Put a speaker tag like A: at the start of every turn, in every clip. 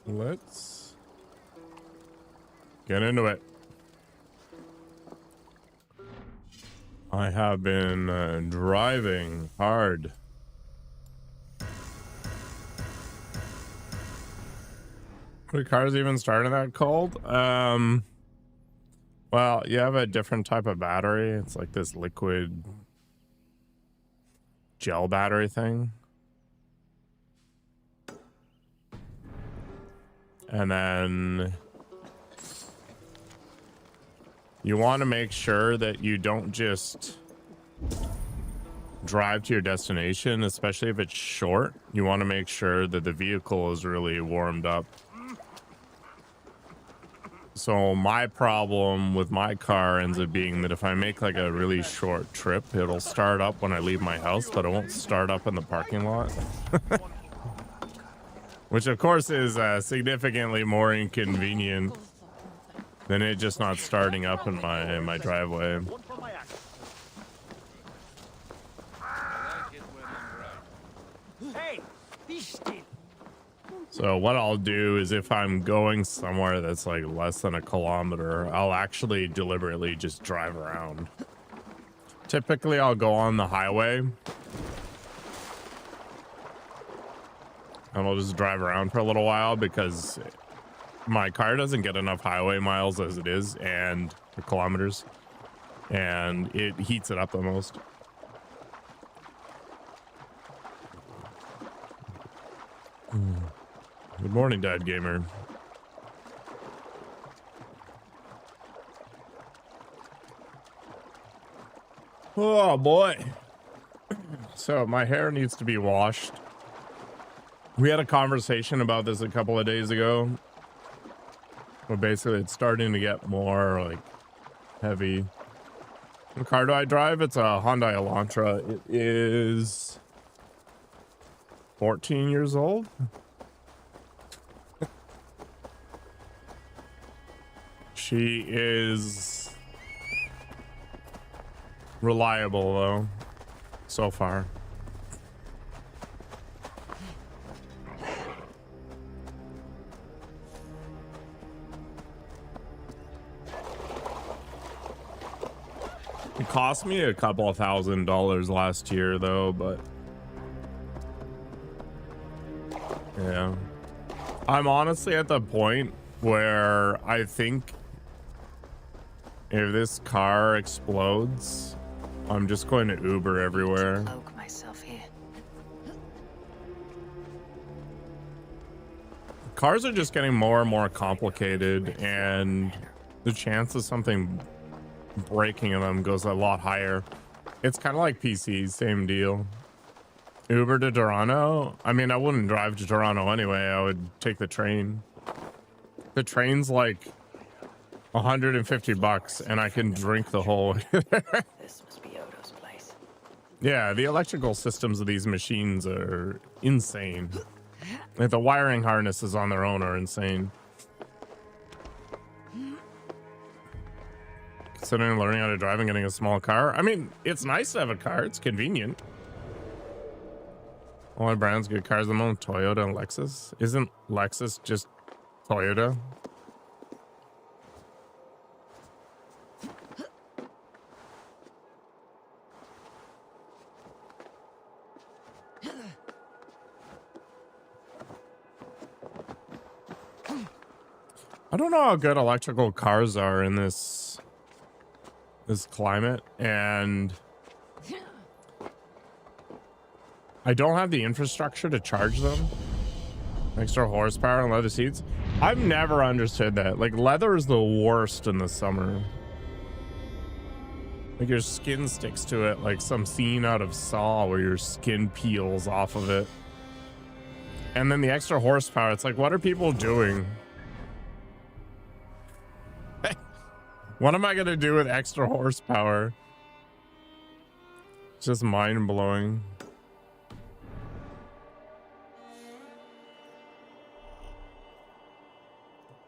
A: Let's get into it. I have been driving hard. The car's even starting that cold? Well, you have a different type of battery. It's like this liquid gel battery thing. And then you want to make sure that you don't just drive to your destination, especially if it's short. You want to make sure that the vehicle is really warmed up. So my problem with my car ends up being that if I make like a really short trip, it'll start up when I leave my house, but it won't start up in the parking lot. Which of course is significantly more inconvenient than it just not starting up in my driveway. So what I'll do is if I'm going somewhere that's like less than a kilometer, I'll actually deliberately just drive around. Typically I'll go on the highway and I'll just drive around for a little while because my car doesn't get enough highway miles as it is and the kilometers, and it heats it up the most. Good morning, Dad Gamer. Oh boy. So my hair needs to be washed. We had a conversation about this a couple of days ago. But basically it's starting to get more like heavy. What car do I drive? It's a Hyundai Elantra. It is 14 years old. She is reliable though, so far. It cost me a couple of $1,000 last year though, but yeah. I'm honestly at the point where I think if this car explodes, I'm just going to Uber everywhere.
B: Cloak myself here.
A: Cars are just getting more and more complicated, and the chance of something breaking in them goes a lot higher. It's kind of like PCs, same deal. Uber to Toronto? I mean, I wouldn't drive to Toronto anyway. I would take the train. The train's like $150 and I can drink the whole way there.
B: This must be Odo's place.
A: Yeah, the electrical systems of these machines are insane. Like the wiring harnesses on their own are insane. Considering learning how to drive and getting a small car. I mean, it's nice to have a car. It's convenient. Only brands good cars at the moment, Toyota and Lexus. Isn't Lexus just Toyota? I don't know how good electrical cars are in this climate, and I don't have the infrastructure to charge them. Extra horsepower and leather seats. I've never understood that. Like, leather is the worst in the summer. Like, your skin sticks to it like some scene out of Saw where your skin peels off of it. And then the extra horsepower, it's like, what are people doing? What am I gonna do with extra horsepower? It's just mind-blowing.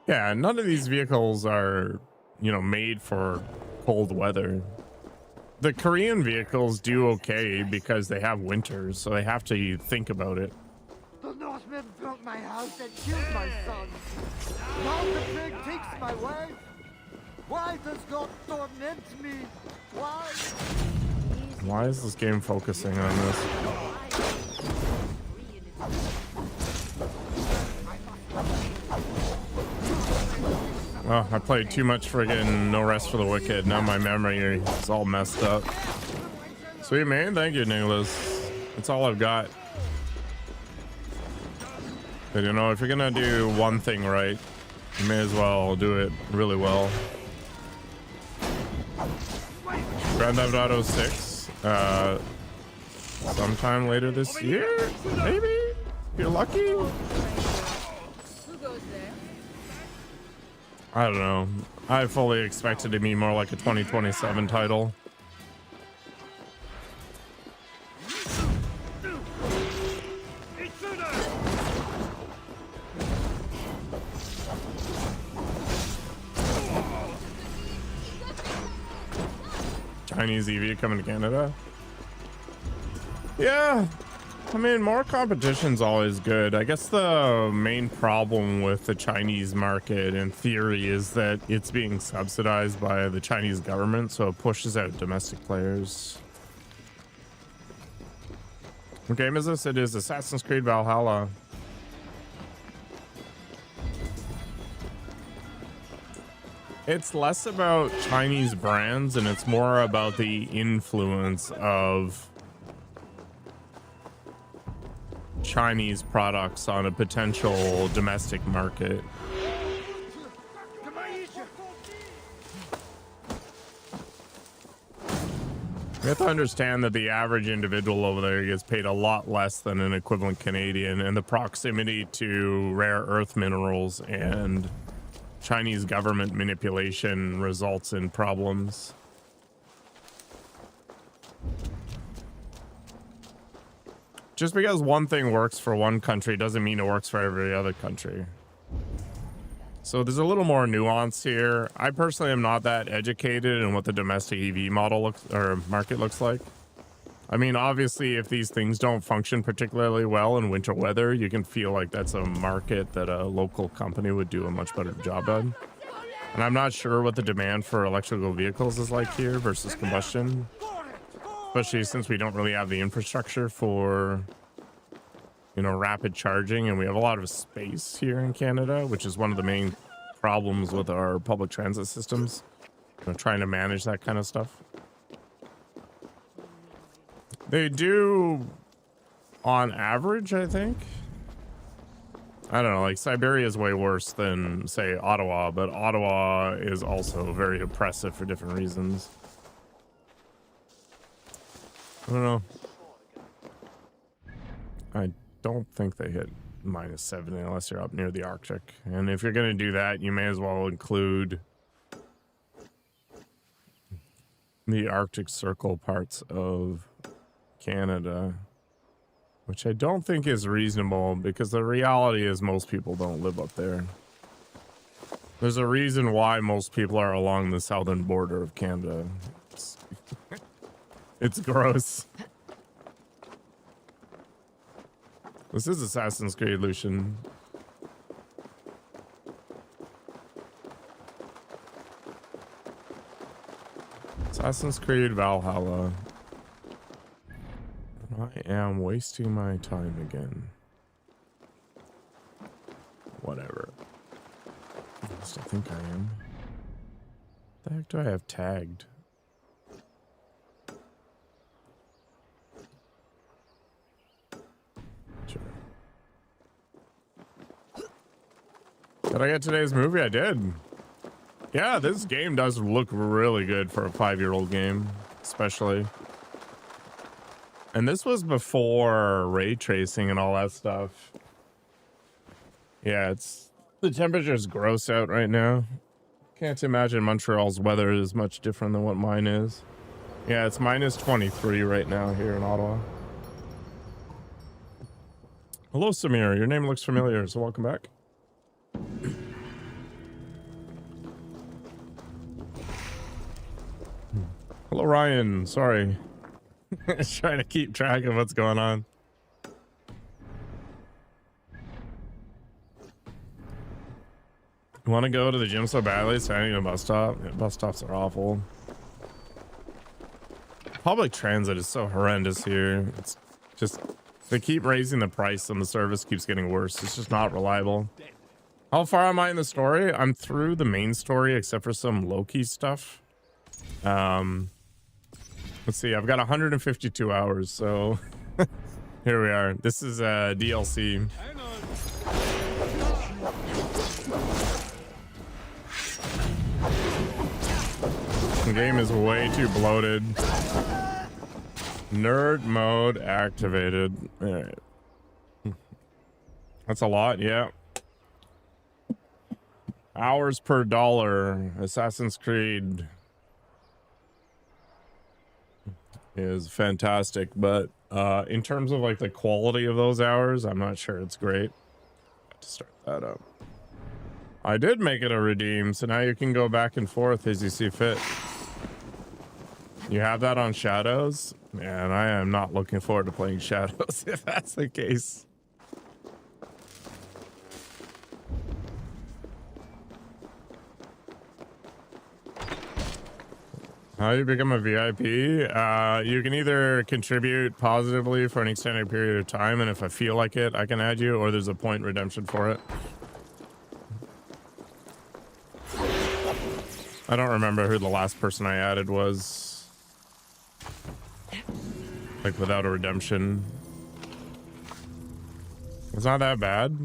A: Yeah, none of these vehicles are, you know, made for cold weather. The Korean vehicles do okay because they have winters, so they have to think about it.
C: Norsemen built my house and killed my son. Now the plague takes my wife. Why does God torment me? Why?
A: Why is this game focusing on this? Oh, I played too much friggin' No Rest for the Wicked. Now my memory is all messed up. Sweet man, thank you, Nicholas. That's all I've got. But you know, if you're gonna do one thing right, you may as well do it really well. Grand Theft Auto 6, sometime later this year, maybe? If you're lucky? I don't know. I fully expect it to be more like a 2027 title. Chinese EV coming to Canada. Yeah, I mean, more competition's always good. I guess the main problem with the Chinese market in theory is that it's being subsidized by the Chinese government, so it pushes out domestic players. What game is this? It is Assassin's Creed Valhalla. It's less about Chinese brands and it's more about the influence of Chinese products on a potential domestic market. You have to understand that the average individual over there gets paid a lot less than an equivalent Canadian, and the proximity to rare earth minerals and Chinese government manipulation results in problems. Just because one thing works for one country doesn't mean it works for every other country. So there's a little more nuance here. I personally am not that educated in what the domestic EV model looks or market looks like. I mean, obviously, if these things don't function particularly well in winter weather, you can feel like that's a market that a local company would do a much better job on. And I'm not sure what the demand for electrical vehicles is like here versus combustion, especially since we don't really have the infrastructure for, you know, rapid charging, and we have a lot of space here in Canada, which is one of the main problems with our public transit systems, you know, trying to manage that kind of stuff. They do, on average, I think. I don't know, like Siberia is way worse than, say, Ottawa, but Ottawa is also very oppressive for different reasons. I don't know. I don't think they hit -70 unless you're up near the Arctic. And if you're going to do that, you may as well include the Arctic Circle parts of Canada, which I don't think is reasonable because the reality is most people don't live up there. There's a reason why most people are along the southern border of Canada. It's gross. This is Assassin's Creed, Lucian. Assassin's Creed Valhalla. I am wasting my time again. Whatever. I still think I am. What the heck do I have tagged? Sure. Did I get today's movie? I did. Yeah, this game does look really good for a 5-year-old game, especially. And this was before ray tracing and all that stuff. Yeah, the temperature's gross out right now. Can't imagine Montreal's weather is much different than what mine is. Yeah, it's -23 right now here in Ottawa. Hello, Samir. Your name looks familiar, so welcome back. Hello, Ryan. Sorry. Trying to keep track of what's going on. You want to go to the gym so badly, standing in a bus stop? Yeah, bus stops are awful. Public transit is so horrendous here. It's just, they keep raising the price and the service keeps getting worse. It's just not reliable. How far am I in the story? I'm through the main story except for some Loki stuff. Let's see, I've got 152 hours, so here we are. This is DLC. The game is way too bloated. Nerd mode activated. All right. That's a lot, yeah. Hours per dollar. Assassin's Creed is fantastic, but in terms of like the quality of those hours, I'm not sure it's great. Got to start that up. I did make it a redeem, so now you can go back and forth as you see fit. You have that on Shadows? Man, I am not looking forward to playing Shadows if that's the case. How you become a VIP? You can either contribute positively for an extended period of time, and if I feel like it, I can add you, or there's a point redemption for it. I don't remember who the last person I added was. Like without a redemption. It's not that bad.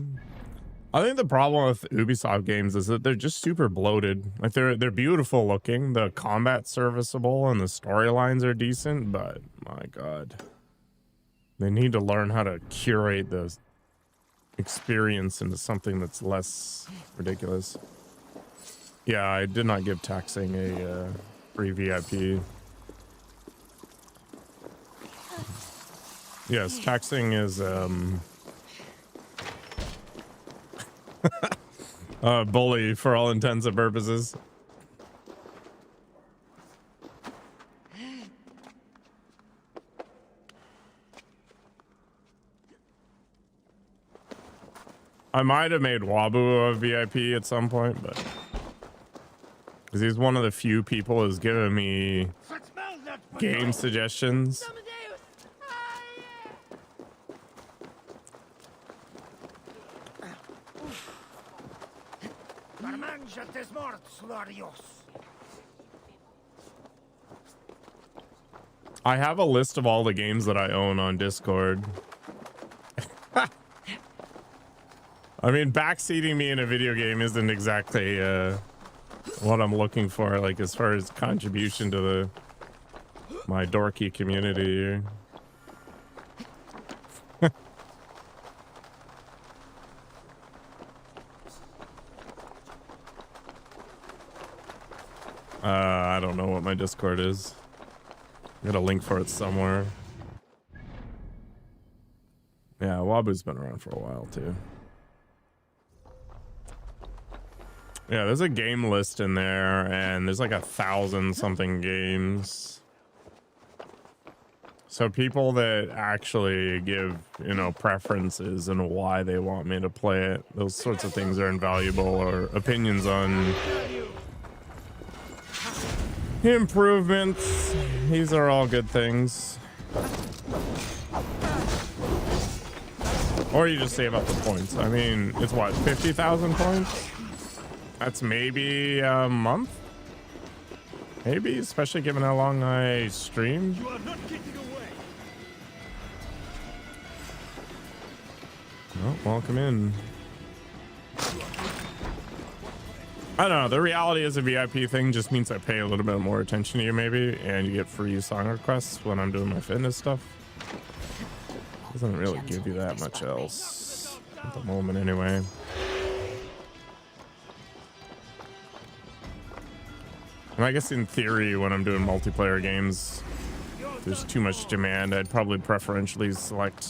A: I think the problem with Ubisoft games is that they're just super bloated. Like they're beautiful looking, the combat's serviceable, and the storylines are decent, but my god. They need to learn how to curate the experience into something that's less ridiculous. Yeah, I did not give taxing a free VIP. Yes, taxing is bully for all intents and purposes. I might have made Wabu a VIP at some point, but because he's one of the few people who's given me game suggestions. I have a list of all the games that I own on Discord. I mean, backseating me in a video game isn't exactly what I'm looking for, like as far as contribution to my dorky community. I don't know what my Discord is. I got a link for it somewhere. Yeah, Wabu's been around for a while too. Yeah, there's a game list in there, and there's like 1,000 something games. So people that actually give, you know, preferences and why they want me to play it, those sorts of things are invaluable, or opinions on improvements. These are all good things. Or you just save up the points. I mean, it's what, 50,000 points? That's maybe a month? Maybe, especially given how long I stream.
D: You are not getting away.
A: Well, welcome in. I don't know, the reality is a VIP thing just means I pay a little bit more attention to you maybe, and you get free song requests when I'm doing my fitness stuff. Doesn't really give you that much else at the moment anyway. And I guess in theory, when I'm doing multiplayer games, there's too much demand. I'd probably preferentially select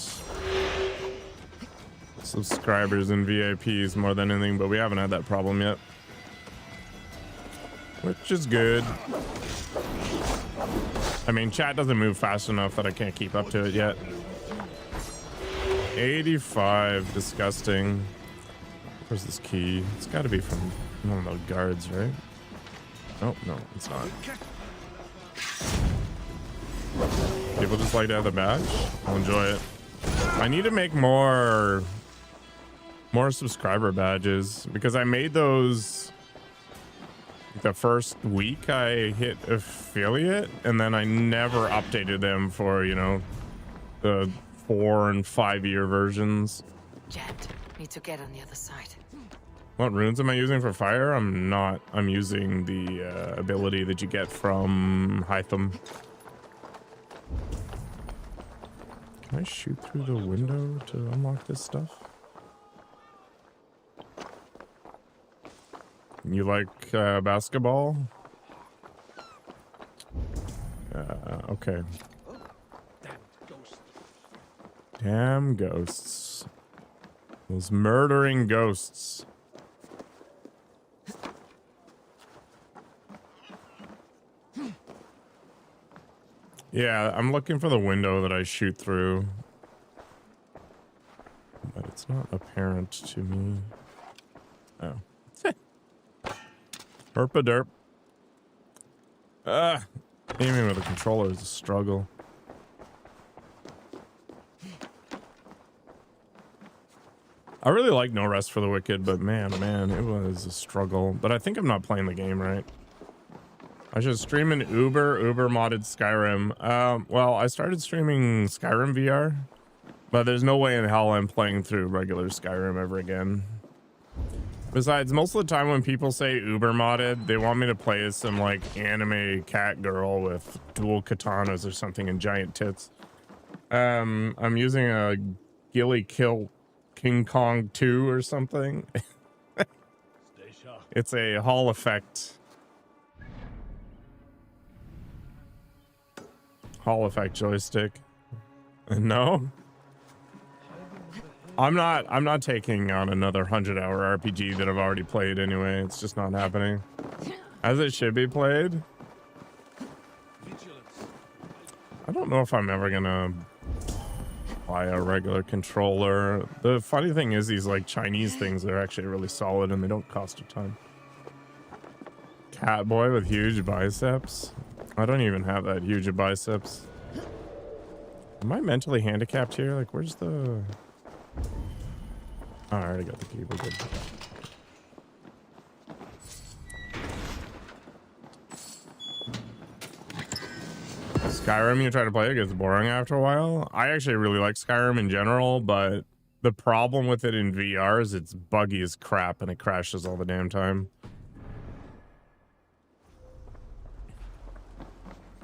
A: subscribers and VIPs more than anything, but we haven't had that problem yet, which is good. I mean, chat doesn't move fast enough that I can't keep up to it yet. 85, disgusting. Where's this key? It's got to be from one of the guards, right? Oh, no, it's not. People just like to have the badge. I'll enjoy it. I need to make more subscriber badges because I made those the first week I hit affiliate, and then I never updated them for, you know, the 4 and 5 year versions.
B: Jet, need to get on the other side.
A: What runes am I using for fire? I'm using the ability that you get from Hytham. Can I shoot through the window to unlock this stuff? You like basketball? Okay. Damn ghosts. Those murdering ghosts. Yeah, I'm looking for the window that I shoot through. But it's not apparent to me. Oh. Herpa derp. Aiming with a controller is a struggle. I really like No Rest for the Wicked, but man, it was a struggle. But I think I'm not playing the game right. I should stream an Uber modded Skyrim. Well, I started streaming Skyrim VR, but there's no way in hell I'm playing through regular Skyrim ever again. Besides, most of the time when people say Uber modded, they want me to play as some like anime cat girl with dual katanas or something and giant tits. I'm using a Gilly Kill King Kong 2 or something. It's a Hall effect. Hall effect joystick. No. I'm not taking on another 100-hour RPG that I've already played anyway. It's just not happening. As it should be played. I don't know if I'm ever gonna buy a regular controller. The funny thing is these like Chinese things are actually really solid and they don't cost a ton. Cat boy with huge biceps. I don't even have that huge of biceps. Am I mentally handicapped here? Like, where's the... Oh, I already got the key. We're good. Skyrim, you try to play it, gets boring after a while. I actually really like Skyrim in general, but the problem with it in VR is it's buggy as crap and it crashes all the damn time.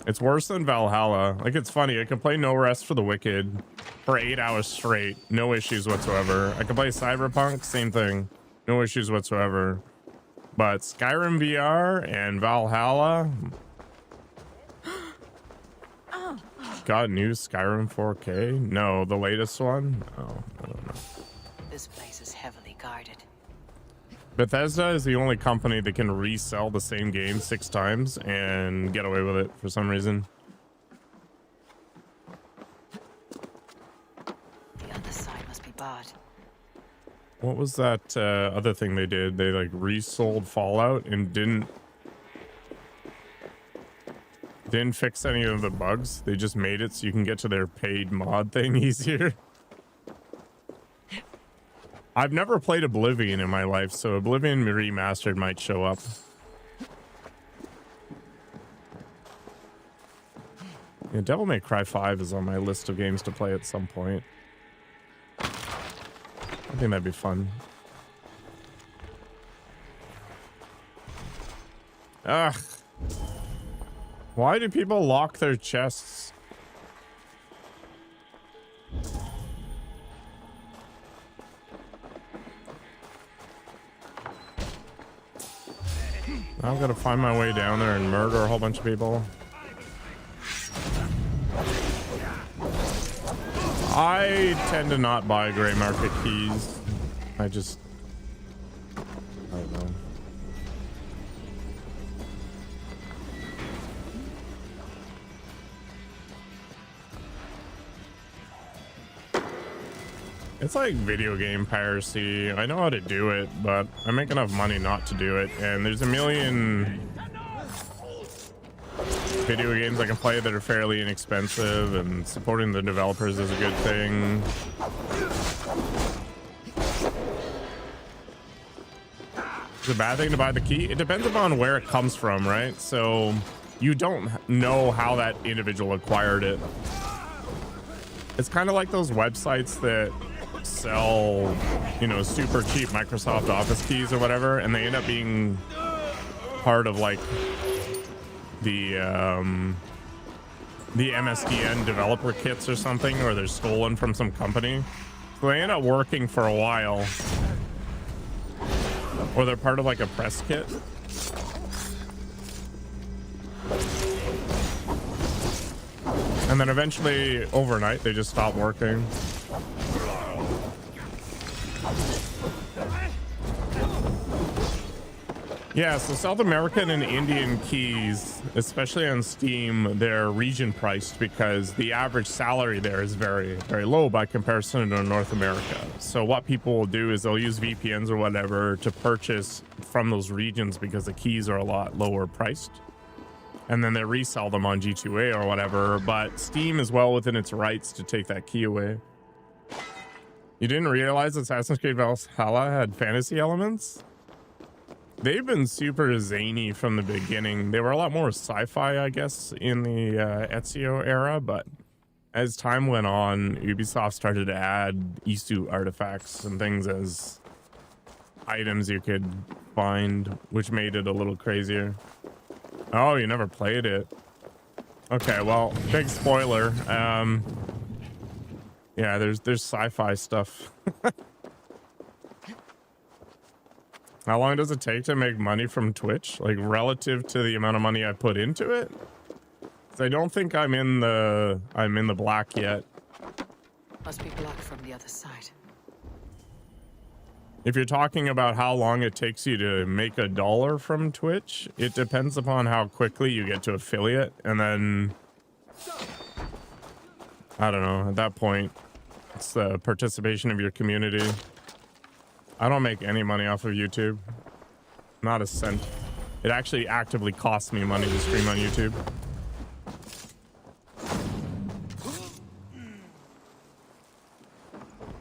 A: It's worse than Valhalla. Like, it's funny. I can play No Rest for the Wicked for 8 hours straight. No issues whatsoever. I can play Cyberpunk. Same thing. No issues whatsoever. But Skyrim VR and Valhalla... Got new Skyrim 4K? No, the latest one? Oh, I don't know.
B: This place is heavily guarded.
A: Bethesda is the only company that can resell the same game 6 times and get away with it for some reason.
B: The other side must be barred.
A: What was that other thing they did? They like resold Fallout and didn't fix any of the bugs. They just made it so you can get to their paid mod thing easier. I've never played Oblivion in my life, so Oblivion Remastered might show up. Yeah, Devil May Cry 5 is on my list of games to play at some point. I think that'd be fun. Ugh. Why do people lock their chests? I've got to find my way down there and murder a whole bunch of people. I tend to not buy gray market keys. I don't know. It's like video game piracy. I know how to do it, but I make enough money not to do it. And there's a million video games I can play that are fairly inexpensive, and supporting the developers is a good thing. It's a bad thing to buy the key. It depends upon where it comes from, right? So you don't know how that individual acquired it. It's kind of like those websites that sell, you know, super cheap Microsoft Office keys or whatever, and they end up being part of like the MSDN developer kits or something, or they're stolen from some company. So they end up working for a while, or they're part of like a press kit. And then eventually, overnight, they just stop working. Yeah, so South American and Indian keys, especially on Steam, they're region priced because the average salary there is very, very low by comparison to North America. So what people will do is they'll use VPNs or whatever to purchase from those regions because the keys are a lot lower priced. And then they resell them on G2A or whatever, but Steam is well within its rights to take that key away. You didn't realize Assassin's Creed Valhalla had fantasy elements? They've been super zany from the beginning. They were a lot more sci-fi, I guess, in the Ezio era, but as time went on, Ubisoft started to add Isu artifacts and things as items you could find, which made it a little crazier. Oh, you never played it. Okay, well, big spoiler. Yeah, there's sci-fi stuff. How long does it take to make money from Twitch? Like relative to the amount of money I put into it? 'Cause I don't think I'm in the black yet.
B: Must be blocked from the other side.
A: If you're talking about how long it takes you to make $1 from Twitch, it depends upon how quickly you get to affiliate, and then I don't know, at that point it's the participation of your community. I don't make any money off of YouTube. Not a cent. It actually actively costs me money to stream on YouTube.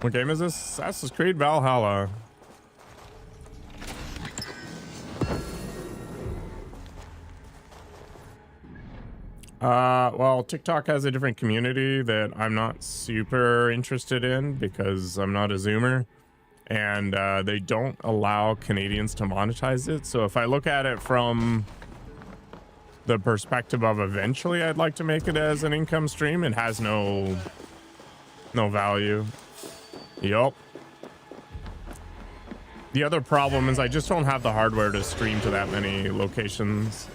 A: What game is this? Assassin's Creed Valhalla. Well, TikTok has a different community that I'm not super interested in because I'm not a Zoomer. And they don't allow Canadians to monetize it. So if I look at it from the perspective of eventually I'd like to make it as an income stream, it has no value. Yup. The other problem is I just don't have the hardware to stream to that many locations.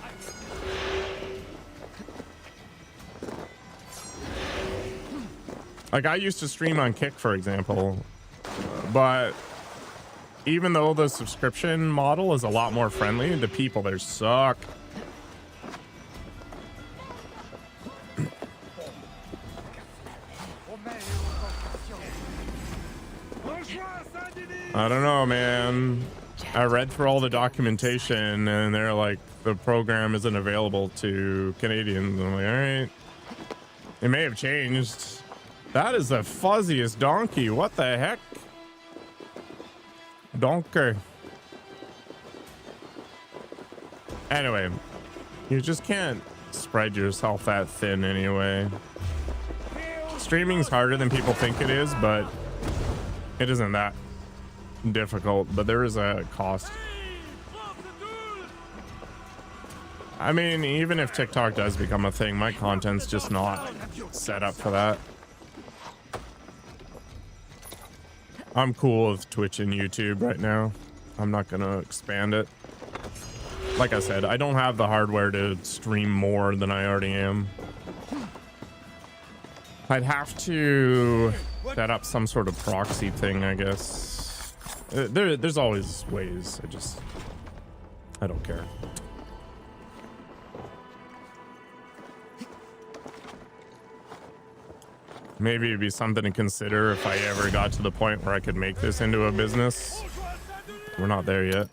A: Like I used to stream on Kick, for example. But even though the subscription model is a lot more friendly, the people there suck. I don't know, man. I read through all the documentation and they're like, the program isn't available to Canadians. I'm like, all right. It may have changed. That is the fuzziest donkey. What the heck? Donkey. Anyway, you just can't spread yourself that thin anyway. Streaming's harder than people think it is, but it isn't that difficult, but there is a cost. I mean, even if TikTok does become a thing, my content's just not set up for that. I'm cool with Twitch and YouTube right now. I'm not gonna expand it. Like I said, I don't have the hardware to stream more than I already am. I'd have to set up some sort of proxy thing, I guess. There's always ways. I don't care. Maybe it'd be something to consider if I ever got to the point where I could make this into a business. We're not there yet.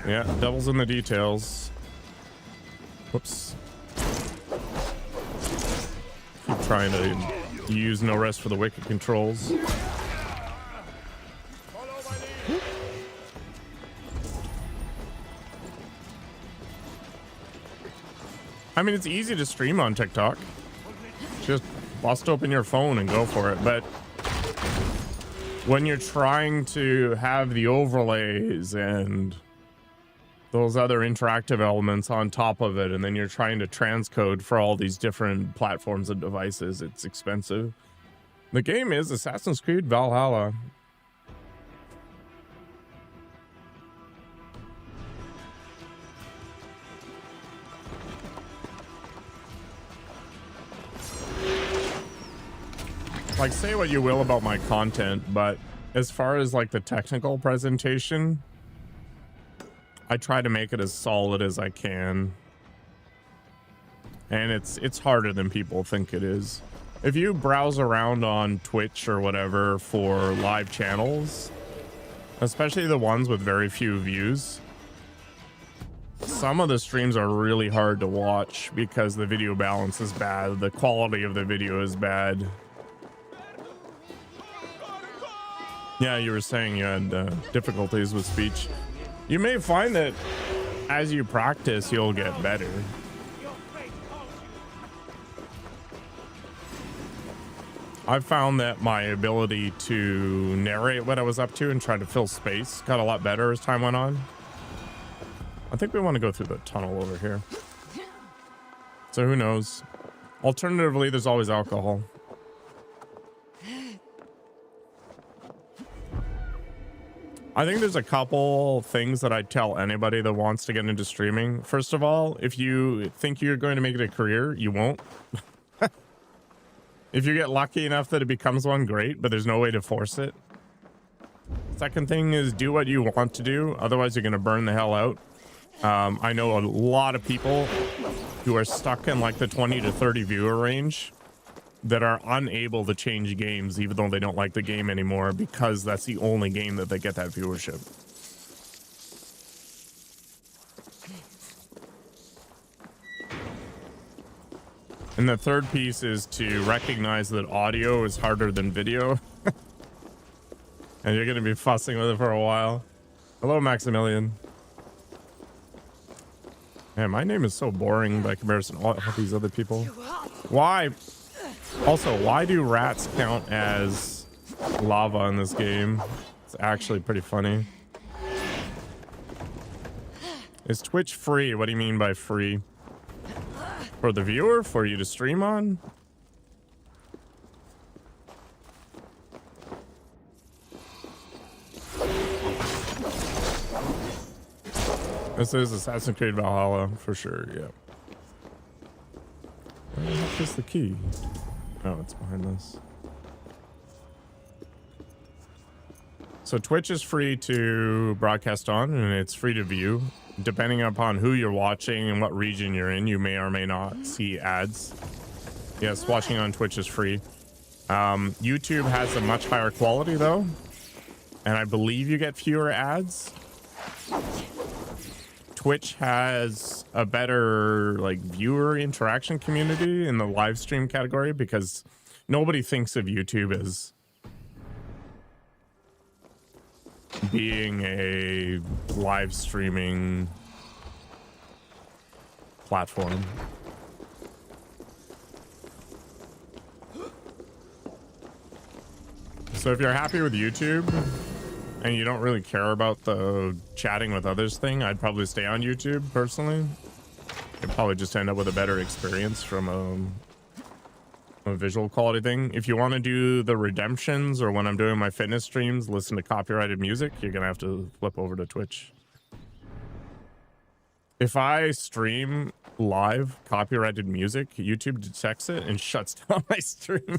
A: Yeah, devil's in the details. Whoops. Keep trying to use no rest for the wicked controls. I mean, it's easy to stream on TikTok. Just bust open your phone and go for it. But when you're trying to have the overlays and those other interactive elements on top of it, and then you're trying to transcode for all these different platforms and devices, it's expensive. The game is Assassin's Creed Valhalla. Like, say what you will about my content, but as far as like the technical presentation, I try to make it as solid as I can. And it's harder than people think it is. If you browse around on Twitch or whatever for live channels, especially the ones with very few views, some of the streams are really hard to watch because the video balance is bad, the quality of the video is bad. Yeah, you were saying you had difficulties with speech. You may find that as you practice, you'll get better. I've found that my ability to narrate what I was up to and try to fill space got a lot better as time went on. I think we want to go through the tunnel over here. So who knows? Alternatively, there's always alcohol. I think there's a couple things that I'd tell anybody that wants to get into streaming. First of all, if you think you're going to make it a career, you won't. If you get lucky enough that it becomes one, great, but there's no way to force it. Second thing is do what you want to do. Otherwise, you're going to burn the hell out. I know a lot of people who are stuck in like the 20 to 30 viewer range that are unable to change games even though they don't like the game anymore because that's the only game that they get that viewership. And the third piece is to recognize that audio is harder than video. And you're going to be fussing with it for a while. Hello, Maximilian. Man, my name is so boring by comparison to all these other people. Why? Also, why do rats count as lava in this game? It's actually pretty funny. Is Twitch free? What do you mean by free? For the viewer? For you to stream on? This is Assassin's Creed Valhalla for sure, yeah. What is the key? Oh, it's behind this. So Twitch is free to broadcast on, and it's free to view. Depending upon who you're watching and what region you're in, you may or may not see ads. Yes, watching on Twitch is free. YouTube has a much higher quality though, and I believe you get fewer ads. Twitch has a better like viewer interaction community in the live stream category because nobody thinks of YouTube as being a live streaming platform. So if you're happy with YouTube and you don't really care about the chatting with others thing, I'd probably stay on YouTube personally. You'd probably just end up with a better experience from a visual quality thing. If you want to do the redemptions or when I'm doing my fitness streams, listen to copyrighted music, you're going to have to flip over to Twitch. If I stream live copyrighted music, YouTube detects it and shuts down my stream.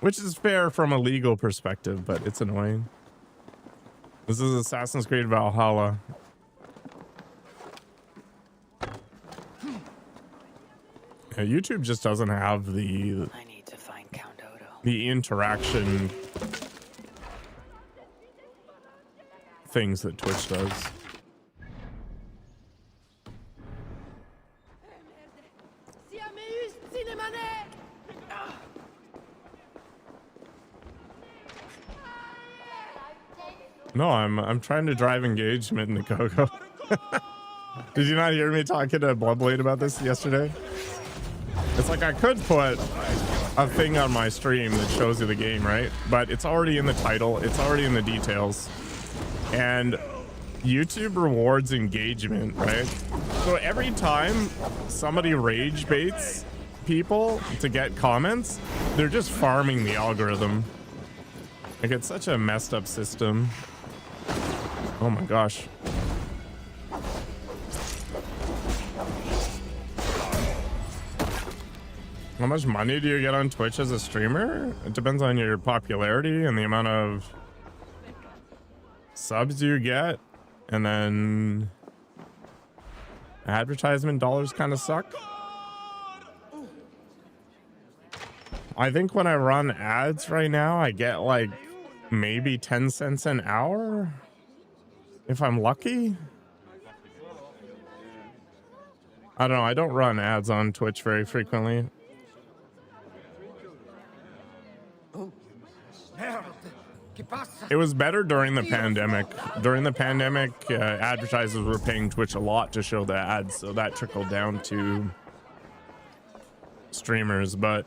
A: Which is fair from a legal perspective, but it's annoying. This is Assassin's Creed Valhalla. Yeah, YouTube just doesn't have the
B: I need to find Count Odo.
A: the interaction things that Twitch does. No, I'm trying to drive engagement in the Coco. Did you not hear me talking to Bloodblade about this yesterday? It's like I could put a thing on my stream that shows you the game, right? But it's already in the title, it's already in the details. And YouTube rewards engagement, right? So every time somebody rage baits people to get comments, they're just farming the algorithm. Like, it's such a messed up system. Oh my gosh. How much money do you get on Twitch as a streamer? It depends on your popularity and the amount of subs you get. And then advertisement dollars kind of suck. I think when I run ads right now, I get like maybe 10 cents an hour if I'm lucky. I don't know. I don't run ads on Twitch very frequently. It was better during the pandemic. During the pandemic, advertisers were paying Twitch a lot to show the ads, so that trickled down to streamers. But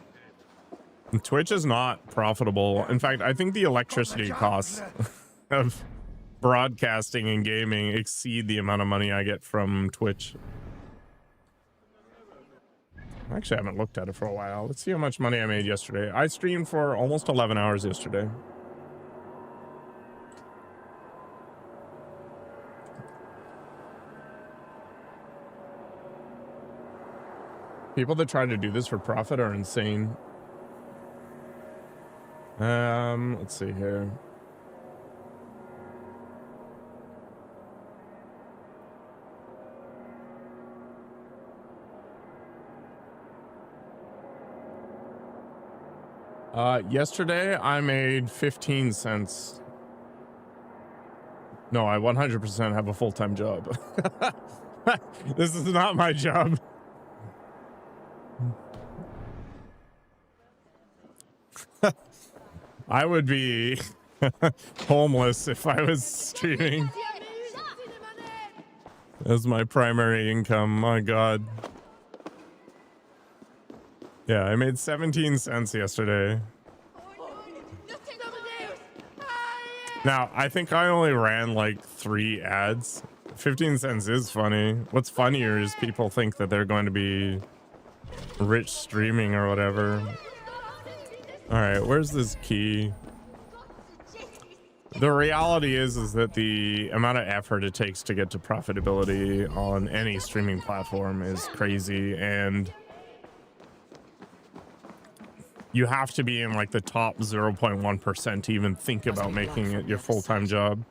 A: Twitch is not profitable. In fact, I think the electricity costs of broadcasting and gaming exceed the amount of money I get from Twitch. Actually, I haven't looked at it for a while. Let's see how much money I made yesterday. I streamed for almost 11 hours yesterday. People that try to do this for profit are insane. Let's see here. Yesterday I made 15 cents. No, I 100% have a full-time job. This is not my job. I would be homeless if I was streaming as my primary income. My God. Yeah, I made 17 cents yesterday. Now, I think I only ran like 3 ads. 15 cents is funny. What's funnier is people think that they're going to be rich streaming or whatever. All right, where's this key? The reality is that the amount of effort it takes to get to profitability on any streaming platform is crazy, and you have to be in like the top 0.1% to even think about making it your full-time job.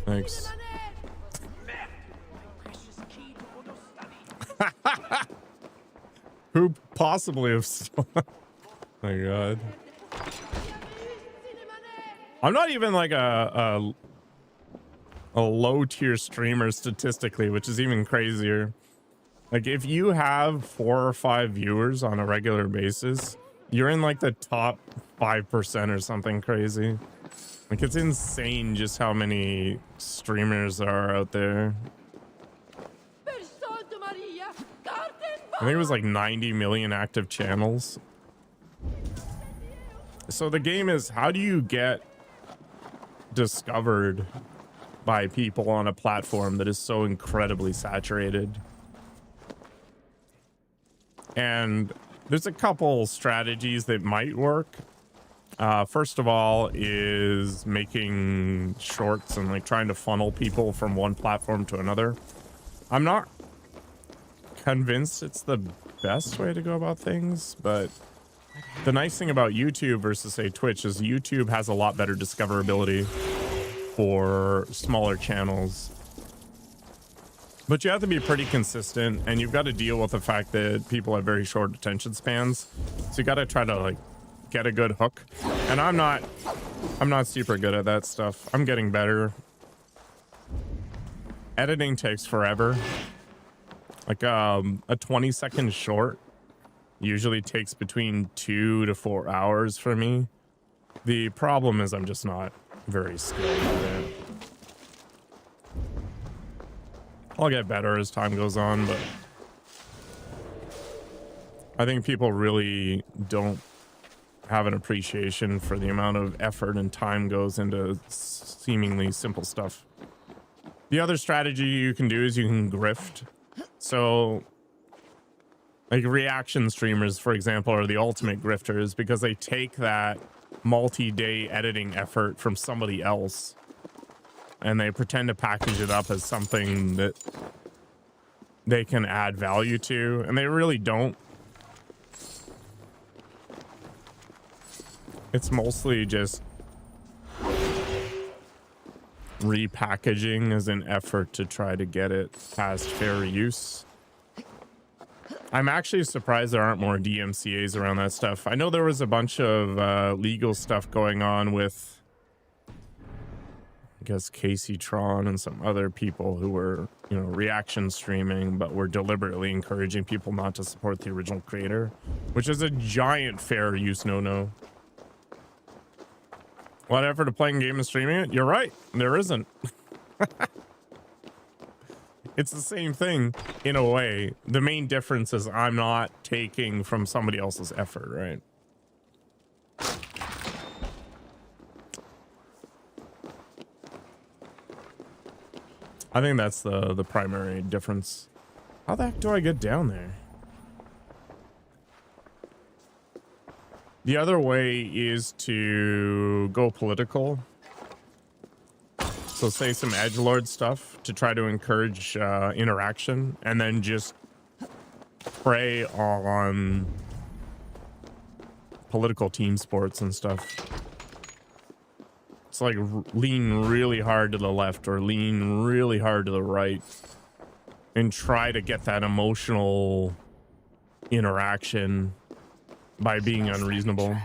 A: Thanks. Who possibly have stolen? My God. I'm not even like a low tier streamer statistically, which is even crazier. Like, if you have 4 or 5 viewers on a regular basis, you're in like the top 5% or something crazy. Like, it's insane just how many streamers are out there. I think it was like 90 million active channels. So the game is, how do you get discovered by people on a platform that is so incredibly saturated? And there's a couple strategies that might work. First of all is making shorts and like trying to funnel people from one platform to another. I'm not convinced it's the best way to go about things, but the nice thing about YouTube versus say Twitch is YouTube has a lot better discoverability for smaller channels. But you have to be pretty consistent, and you've got to deal with the fact that people have very short attention spans. So you got to try to like get a good hook. And I'm not super good at that stuff. I'm getting better. Editing takes forever. Like a 20-second short usually takes between 2 to 4 hours for me. The problem is I'm just not very skilled at it. I'll get better as time goes on, but I think people really don't have an appreciation for the amount of effort and time goes into seemingly simple stuff. The other strategy you can do is you can grift. So like reaction streamers, for example, are the ultimate grifters because they take that multi-day editing effort from somebody else and they pretend to package it up as something that they can add value to, and they really don't. It's mostly just repackaging as an effort to try to get it past fair use. I'm actually surprised there aren't more DMCAs around that stuff. I know there was a bunch of legal stuff going on with, I guess, Casey Tron and some other people who were, you know, reaction streaming, but were deliberately encouraging people not to support the original creator, which is a giant fair use no-no. What effort to playing a game and streaming it? You're right, there isn't. It's the same thing in a way. The main difference is I'm not taking from somebody else's effort, right? I think that's the primary difference. How the heck do I get down there? The other way is to go political. So say some edgelord stuff to try to encourage interaction, and then just prey on political team sports and stuff. It's like lean really hard to the left or lean really hard to the right and try to get that emotional interaction by being unreasonable.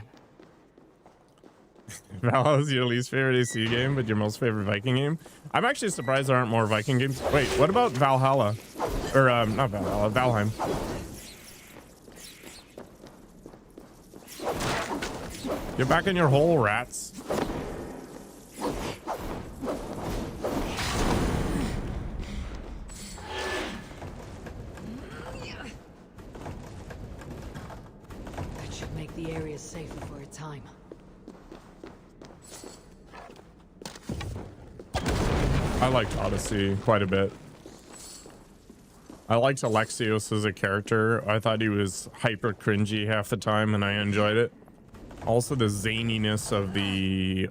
A: Valhalla is your least favorite AC game, but your most favorite Viking game? I'm actually surprised there aren't more Viking games. Wait, what about Valhalla? Or, not Valhalla, Valheim. Get back in your hole, rats.
B: That should make the area safer for a time.
A: I liked Odyssey quite a bit. I liked Alexios as a character. I thought he was hyper cringy half the time, and I enjoyed it. Also, the zaniness of the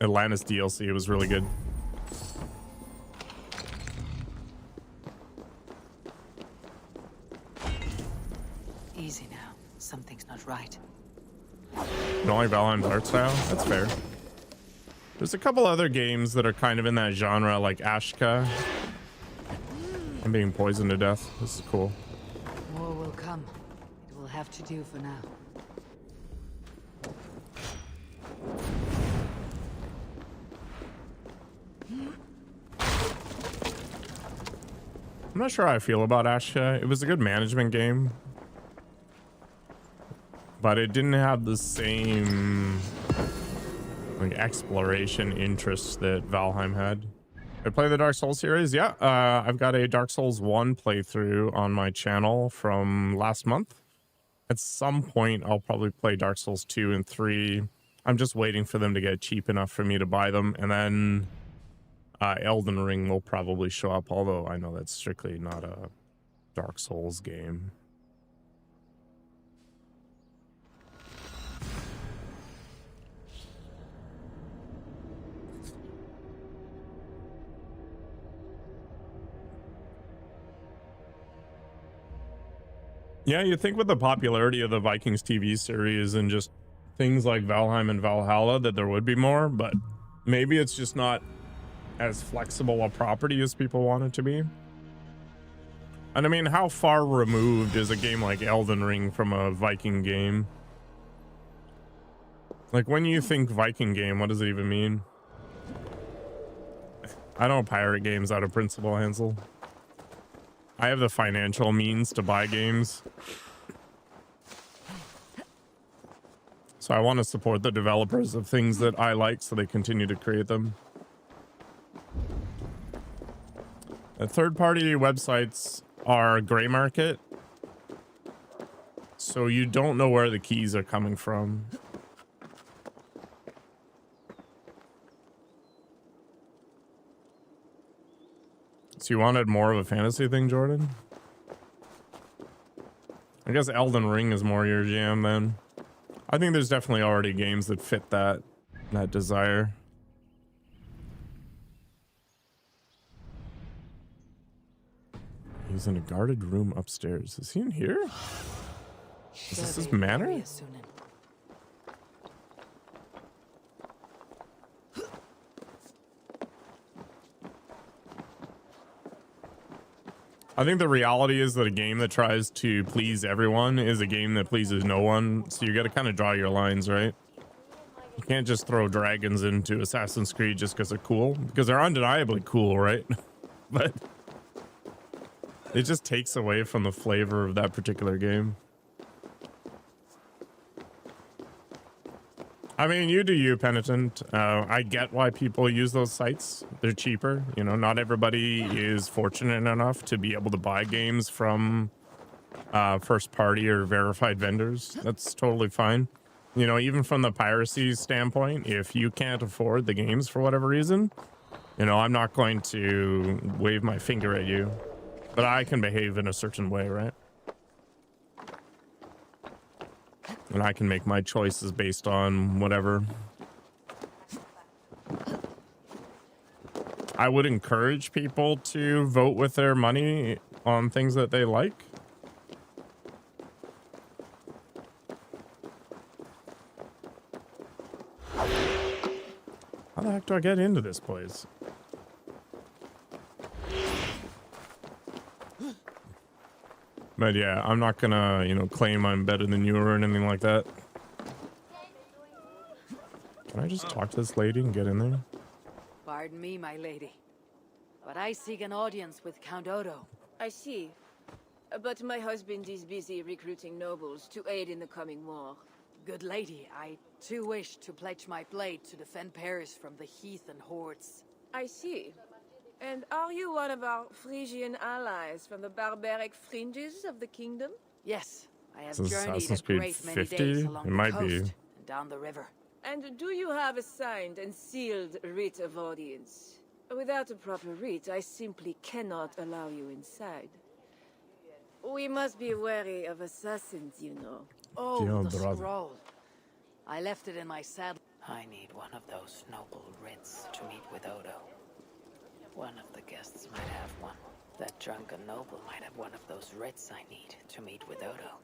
A: Atlantis DLC was really good.
B: Easy now. Something's not right.
A: You don't like Valheim's art style? That's fair. There's a couple other games that are kind of in that genre, like Ashka. I'm being poisoned to death. This is cool.
B: More will come. It will have to do for now.
A: I'm not sure how I feel about Ashka. It was a good management game, but it didn't have the same like exploration interests that Valheim had. I play the Dark Souls series. Yeah, I've got a Dark Souls 1 playthrough on my channel from last month. At some point, I'll probably play Dark Souls 2 and 3. I'm just waiting for them to get cheap enough for me to buy them. And then Elden Ring will probably show up, although I know that's strictly not a Dark Souls game. Yeah, you think with the popularity of the Vikings TV series and just things like Valheim and Valhalla that there would be more, but maybe it's just not as flexible a property as people want it to be. And I mean, how far removed is a game like Elden Ring from a Viking game? Like, when you think Viking game, what does it even mean? I don't pirate games out of principle, Hansel. I have the financial means to buy games. So I want to support the developers of things that I like so they continue to create them. Third-party websites are gray market. So you don't know where the keys are coming from. So you wanted more of a fantasy thing, Jordan? I guess Elden Ring is more your jam then. I think there's definitely already games that fit that desire. He's in a guarded room upstairs. Is he in here? Is this his manor? I think the reality is that a game that tries to please everyone is a game that pleases no one. So you got to kind of draw your lines, right? You can't just throw dragons into Assassin's Creed just because they're cool, because they're undeniably cool, right? But it just takes away from the flavor of that particular game. I mean, you do you, Penitent. I get why people use those sites. They're cheaper. You know, not everybody is fortunate enough to be able to buy games from first party or verified vendors. That's totally fine. You know, even from the piracy standpoint, if you can't afford the games for whatever reason, you know, I'm not going to wave my finger at you, but I can behave in a certain way, right? And I can make my choices based on whatever. I would encourage people to vote with their money on things that they like. How the heck do I get into this place? But yeah, I'm not gonna, you know, claim I'm better than you or anything like that. Can I just talk to this lady and get in there?
B: Pardon me, my lady, but I seek an audience with Count Odo.
D: I see. But my husband is busy recruiting nobles to aid in the coming war.
B: Good lady, I too wish to pledge my blade to defend Paris from the heath and hordes.
D: I see. And are you one of our Frisian allies from the barbaric fringes of the kingdom?
B: Yes, I have
A: This is
B: journeyed
A: Assassin's
B: a
A: Creed
B: great many
A: 50?
B: days along
A: It
B: the
A: might
B: coast
A: be.
B: and down the river.
D: And do you have a signed and sealed writ of audience? Without a proper writ, I simply cannot allow you inside. We must be wary of assassins, you know.
B: Oh,
A: Dear
B: the
A: brother.
B: scroll. I left it in my saddle. I need one of those noble writs to meet with Odo. One of the guests might have one. That drunken noble might have one of those writs I need to meet with Odo.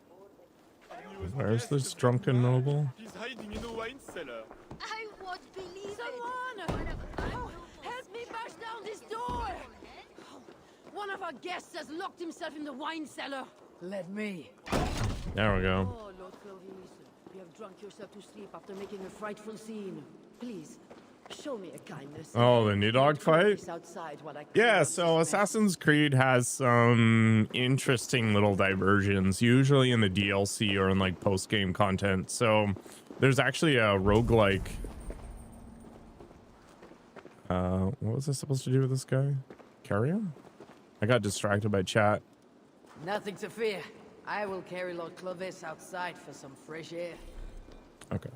A: Where's this drunken noble?
E: He's hiding in the wine cellar.
F: I won't believe
D: Someone! Oh, help me bash down this door! One of our guests has locked himself in the wine cellar.
B: Let me.
A: There we go.
D: Oh, Lord Clovis, you have drunk yourself to sleep after making a frightful scene. Please, show me a kindness.
A: Oh, the new dog fight?
D: Outside while I
A: Yeah, so Assassin's Creed has some interesting little diversions, usually in the DLC or in like post-game content. So there's actually a roguelike. What was I supposed to do with this guy? Carry him? I got distracted by chat.
B: Nothing to fear. I will carry Lord Clovis outside for some fresh air.
A: Okay.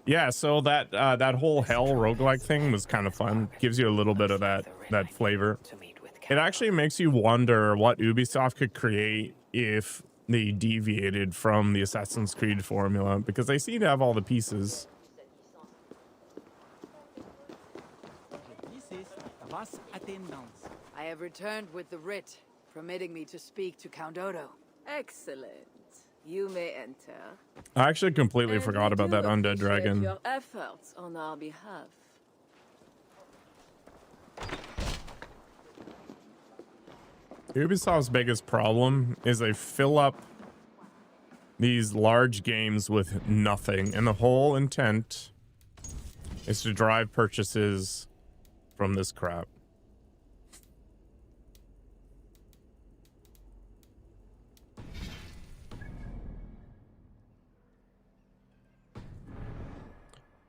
A: Yeah, so that whole hell roguelike thing was kind of fun. Gives you a little bit of that flavor. It actually makes you wonder what Ubisoft could create if they deviated from the Assassin's Creed formula, because they seem to have all the pieces.
B: I have returned with the writ, permitting me to speak to Count Odo.
D: Excellent. You may enter.
A: I actually completely
D: And
A: forgot
D: we
A: about
D: do
A: that undead
D: appreciate
A: dragon.
D: your efforts on our behalf.
A: Ubisoft's biggest problem is they fill up these large games with nothing, and the whole intent is to drive purchases from this crap.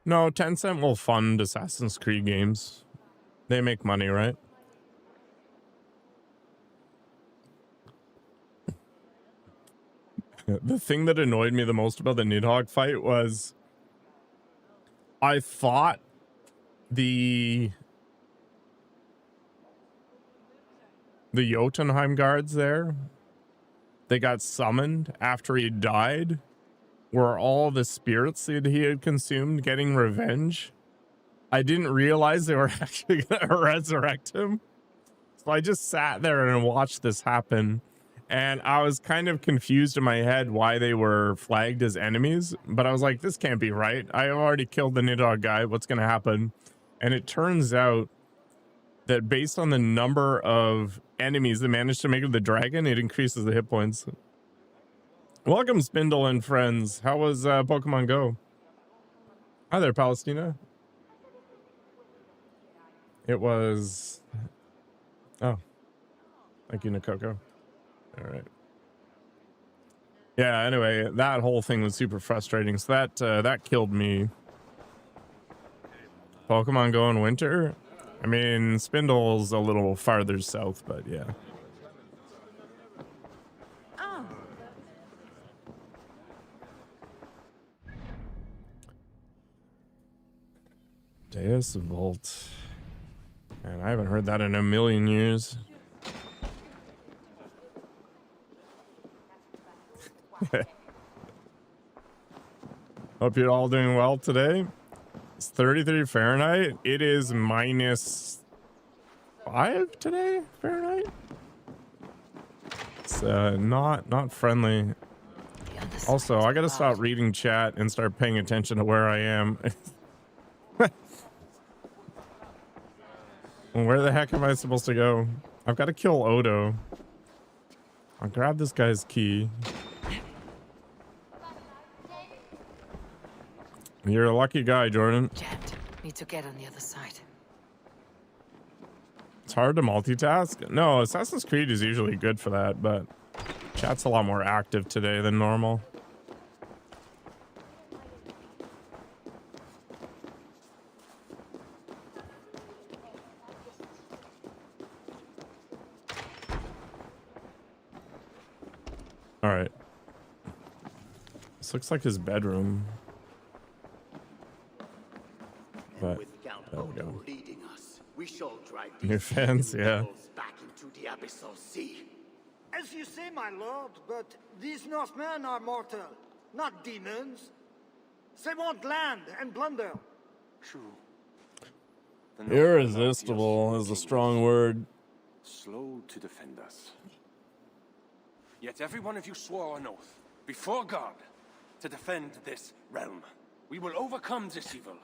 A: No, Tencent will fund Assassin's Creed games. They make money, right? The thing that annoyed me the most about the Nidhogg fight was I thought the Jotunheim guards there, they got summoned after he died, were all the spirits that he had consumed getting revenge. I didn't realize they were actually going to resurrect him. So I just sat there and watched this happen. And I was kind of confused in my head why they were flagged as enemies. But I was like, this can't be right. I already killed the Nidhogg guy. What's going to happen? And it turns out that based on the number of enemies that managed to make it to the dragon, it increases the hit points. Welcome, Spindle and friends. How was Pokemon Go? Hi there, Palestina. It was... Oh. Thank you, Nakoko. All right. Yeah, anyway, that whole thing was super frustrating. So that killed me. Pokemon Go in winter? I mean, Spindle's a little farther south, but yeah.
D: Oh.
A: Deus Volt. And I haven't heard that in a million years. Hope you're all doing well today. It's 33 Fahrenheit. It is -5 today, Fahrenheit. It's not friendly. Also, I gotta stop reading chat and start paying attention to where I am. Where the heck am I supposed to go? I've got to kill Odo. I'll grab this guy's key. You're a lucky guy, Jordan.
B: Jammed. Need to get on the other side.
A: It's hard to multitask. No, Assassin's Creed is usually good for that, but chat's a lot more active today than normal. All right. This looks like his bedroom. But there we go.
G: Leading us, we shall drive
A: New fans, yeah.
G: back into the abyssal sea.
C: As you say, my lord, but these Northmen are mortal, not demons. They want land and plunder.
G: True.
A: Irresistible is a strong word.
H: Slow to defend us. Yet every one of you swore an oath, before God, to defend this realm. We will overcome this evil,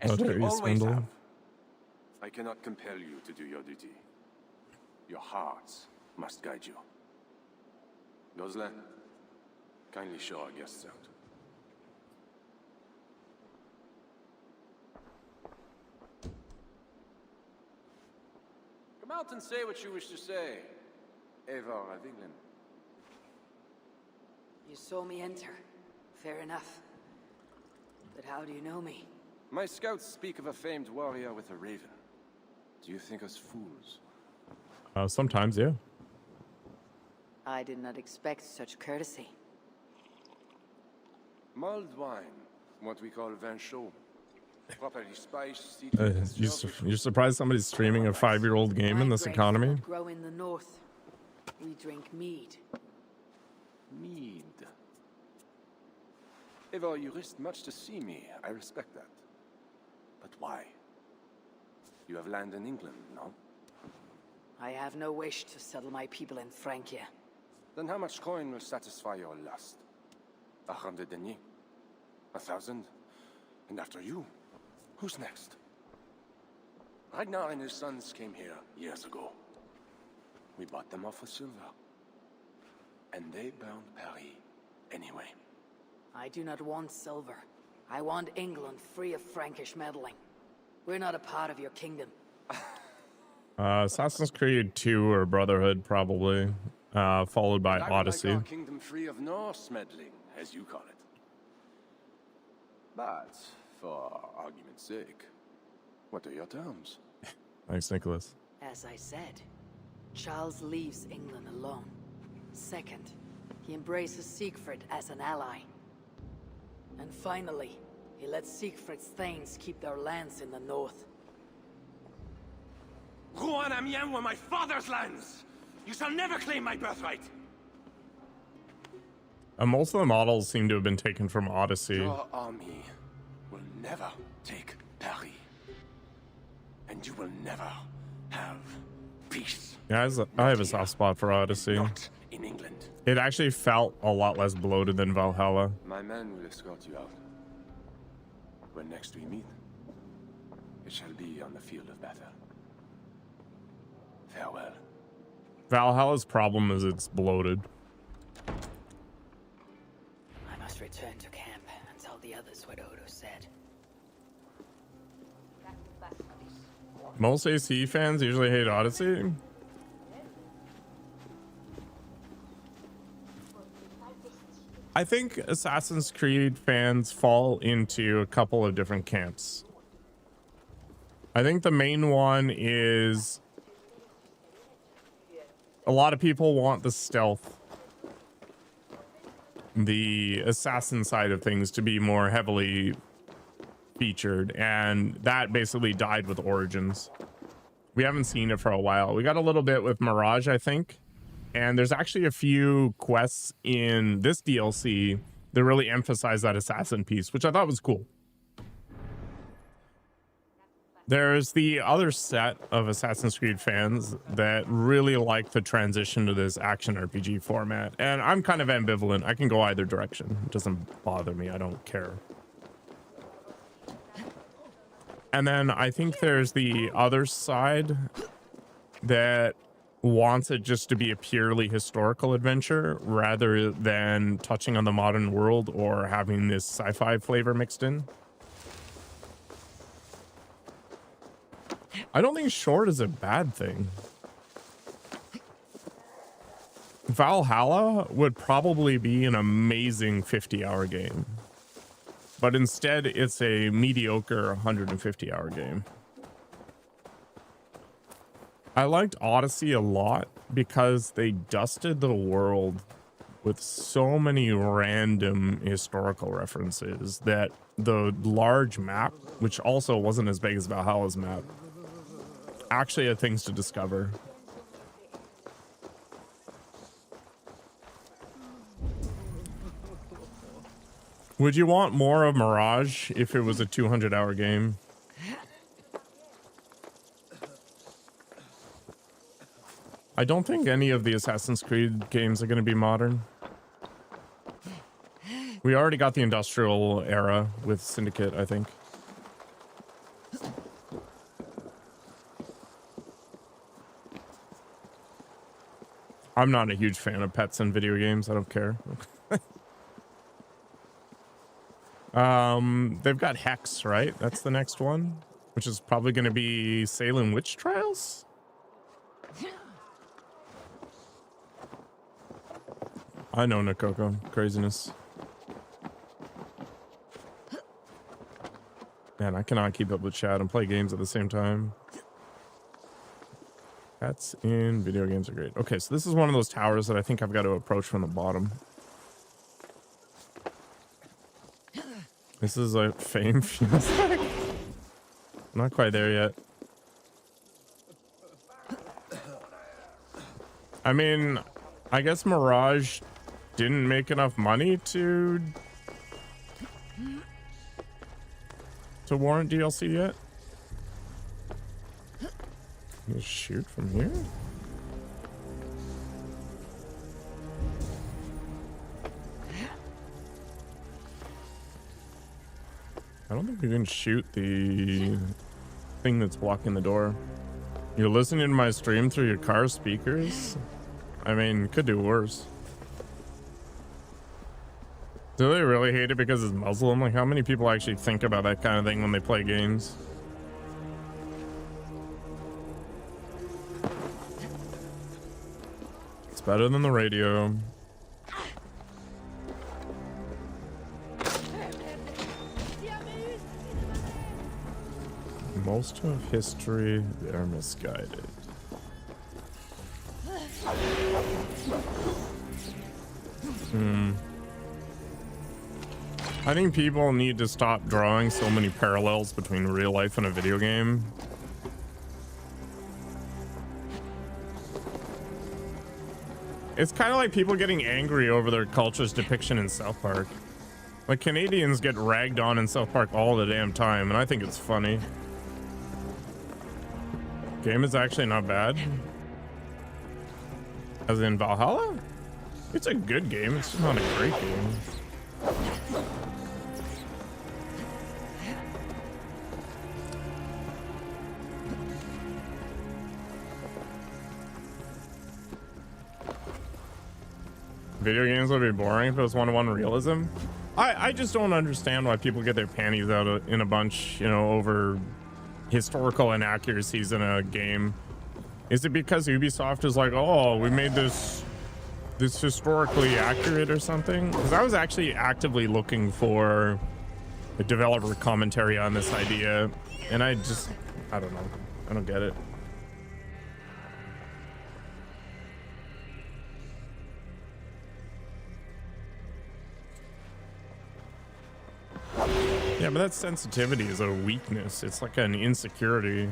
H: as we always have. I cannot compel you to do your duty. Your hearts must guide you. Gosling, kindly show our guests out. Come out and say what you wish to say. Eivor of England.
B: You saw me enter. Fair enough. But how do you know me?
H: My scouts speak of a famed warrior with a raven. Do you think us fools?
A: Sometimes, yeah.
B: I did not expect such courtesy.
H: Mulled wine, what we call vin chaud. Properly spiced,
A: You're surprised somebody's streaming a 5-year-old game in this economy?
B: Grow in the north. We drink mead.
H: Mead. Eivor, you risked much to see me. I respect that. But why? You have land in England, no?
B: I have no wish to settle my people in Francia.
H: Then how much coin will satisfy your lust? 100 deniers? 1,000? And after you, who's next? Ragnar and his sons came here years ago. We bought them off for silver. And they bound Paris anyway.
B: I do not want silver. I want England free of Frankish meddling. We're not a part of your kingdom.
A: Assassin's Creed 2 or Brotherhood, probably. Followed by
H: I would
A: Odyssey.
H: like our kingdom free of Norse meddling, as you call it. But, for argument's sake, what are your terms?
A: Thanks, Nicholas.
B: As I said, Charles leaves England alone. Second, he embraces Siegfried as an ally. And finally, he lets Siegfried's thanes keep their lands in the north.
H: Rouen and Amiens were my father's lands! You shall never claim my birthright!
A: Most of the models seem to have been taken from Odyssey.
H: Your army will never take Paris. And you will never have peace.
A: Yeah, I have a soft spot for Odyssey.
H: Not in England.
A: It actually felt a lot less bloated than Valhalla.
H: My men will escort you out. When next we meet, it shall be on the field of battle. Farewell.
A: Valhalla's problem is it's bloated.
B: I must return to camp and tell the others what Odo said.
A: Most ACE fans usually hate Odyssey. I think Assassin's Creed fans fall into a couple of different camps. I think the main one is a lot of people want the stealth, the assassin side of things to be more heavily featured, and that basically died with Origins. We haven't seen it for a while. We got a little bit with Mirage, I think, and there's actually a few quests in this DLC that really emphasize that assassin piece, which I thought was cool. There's the other set of Assassin's Creed fans that really like the transition to this action RPG format, and I'm kind of ambivalent. I can go either direction. It doesn't bother me. I don't care. And then I think there's the other side that wants it just to be a purely historical adventure rather than touching on the modern world or having this sci-fi flavor mixed in. I don't think short is a bad thing. Valhalla would probably be an amazing 50-hour game. But instead, it's a mediocre 150-hour game. I liked Odyssey a lot because they dusted the world with so many random historical references that the large map, which also wasn't as big as Valhalla's map, actually had things to discover. Would you want more of Mirage if it was a 200-hour game? I don't think any of the Assassin's Creed games are going to be modern. We already got the industrial era with Syndicate, I think. I'm not a huge fan of pets in video games. I don't care. They've got Hex, right? That's the next one, which is probably going to be Salem Witch Trials. I know, Nakoko. Craziness. Man, I cannot keep up with chat and play games at the same time. Pets in video games are great. Okay, so this is one of those towers that I think I've got to approach from the bottom. This is a fame feels like. Not quite there yet. I mean, I guess Mirage didn't make enough money to warrant DLC yet. Can you shoot from here? don't think we can shoot the thing that's blocking the door. You're listening to my stream through your car speakers? I mean, could do worse. Do they really hate it because it's Muslim? Like, how many people actually think about that kind of thing when they play games? It's better than the radio. Most of history, they're misguided. I think people need to stop drawing so many parallels between real life and a video game. It's kind of like people getting angry over their culture's depiction in South Park. Like, Canadians get ragged on in South Park all the damn time, and I think it's funny. Game is actually not bad. As in Valhalla? It's a good game, it's just not a great game. Video games would be boring if it was one-to-one realism. I just don't understand why people get their panties out in a bunch, you know, over historical inaccuracies in a game. Is it because Ubisoft is like, oh, we made this historically accurate or something? Because I was actually actively looking for a developer commentary on this idea, and I don't know. I don't get it. Yeah, but that sensitivity is a weakness. It's like an insecurity.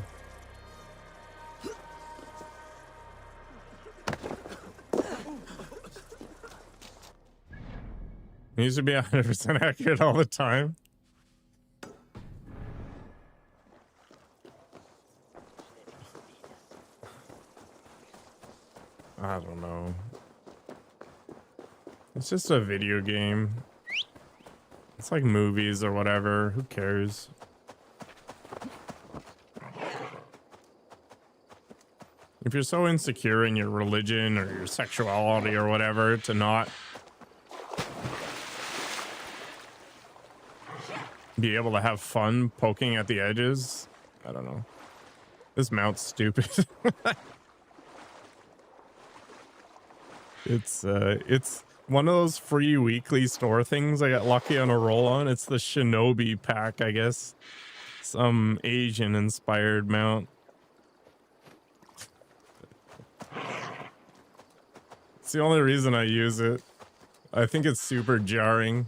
A: It needs to be 100% accurate all the time. I don't know. It's just a video game. It's like movies or whatever. Who cares? If you're so insecure in your religion or your sexuality or whatever to not be able to have fun poking at the edges, I don't know. This mount's stupid. It's one of those free weekly store things I got lucky on a roll on. It's the Shinobi pack, I guess. Some Asian inspired mount. It's the only reason I use it. I think it's super jarring.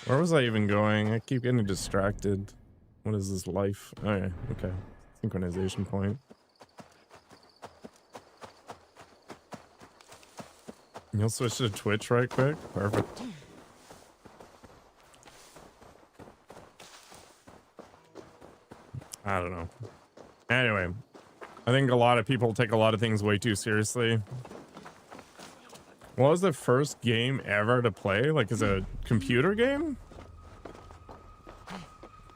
A: Where was I even going? I keep getting distracted. What is this life? Oh yeah, okay. Synchronization point. You'll switch to Twitch right quick? Perfect. I don't know. Anyway, I think a lot of people take a lot of things way too seriously. What was the first game ever to play? Like, as a computer game?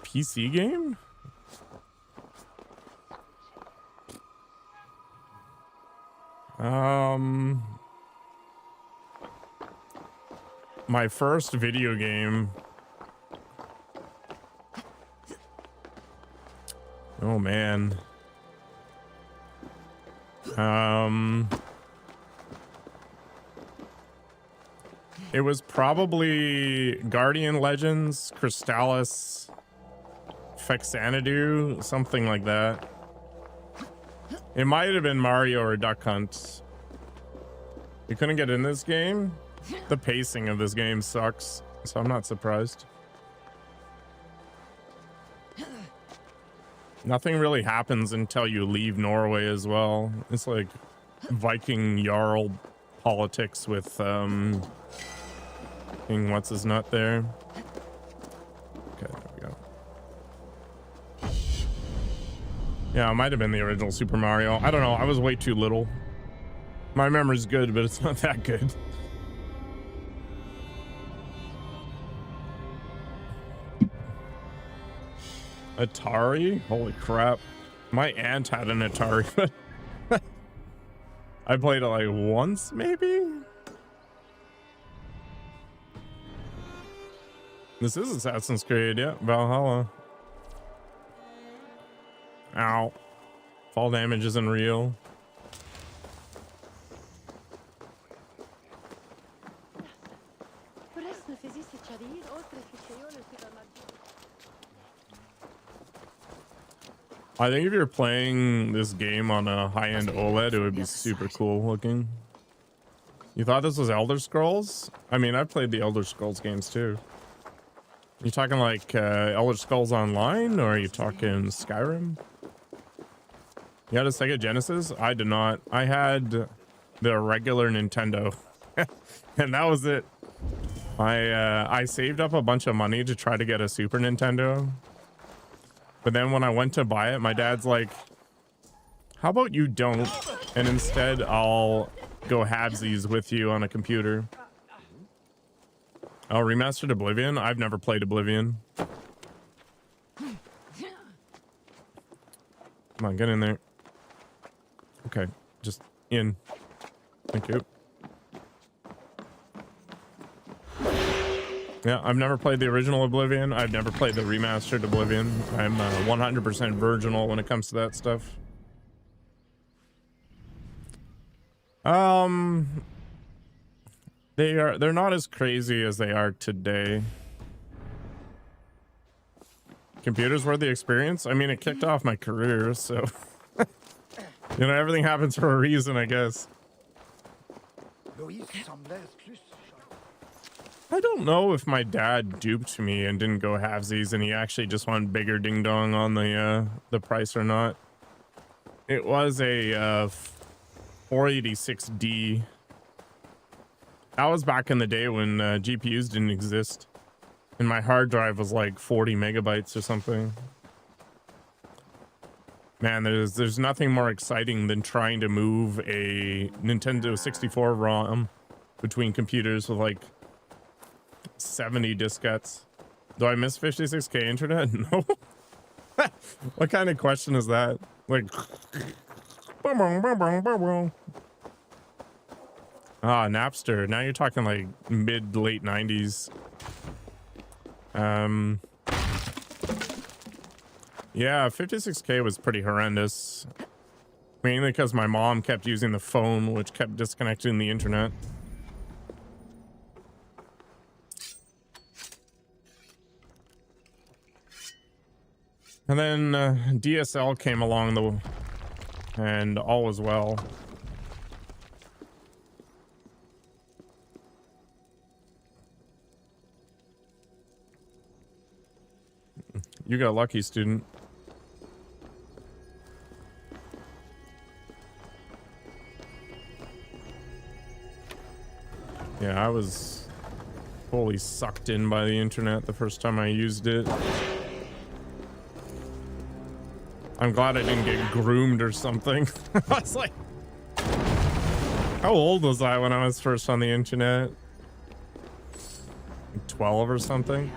A: PC game? My first video game. Oh man. It was probably Guardian Legends, Crystallis, Fexanadu, something like that. It might have been Mario or Duck Hunt. You couldn't get in this game? The pacing of this game sucks, so I'm not surprised. Nothing really happens until you leave Norway as well. It's like Viking Jarl politics with King what's his nut there. Okay, there we go. Yeah, it might have been the original Super Mario. I don't know, I was way too little. My memory's good, but it's not that good. Atari? Holy crap. My aunt had an Atari, but I played it like once, maybe? This is Assassin's Creed, yeah. Valhalla. Ow. Fall damage isn't real. I think if you're playing this game on a high-end OLED, it would be super cool looking. You thought this was Elder Scrolls? I mean, I've played the Elder Scrolls games too. You talking like Elder Scrolls Online, or are you talking Skyrim? You had a Sega Genesis? I did not. I had the regular Nintendo, and that was it. I saved up a bunch of money to try to get a Super Nintendo. But then when I went to buy it, my dad's like, how about you don't? And instead, I'll go halvesies with you on a computer. Oh, remastered Oblivion? I've never played Oblivion. Come on, get in there. Okay, just in. Thank you. Yeah, I've never played the original Oblivion. I've never played the remastered Oblivion. I'm 100% virginal when it comes to that stuff. They're not as crazy as they are today. Computers were the experience. I mean, it kicked off my career, so you know, everything happens for a reason, I guess. I don't know if my dad duped me and didn't go halvesies and he actually just went bigger ding dong on the price or not. It was a 486D. That was back in the day when GPUs didn't exist, and my hard drive was like 40 megabytes or something. Man, there's nothing more exciting than trying to move a Nintendo 64 ROM between computers with like 70 diskettes. Do I miss 56k internet? No. What kind of question is that? Like, ah, Napster. Now you're talking like mid late 90s. Yeah, 56k was pretty horrendous. Mainly because my mom kept using the phone, which kept disconnecting the internet. And then DSL came along and all was well. You got lucky, student. Yeah, I was fully sucked in by the internet the first time I used it. I'm glad I didn't get groomed or something. I was like, how old was I when I was first on the internet? 12 or something.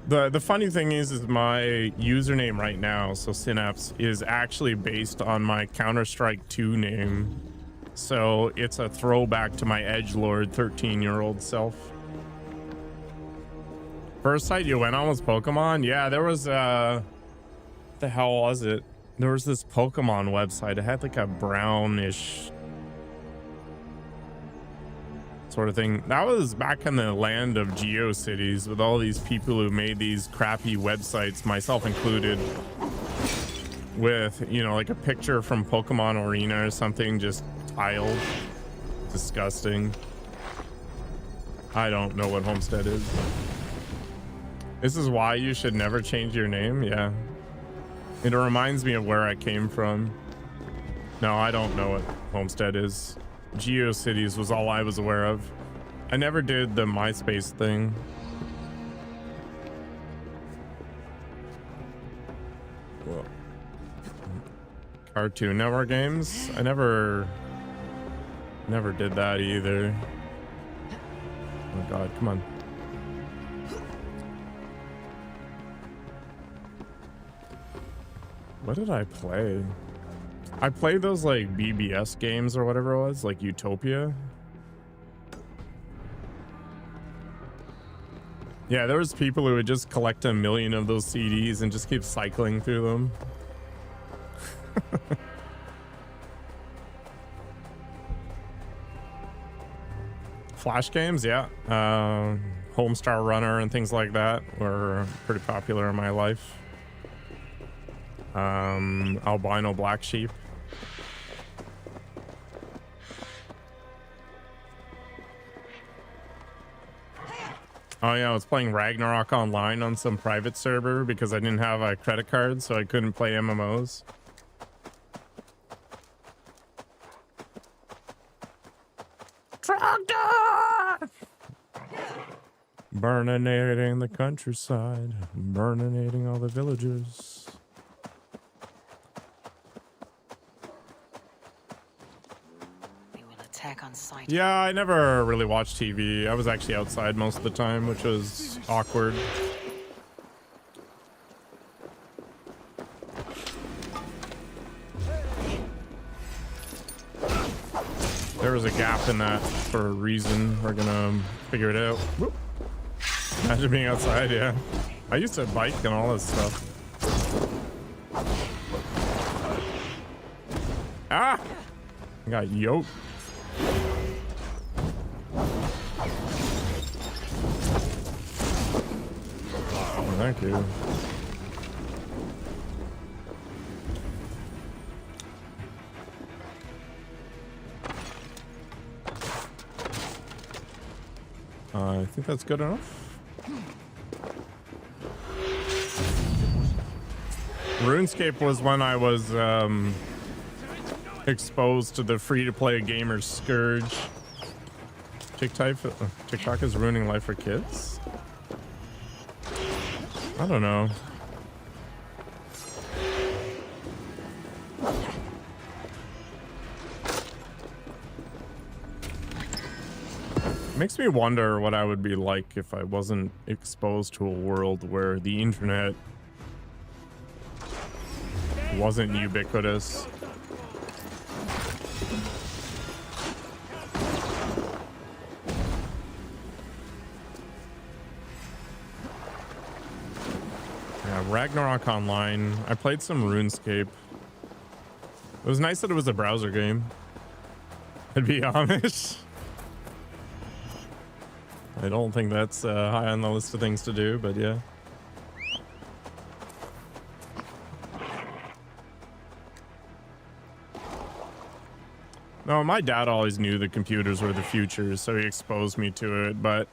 A: The funny thing is my username right now, so Synapse, is actually based on my Counter-Strike 2 name. So it's a throwback to my edgelord 13-year-old self. First site you went on was Pokemon? Yeah, there was what the hell was it? There was this Pokemon website. It had like a brownish sort of thing. That was back in the land of GeoCities with all these people who made these crappy websites, myself included, with, you know, like a picture from Pokemon Arena or something just tiled. Disgusting. I don't know what Homestead is. This is why you should never change your name. Yeah. It reminds me of where I came from. No, I don't know what Homestead is. GeoCities was all I was aware of. I never did the MySpace thing. Whoa. Cartoon Network games? I never did that either. Oh god, come on. What did I play? I played those like BBS games or whatever it was, like Utopia. Yeah, there was people who would just collect 1 million of those CDs and just keep cycling through them. Flash games, yeah. Homestar Runner and things like that were pretty popular in my life. Albino Black Sheep. Oh yeah, I was playing Ragnarok online on some private server because I didn't have a credit card, so I couldn't play MMOs. Tractor! Burninating the countryside, burninating all the villagers.
B: We will attack on sight.
A: Yeah, I never really watched TV. I was actually outside most of the time, which was awkward. There was a gap in that for a reason. We're gonna figure it out. Whoop. Imagine being outside, yeah. I used to bike and all this stuff. Ah! I got yoked. Oh, thank you. I think that's good enough. RuneScape was when I was exposed to the free-to-play gamer scourge. TikTok is ruining life for kids? I don't know. Makes me wonder what I would be like if I wasn't exposed to a world where the internet wasn't ubiquitous. Yeah, Ragnarok Online. I played some RuneScape. It was nice that it was a browser game. I'd be honest. I don't think that's high on the list of things to do, but yeah. No, my dad always knew the computers were the future, so he exposed me to it, but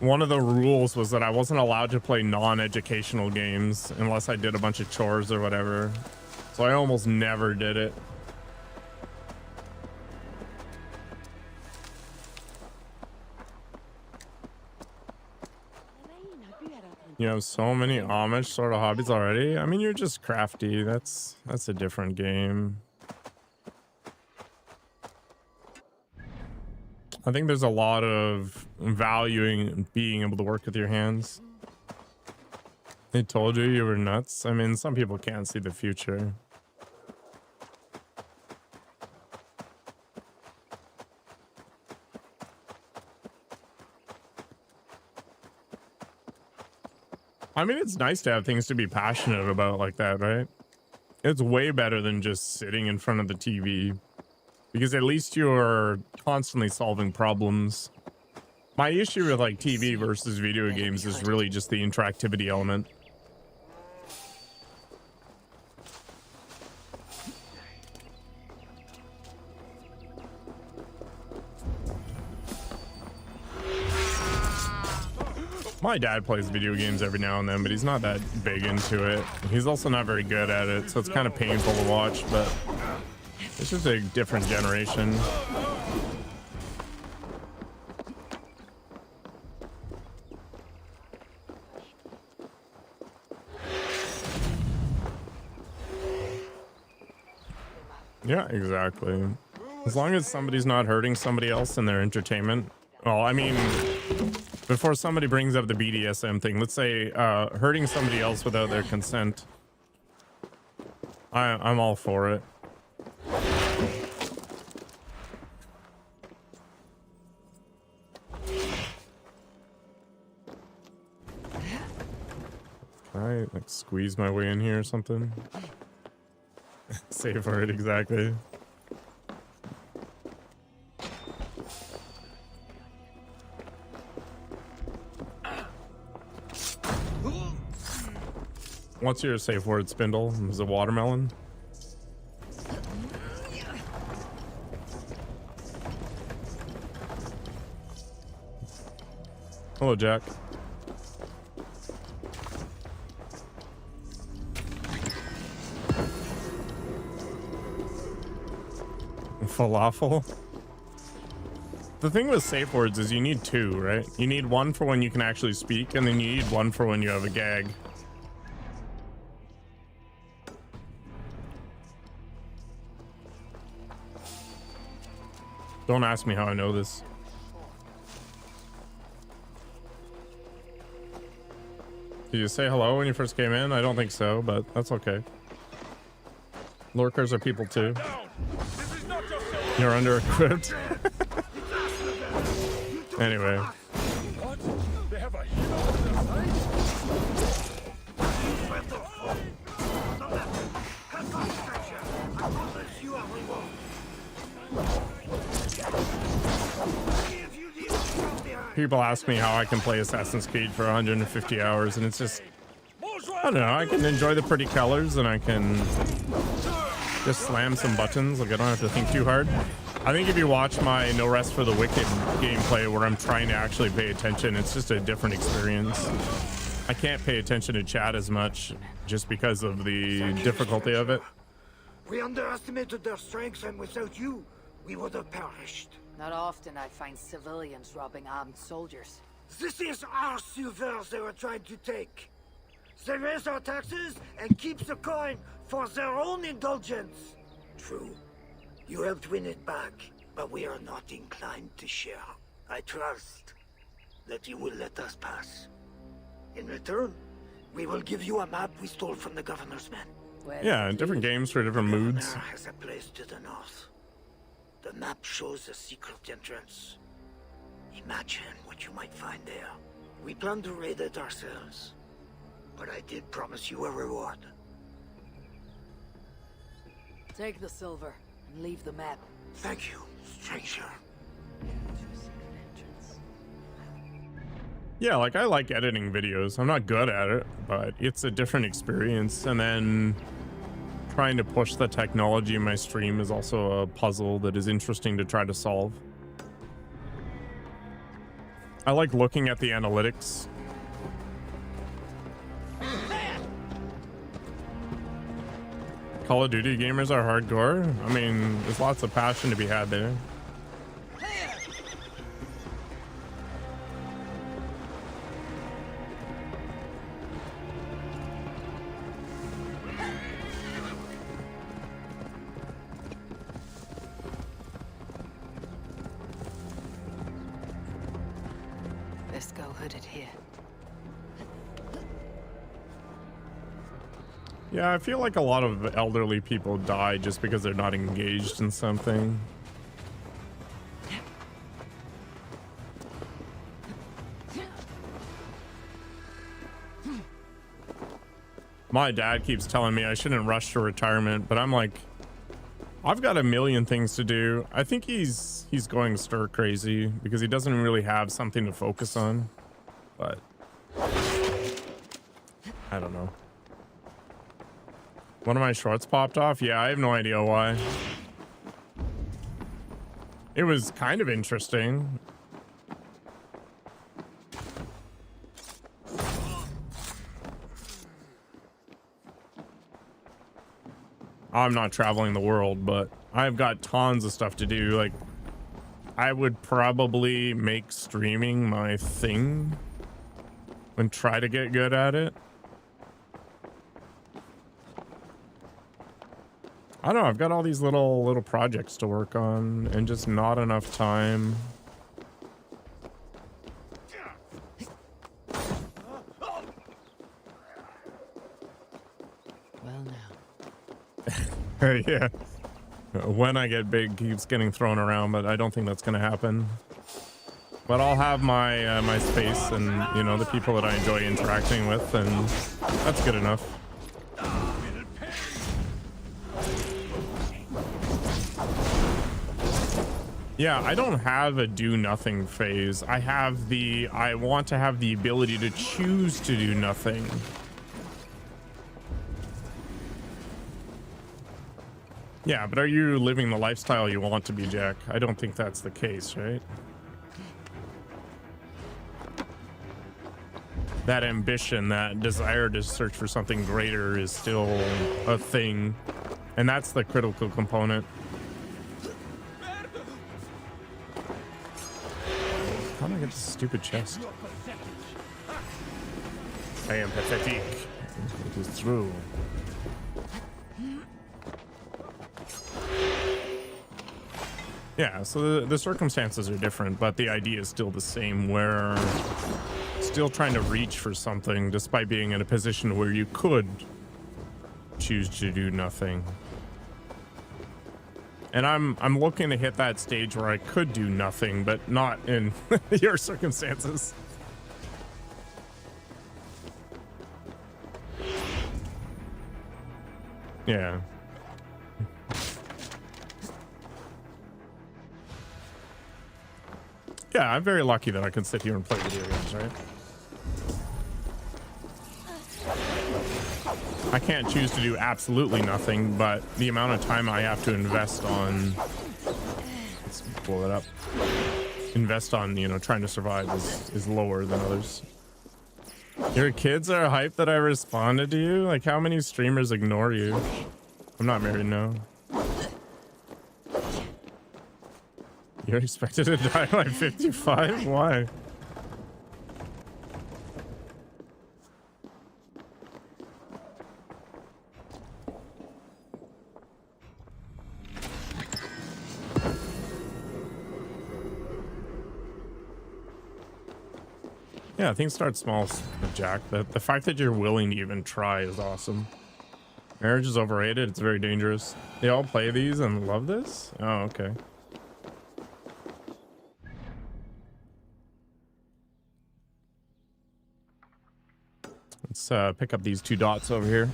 A: one of the rules was that I wasn't allowed to play non-educational games unless I did a bunch of chores or whatever. So I almost never did it. You have so many Amish sort of hobbies already. I mean, you're just crafty. That's a different game. I think there's a lot of valuing being able to work with your hands. They told you were nuts. I mean, some people can't see the future. I mean, it's nice to have things to be passionate about like that, right? It's way better than just sitting in front of the TV, because at least you're constantly solving problems. My issue with like TV versus video games is really just the interactivity element. My dad plays video games every now and then, but he's not that big into it. He's also not very good at it, so it's kind of painful to watch, but it's just a different generation. Yeah, exactly. As long as somebody's not hurting somebody else in their entertainment. Well, I mean, before somebody brings up the BDSM thing, let's say hurting somebody else without their consent I'm all for it. Can I like squeeze my way in here or something? Save for it exactly. What's your safe word, Spindle? Is it watermelon? Hello, Jack. Falafel? The thing with safe words is you need two, right? You need one for when you can actually speak, and then you need one for when you have a gag. Don't ask me how I know this. Did you say hello when you first came in? I don't think so, but that's okay. Lurkers are people too. You're under-equipped. Anyway.
E: What? They have a hero on their
A: People ask me how I can play Assassin's Creed for 150 hours, and it's just, I don't know, I can enjoy the pretty colors, and I can just slam some buttons. Like, I don't have to think too hard. I think if you watch my No Rest for the Wicked gameplay where I'm trying to actually pay attention, it's just a different experience. I can't pay attention to chat as much just because of the difficulty of it.
C: We underestimated their strength, and without you, we would have perished.
B: Not often I find civilians robbing armed soldiers.
C: This is our silvers they were trying to take. They raise our taxes and keep the coin for their own indulgence. True. You helped win it back, but we are not inclined to share. I trust that you will let us pass. In return, we will give you a map we stole from the governor's men.
B: Well,
A: Yeah, different games for different moods.
C: Governor has a place to the north. The map shows a secret entrance. Imagine what you might find there. We plan to raid it ourselves, but I did promise you a reward.
B: take the silver and leave the map.
C: Thank you, stranger.
A: Yeah, like I like editing videos. I'm not good at it, but it's a different experience. And then trying to push the technology in my stream is also a puzzle that is interesting to try to solve. I like looking at the analytics. Call of Duty gamers are hardcore. I mean, there's lots of passion to be had there.
B: Let's go hooded here.
A: Yeah, I feel like a lot of elderly people die just because they're not engaged in something. My dad keeps telling me I shouldn't rush to retirement, but I'm like, I've got a million things to do. I think he's going stir crazy because he doesn't really have something to focus on. But I don't know. One of my shorts popped off? Yeah, I have no idea why. It was kind of interesting. I'm not traveling the world, but I've got tons of stuff to do. Like, I would probably make streaming my thing and try to get good at it. I don't know, I've got all these little projects to work on and just not enough time.
B: Well now.
A: Yeah. When I get big keeps getting thrown around, but I don't think that's gonna happen. But I'll have my my space and, you know, the people that I enjoy interacting with, and that's good enough. Yeah, I don't have a do nothing phase. I want to have the ability to choose to do nothing. Yeah, but are you living the lifestyle you want to be, Jack? I don't think that's the case, right? That ambition, that desire to search for something greater is still a thing. And that's the critical component. How do I get this stupid chest? I am pathetic. It is true. Yeah, so the circumstances are different, but the idea is still the same, where still trying to reach for something despite being in a position where you could choose to do nothing. And I'm looking to hit that stage where I could do nothing, but not in your circumstances. Yeah. Yeah, I'm very lucky that I can sit here and play video games, right? I can't choose to do absolutely nothing, but the amount of time I have to invest on, let's blow it up, invest on, you know, trying to survive is lower than others. Your kids are hyped that I responded to you? Like, how many streamers ignore you? I'm not married, no. You're expected to die by 55? Why? Yeah, things start small, Jack. The fact that you're willing to even try is awesome. Marriage is overrated. It's very dangerous. They all play these and love this? Oh, okay. Let's pick up these 2 dots over here.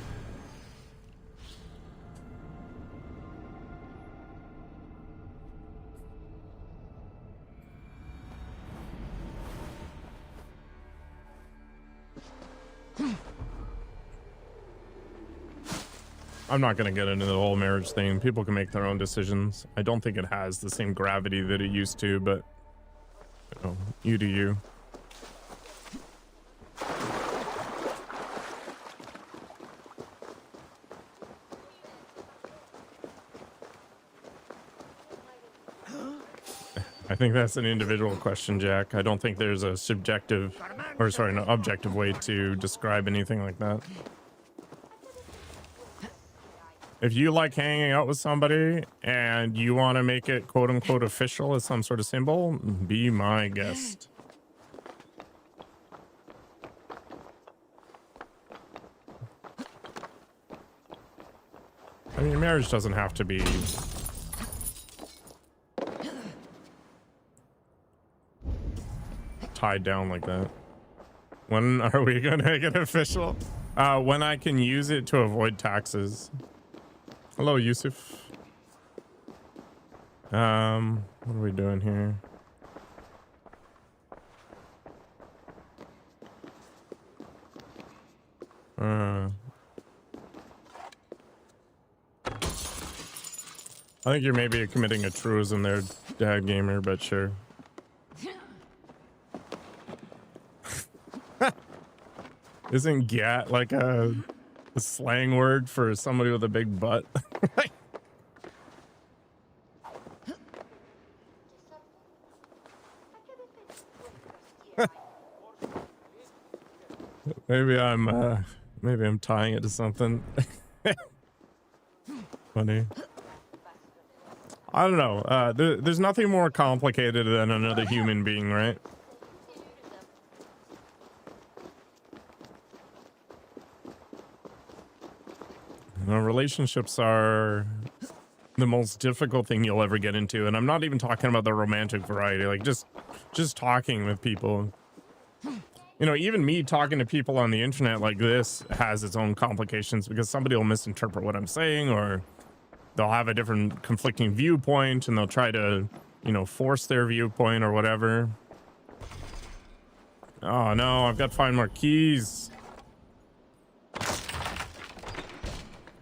A: I'm not going to get into the whole marriage thing. People can make their own decisions. I don't think it has the same gravity that it used to, but you know, you do you. I think that's an individual question, Jack. I don't think there's a subjective, or sorry, an objective way to describe anything like that. If you like hanging out with somebody and you want to make it quote unquote official as some sort of symbol, be my guest. I mean, marriage doesn't have to be tied down like that. When are we gonna make it official? When I can use it to avoid taxes. Hello, Yusuf. What are we doing here? I think you're maybe committing a truism there, Dad Gamer, but sure. Isn't gat like a slang word for somebody with a big butt? Maybe I'm tying it to something. Funny. I don't know. There's nothing more complicated than another human being, right? Relationships are the most difficult thing you'll ever get into. And I'm not even talking about the romantic variety, like just talking with people. You know, even me talking to people on the internet like this has its own complications because somebody will misinterpret what I'm saying, or they'll have a different conflicting viewpoint and they'll try to, you know, force their viewpoint or whatever. Oh no, I've got to find more keys.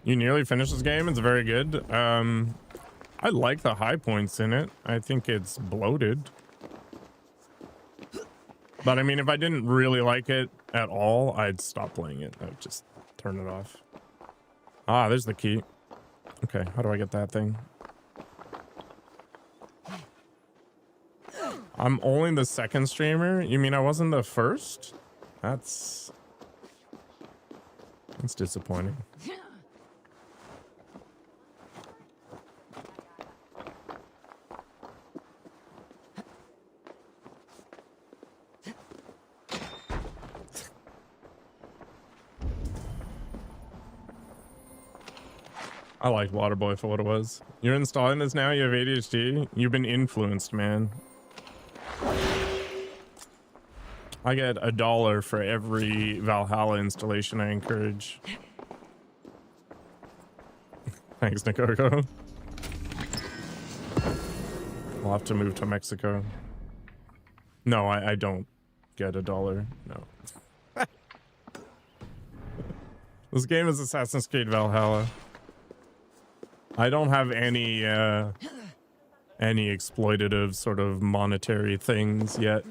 A: You nearly finished this game. It's very good. I like the high points in it. I think it's bloated. But I mean, if I didn't really like it at all, I'd stop playing it. I'd just turn it off. Ah, there's the key. Okay, how do I get that thing? I'm only the second streamer? You mean I wasn't the first? That's disappointing. I like Waterboy for what it was. You're installing this now? You have ADHD? You've been influenced, man. I get $1 for every Valhalla installation I encourage. Thanks, Nikoko. I'll have to move to Mexico. No, I don't get $1. No. This game is Assassin's Creed Valhalla. I don't have any exploitative sort of monetary things yet.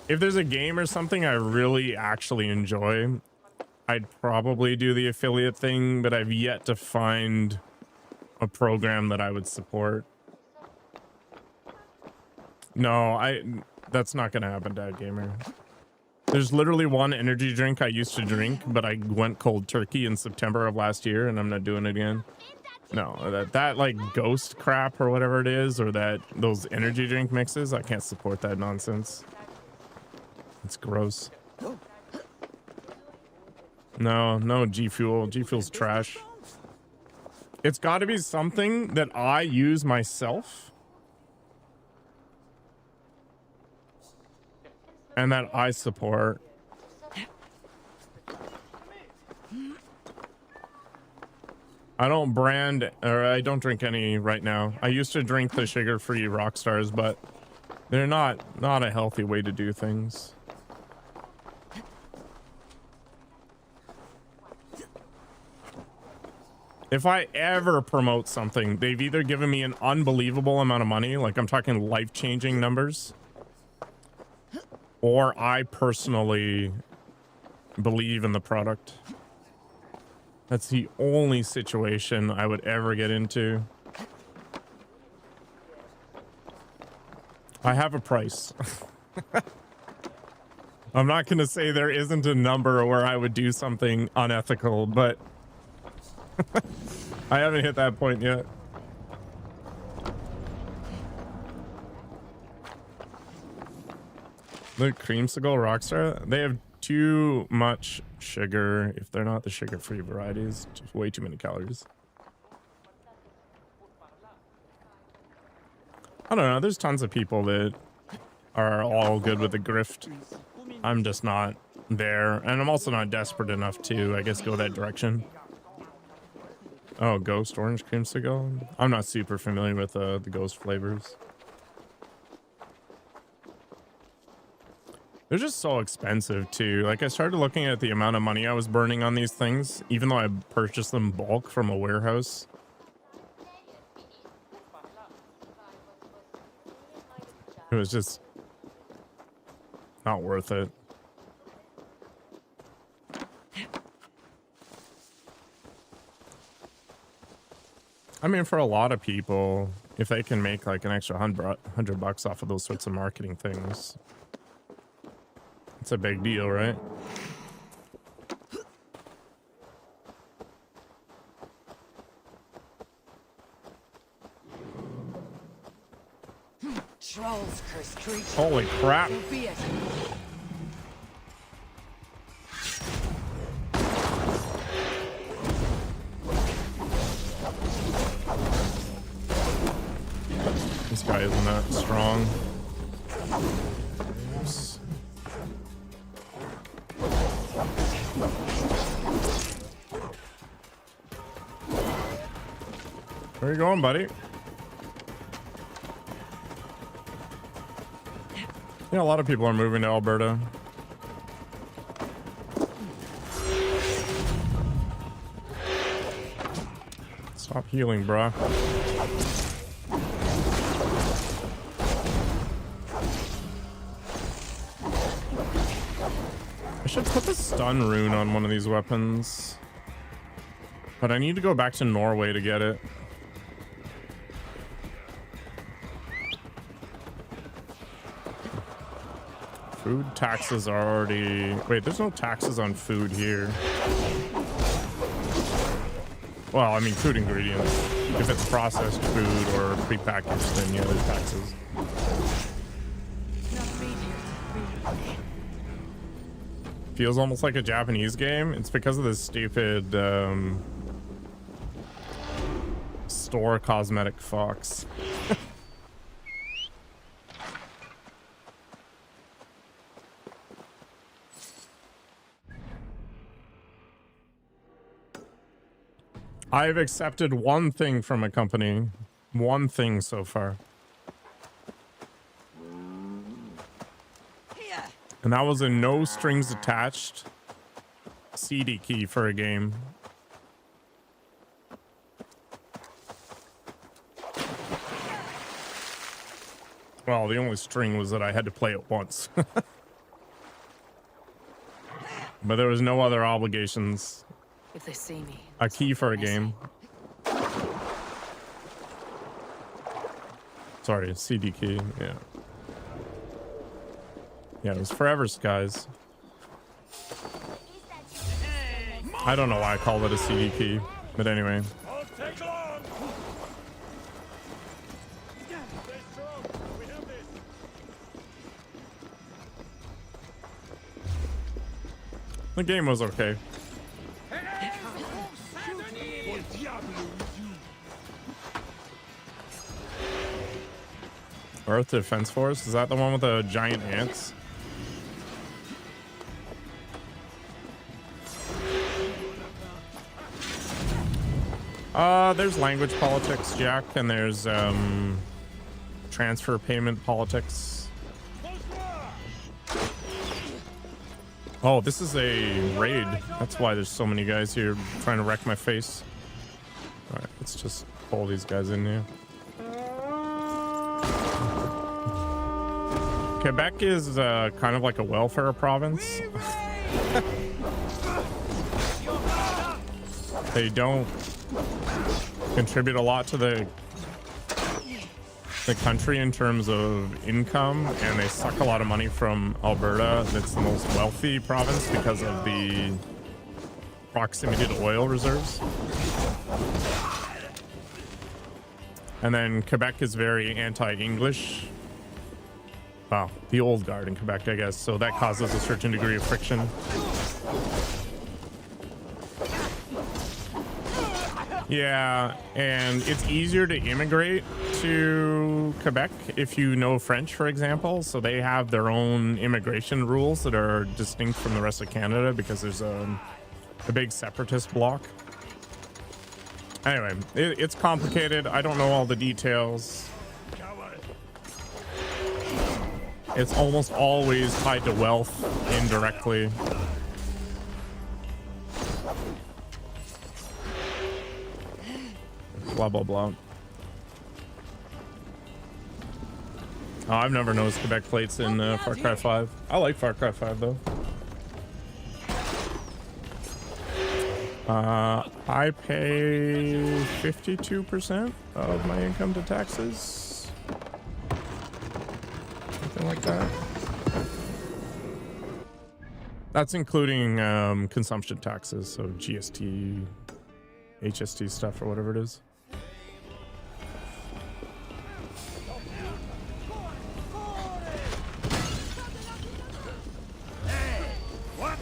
A: If there's a game or something I really actually enjoy, I'd probably do the affiliate thing, but I've yet to find a program that I would support. No, that's not gonna happen, Dad Gamer. There's literally one energy drink I used to drink, but I went cold turkey in September of last year, and I'm not doing it again. No, that like ghost crap or whatever it is, or those energy drink mixes, I can't support that nonsense. It's gross. No G Fuel. G Fuel's trash. It's got to be something that I use myself and that I support. I don't brand, or I don't drink any right now. I used to drink the sugar-free Rockstars, but they're not a healthy way to do things. If I ever promote something, they've either given me an unbelievable amount of money, like I'm talking life-changing numbers, or I personally believe in the product. That's the only situation I would ever get into. I have a price. I'm not going to say there isn't a number where I would do something unethical, but I haven't hit that point yet. The creamsicle Rockstar, they have too much sugar. If they're not the sugar-free varieties, just way too many calories. I don't know. There's tons of people that are all good with the grift. I'm just not there, and I'm also not desperate enough to, I guess, go that direction. Oh, Ghost Orange Creamsicle? I'm not super familiar with the Ghost flavors. They're just so expensive, too. Like, I started looking at the amount of money I was burning on these things, even though I purchased them bulk from a warehouse. It was just not worth it. I mean, for a lot of people, if they can make like an extra $100 off of those sorts of marketing things, it's a big deal, right?
B: Trolls, cursed creatures.
A: Holy crap. that strong. Oops. Where you going, buddy? Yeah, a lot of people are moving to Alberta. Stop healing, bruh. I should put the stun rune on one of these weapons. But I need to go back to Norway to get it. Food taxes are already... Wait, there's no taxes on food here. Well, I mean food ingredients. If it's processed food or prepackaged, then yeah, there's taxes. Feels almost like a Japanese game. It's because of this stupid store cosmetic fox. I've accepted one thing from a company. One thing so far. And that was a no strings attached CD key for a game. Well, the only string was that I had to play it once. But there was no other obligations.
B: If they see me,
A: A key for a game. Sorry, CD key, yeah. Yeah, it was Forever Skies. I don't know why I called it a CD key, but anyway.
E: Won't take long. Stay strong. We have this.
A: The game was okay. Earth Defense Force? Is that the one with the giant ants? There's language politics, Jack, and there's transfer payment politics. Oh, this is a raid. That's why there's so many guys here trying to wreck my face. All right, let's just pull these guys in here. Quebec is kind of like a welfare province. They don't contribute a lot to the country in terms of income, and they suck a lot of money from Alberta. That's the most wealthy province because of the proximity to oil reserves. And then Quebec is very anti-English. Wow, the old guard in Quebec, I guess. So that causes a certain degree of friction. Yeah, and it's easier to immigrate to Quebec if you know French, for example. So they have their own immigration rules that are distinct from the rest of Canada because there's a big separatist bloc. Anyway, it's complicated. I don't know all the details. It's almost always tied to wealth indirectly. Blah, blah, blah. Oh, I've never noticed Quebec plates in Far Cry 5. I like Far Cry 5, though. I pay 52% of my income to taxes. Something like that. That's including consumption taxes, so GST, HST stuff, or whatever it is.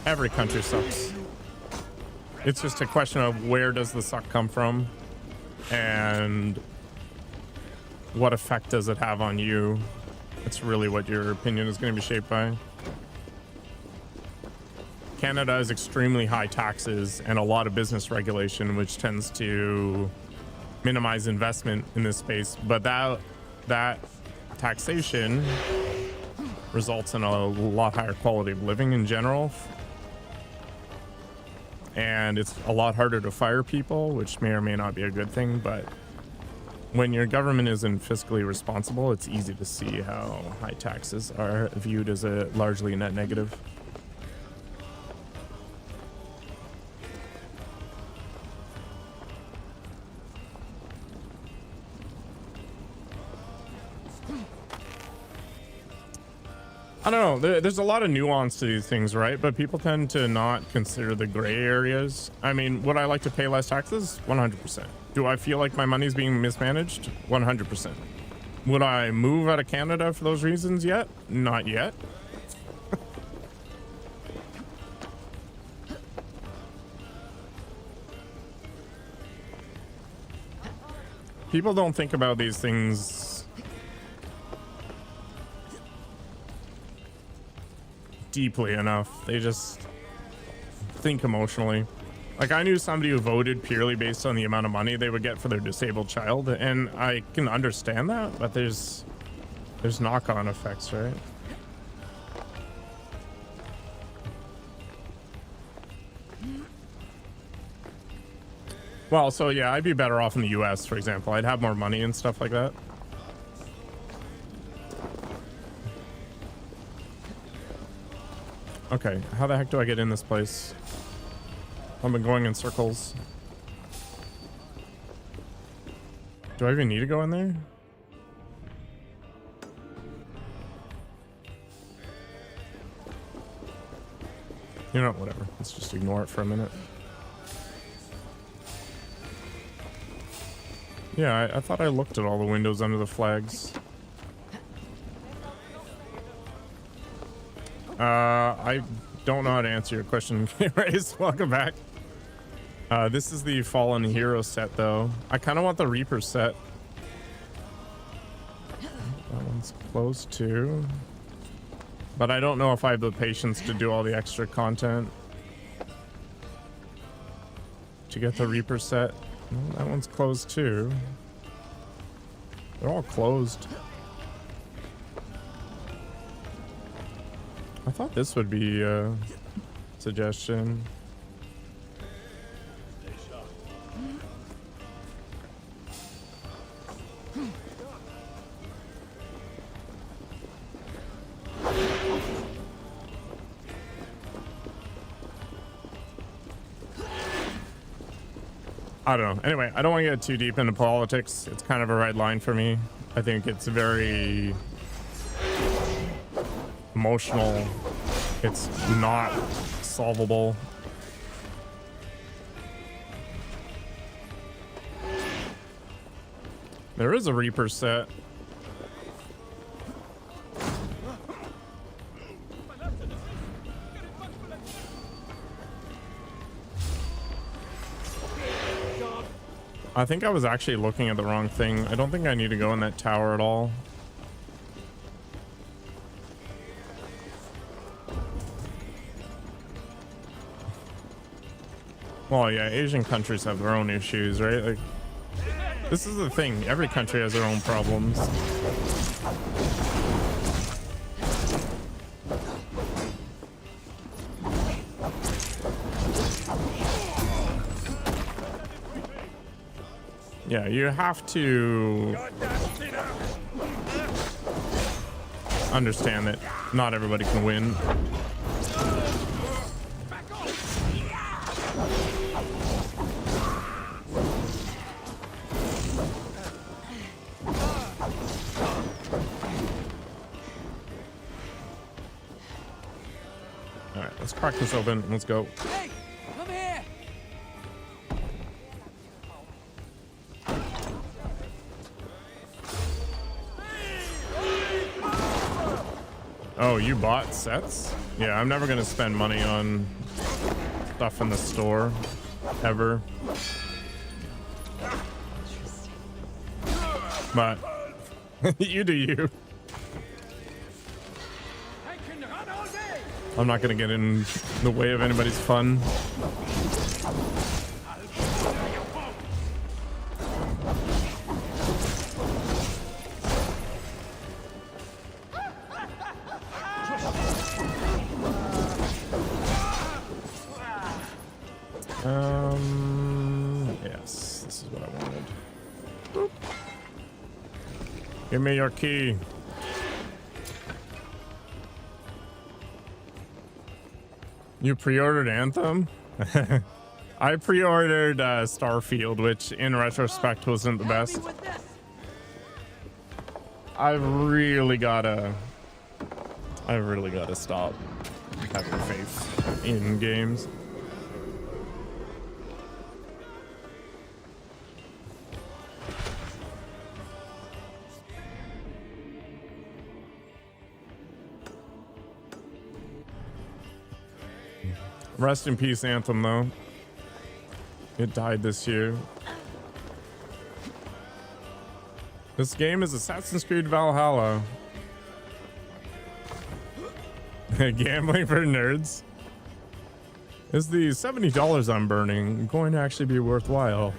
A: Every country sucks. It's just a question of where does the suck come from, and what effect does it have on you? That's really what your opinion is going to be shaped by. Canada has extremely high taxes and a lot of business regulation, which tends to minimize investment in this space. But that taxation results in a lot higher quality of living in general. And it's a lot harder to fire people, which may or may not be a good thing. But when your government isn't fiscally responsible, it's easy to see how high taxes are viewed as a largely net negative. I don't know. There's a lot of nuance to these things, right? But people tend to not consider the gray areas. I mean, would I like to pay less taxes? 100%. Do I feel like my money's being mismanaged? 100%. Would I move out of Canada for those reasons yet? Not yet. People don't think about these things deeply enough. They just think emotionally. Like, I knew somebody who voted purely based on the amount of money they would get for their disabled child, and I can understand that, but there's knock-on effects, right? Well, so yeah, I'd be better off in the US, for example. I'd have more money and stuff like that. Okay, how the heck do I get in this place? I've been going in circles. Do I even need to go in there? You know, whatever. Let's just ignore it for a minute. Yeah, I thought I looked at all the windows under the flags. I don't know how to answer your question, Race. Welcome back. This is the Fallen Hero set, though. I kind of want the Reaper set. That one's closed too. But I don't know if I have the patience to do all the extra content to get the Reaper set. Well, that one's closed too. They're all closed. I thought this would be a suggestion. I don't know. Anyway, I don't want to get too deep into politics. It's kind of a red line for me. I think it's very emotional. It's not solvable. There is a Reaper set. I think I was actually looking at the wrong thing. I don't think I need to go in that tower at all. Well, yeah, Asian countries have their own issues, right? Like, this is the thing. Every country has their own problems. Yeah, you have to understand that not everybody can win. All right, let's crack this open. Let's go.
I: Hey, come here.
A: Oh, you bought sets? Yeah, I'm never gonna spend money on stuff in the store, ever. But You do you.
E: I can run all day.
A: I'm not gonna get in the way of anybody's fun. Yes, this is what I wanted. Boop. Give me your key. You pre-ordered Anthem? I pre-ordered Starfield, which in retrospect wasn't the best. I've really gotta stop having faith in games. Rest in peace, Anthem, though. It died this year. This game is Assassin's Creed Valhalla. Gambling for nerds. Is the $70 I'm burning going to actually be worthwhile?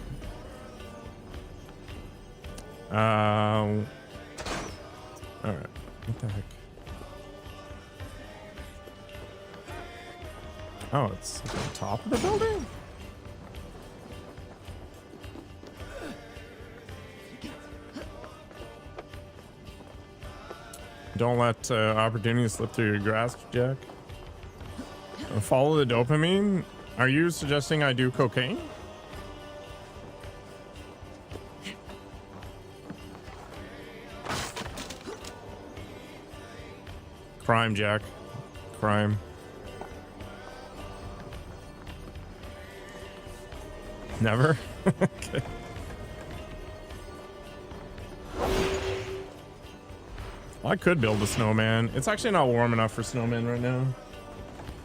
A: Alright. What the heck? Oh, it's at the top of the building? Don't let opportunity slip through your grasp, Jack. Follow the dopamine? Are you suggesting I do cocaine? Crime, Jack. Crime. Never? Okay. Well, I could build a snowman. It's actually not warm enough for snowmen right now.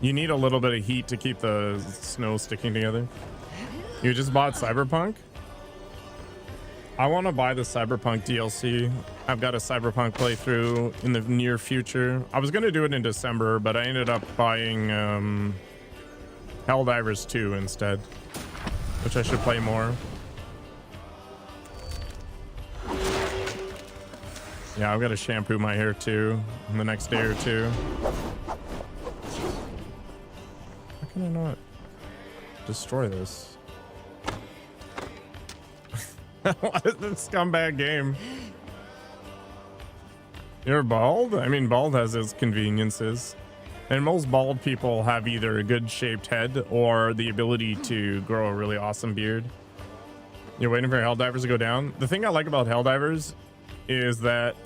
A: You need a little bit of heat to keep the snow sticking together. You just bought Cyberpunk? I want to buy the Cyberpunk DLC. I've got a Cyberpunk playthrough in the near future. I was going to do it in December, but I ended up buying Helldivers 2 instead, which I should play more. Yeah, I've got to shampoo my hair too in the next day or two. How can I not destroy this? What is this scumbag game? You're bald? I mean, bald has its conveniences. And most bald people have either a good shaped head or the ability to grow a really awesome beard. You're waiting for Helldivers to go down? The thing I like about Helldivers is that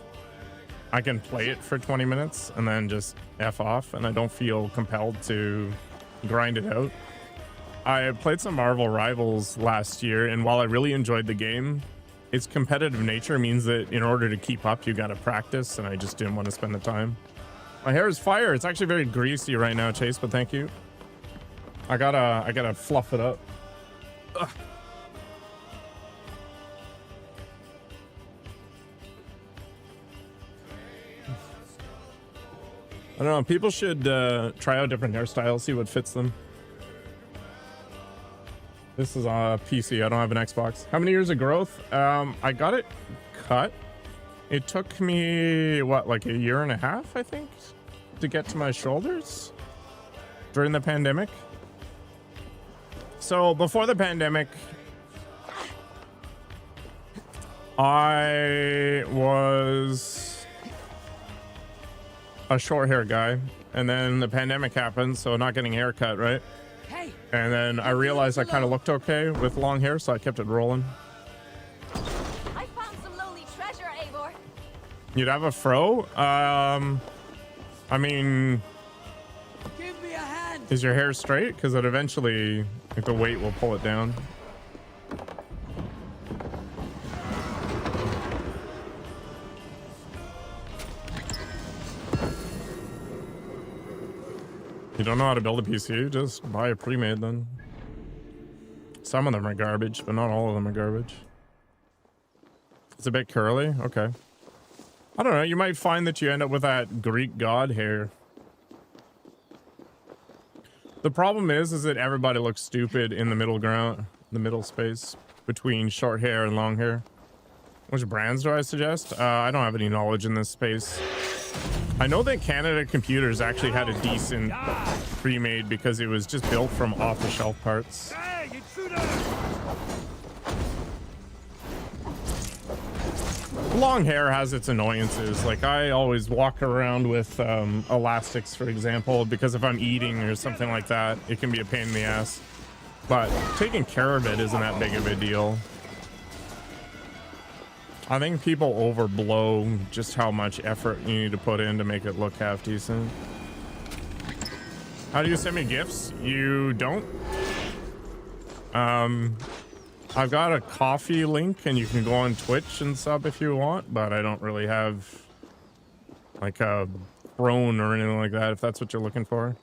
A: I can play it for 20 minutes and then just F off, and I don't feel compelled to grind it out. I played some Marvel Rivals last year, and while I really enjoyed the game, its competitive nature means that in order to keep up, you gotta practice, and I just didn't want to spend the time. My hair is fire. It's actually very greasy right now, Chase, but thank you. I gotta fluff it up. Ugh. I don't know. People should try out different hairstyles, see what fits them. This is a PC. I don't have an Xbox. How many years of growth? I got it cut. It took me, what, like a year and a half, I think, to get to my shoulders during the pandemic. So before the pandemic, I was a short hair guy, and then the pandemic happened, so not getting a haircut, right?
F: Hey,
A: And then I realized I kind of looked okay with long hair, so I kept it rolling.
F: I found some lonely treasure, Eivor.
A: You'd have a fro? I mean,
F: Give me a hand.
A: is your hair straight? Because it eventually, like, the weight will pull it down. You don't know how to build a PC? Just buy a pre-made then. Some of them are garbage, but not all of them are garbage. It's a bit curly? Okay. I don't know. You might find that you end up with that Greek god hair. The problem is that everybody looks stupid in the middle ground, the middle space between short hair and long hair. Which brands do I suggest? I don't have any knowledge in this space. I know that Canada Computers actually had a decent pre-made because it was just built from off-the-shelf parts. Long hair has its annoyances. Like, I always walk around with elastics, for example, because if I'm eating or something like that, it can be a pain in the ass. But taking care of it isn't that big of a deal. I think people overblow just how much effort you need to put in to make it look half decent. How do you send me gifts? You don't? I've got a coffee link and you can go on Twitch and sub if you want, but I don't really have like a throne or anything like that if that's what you're looking for.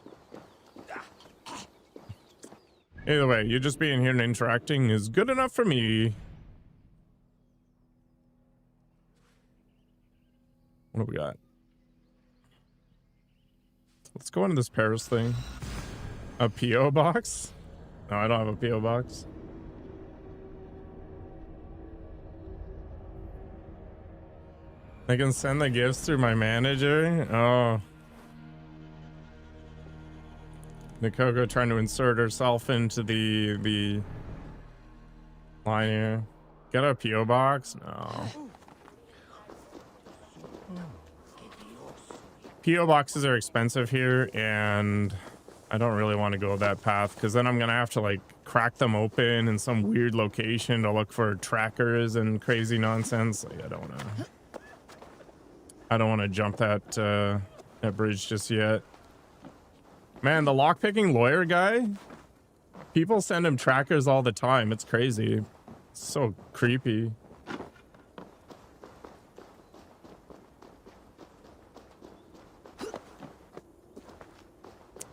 A: Either way, you just being here and interacting is good enough for me. What do we got? Let's go into this Paris thing. A P.O. box? No, I don't have a P.O. box. I can send the gifts through my manager? Oh. Nikoko trying to insert herself into the line here. Get a P.O. box? No. P.O. boxes are expensive here, and I don't really want to go that path because then I'm gonna have to like crack them open in some weird location to look for trackers and crazy nonsense. Like, I don't want to jump that bridge just yet. Man, the lockpicking lawyer guy, people send him trackers all the time. It's crazy. It's so creepy.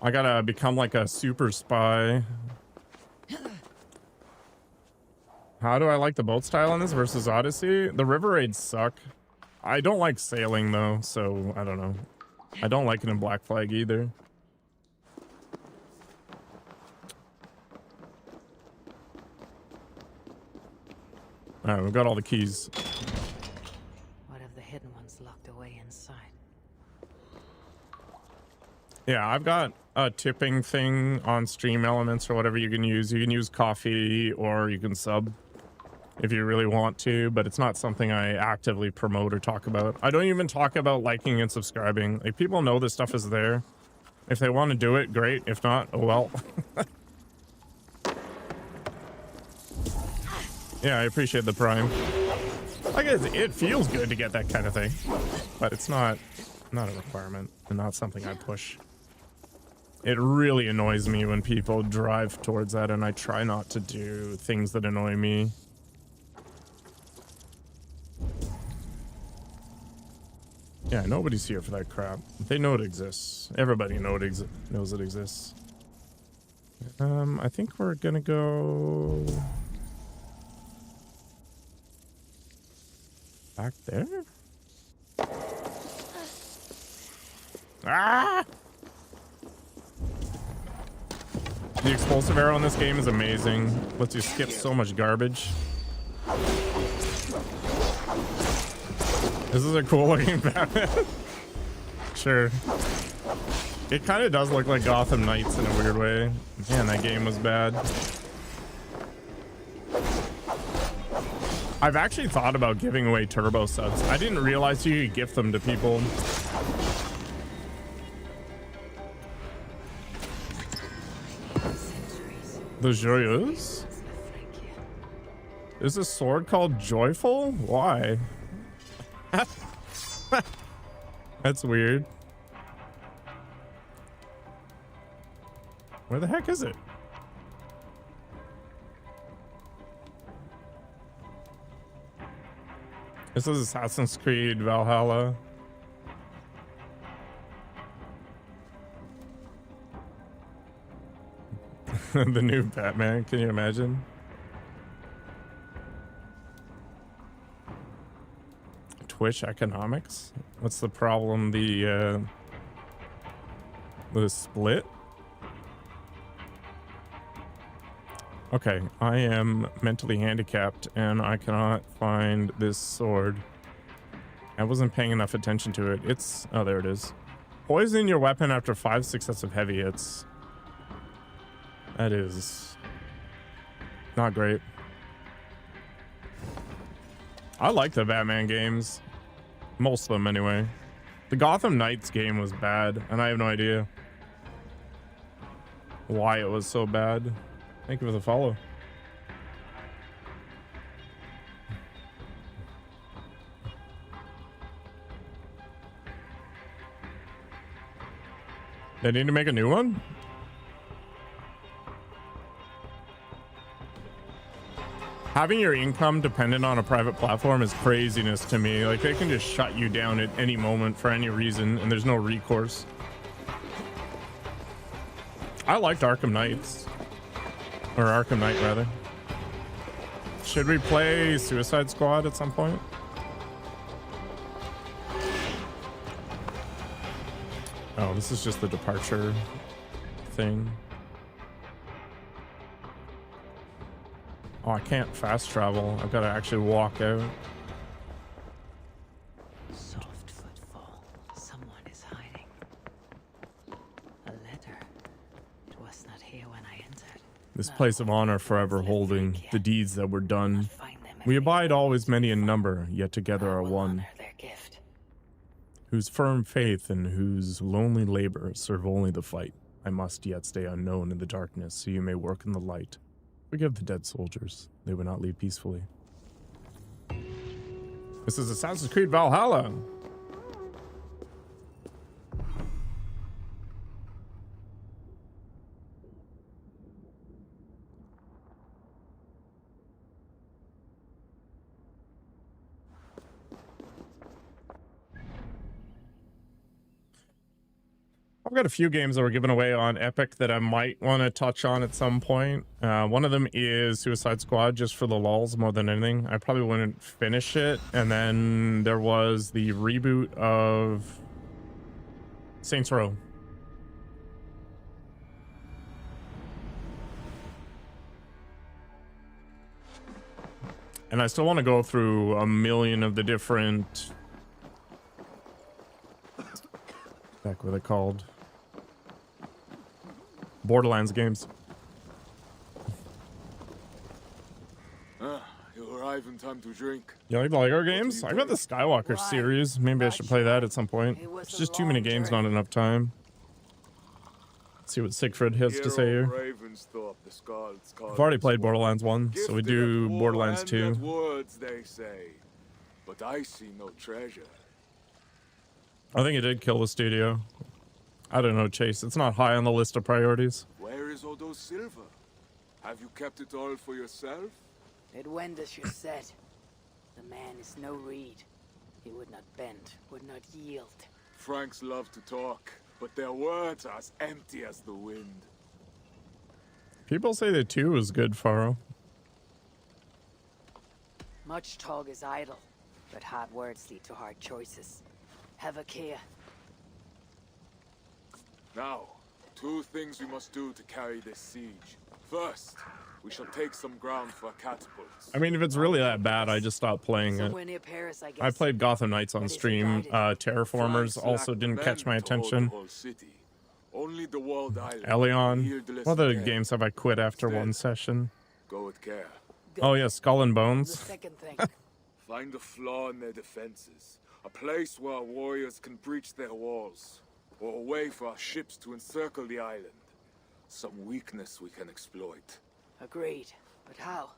A: I gotta become like a super spy. How do I like the boat style on this versus Odyssey? The river raids suck. I don't like sailing though, so I don't know. I don't like it in Black Flag either. Alright, we've got all the keys.
B: What have the hidden ones locked away inside?
A: Yeah, I've got a tipping thing on Stream Elements or whatever you can use. You can use coffee or you can sub if you really want to, but it's not something I actively promote or talk about. I don't even talk about liking and subscribing. Like, people know this stuff is there. If they want to do it, great. If not, oh well. Yeah, I appreciate the Prime. I guess it feels good to get that kind of thing, but it's not a requirement and not something I push. It really annoys me when people drive towards that, and I try not to do things that annoy me. Yeah, nobody's here for that crap. They know it exists. Everybody knows it exists. I think we're gonna go back there. Ah! The explosive arrow in this game is amazing. Lets you skip so much garbage. This is a cool looking Batman. Sure. It kind of does look like Gotham Knights in a weird way. Man, that game was bad. I've actually thought about giving away turbo subs. I didn't realize you could gift them to people. The Joyeuse? Is a sword called Joyful? Why? That's weird. Where the heck is it? This is Assassin's Creed Valhalla. The new Batman, can you imagine? Twitch economics? What's the problem? The split? Okay, I am mentally handicapped and I cannot find this sword. I wasn't paying enough attention to it. It's... oh, there it is. Poison your weapon after 5 successive heavy hits. That is... not great. I like the Batman games. Most of them, anyway. The Gotham Knights game was bad, and I have no idea why it was so bad. Thank you for the follow. They need to make a new one? Having your income dependent on a private platform is craziness to me. Like, they can just shut you down at any moment for any reason, and there's no recourse. I liked Arkham Knights. Or Arkham Knight, rather. Should we play Suicide Squad at some point? Oh, this is just the departure thing. Oh, I can't fast travel. I've got to actually walk out.
B: Soft footfall. Someone is hiding. A letter. It was not here when I entered.
A: This place of honor forever holding the deeds that were done. We abide always many in number, yet together are one.
B: Their gift.
A: Whose firm faith and whose lonely labor serve only the fight. I must yet stay unknown in the darkness, so you may work in the light. Forgive the dead soldiers. They would not leave peacefully. This is Assassin's Creed Valhalla. I've got a few games that were given away on Epic that I might want to touch on at some point. One of them is Suicide Squad, just for the lulz more than anything. I probably wouldn't finish it. And then there was the reboot of Saints Row. And I still want to go through a million of the different... Back what they're called. Borderlands games.
I: You arrive in time to drink.
A: You like the Lego games? I got the Skywalker series. Maybe I should play that at some point. It's just too many games, not enough time. Let's see what Siegfried has to say here. I've already played Borderlands 1, so we do Borderlands 2.
I: Words, they say, but I see no treasure.
A: I think it did kill the studio. I don't know, Chase. It's not high on the list of priorities.
I: Where is all those silver? Have you kept it all for yourself?
B: It went as you said. The man is no reed. He would not bend, would not yield.
I: Franks love to talk, but their words are as empty as the wind.
A: People say that 2 was good, Faro.
B: Much talk is idle, but hard words lead to hard choices. Have a care.
I: Now, 2 things we must do to carry this siege. First, we shall take some ground for catapults.
A: I mean, if it's really that bad, I just stopped playing it.
B: Somewhere near Paris, I guess.
A: I played Gotham Knights on stream. Terraformers also didn't catch my attention.
I: Only the walled island.
A: Elion. What other games have I quit after one session?
I: Go with care.
A: Oh yeah, Skull and
B: The
A: Bones.
B: second thing.
I: Find a flaw in their defenses. A place where our warriors can breach their walls. Or a way for our ships to encircle the island. Some weakness we can exploit.
B: Agreed. But how?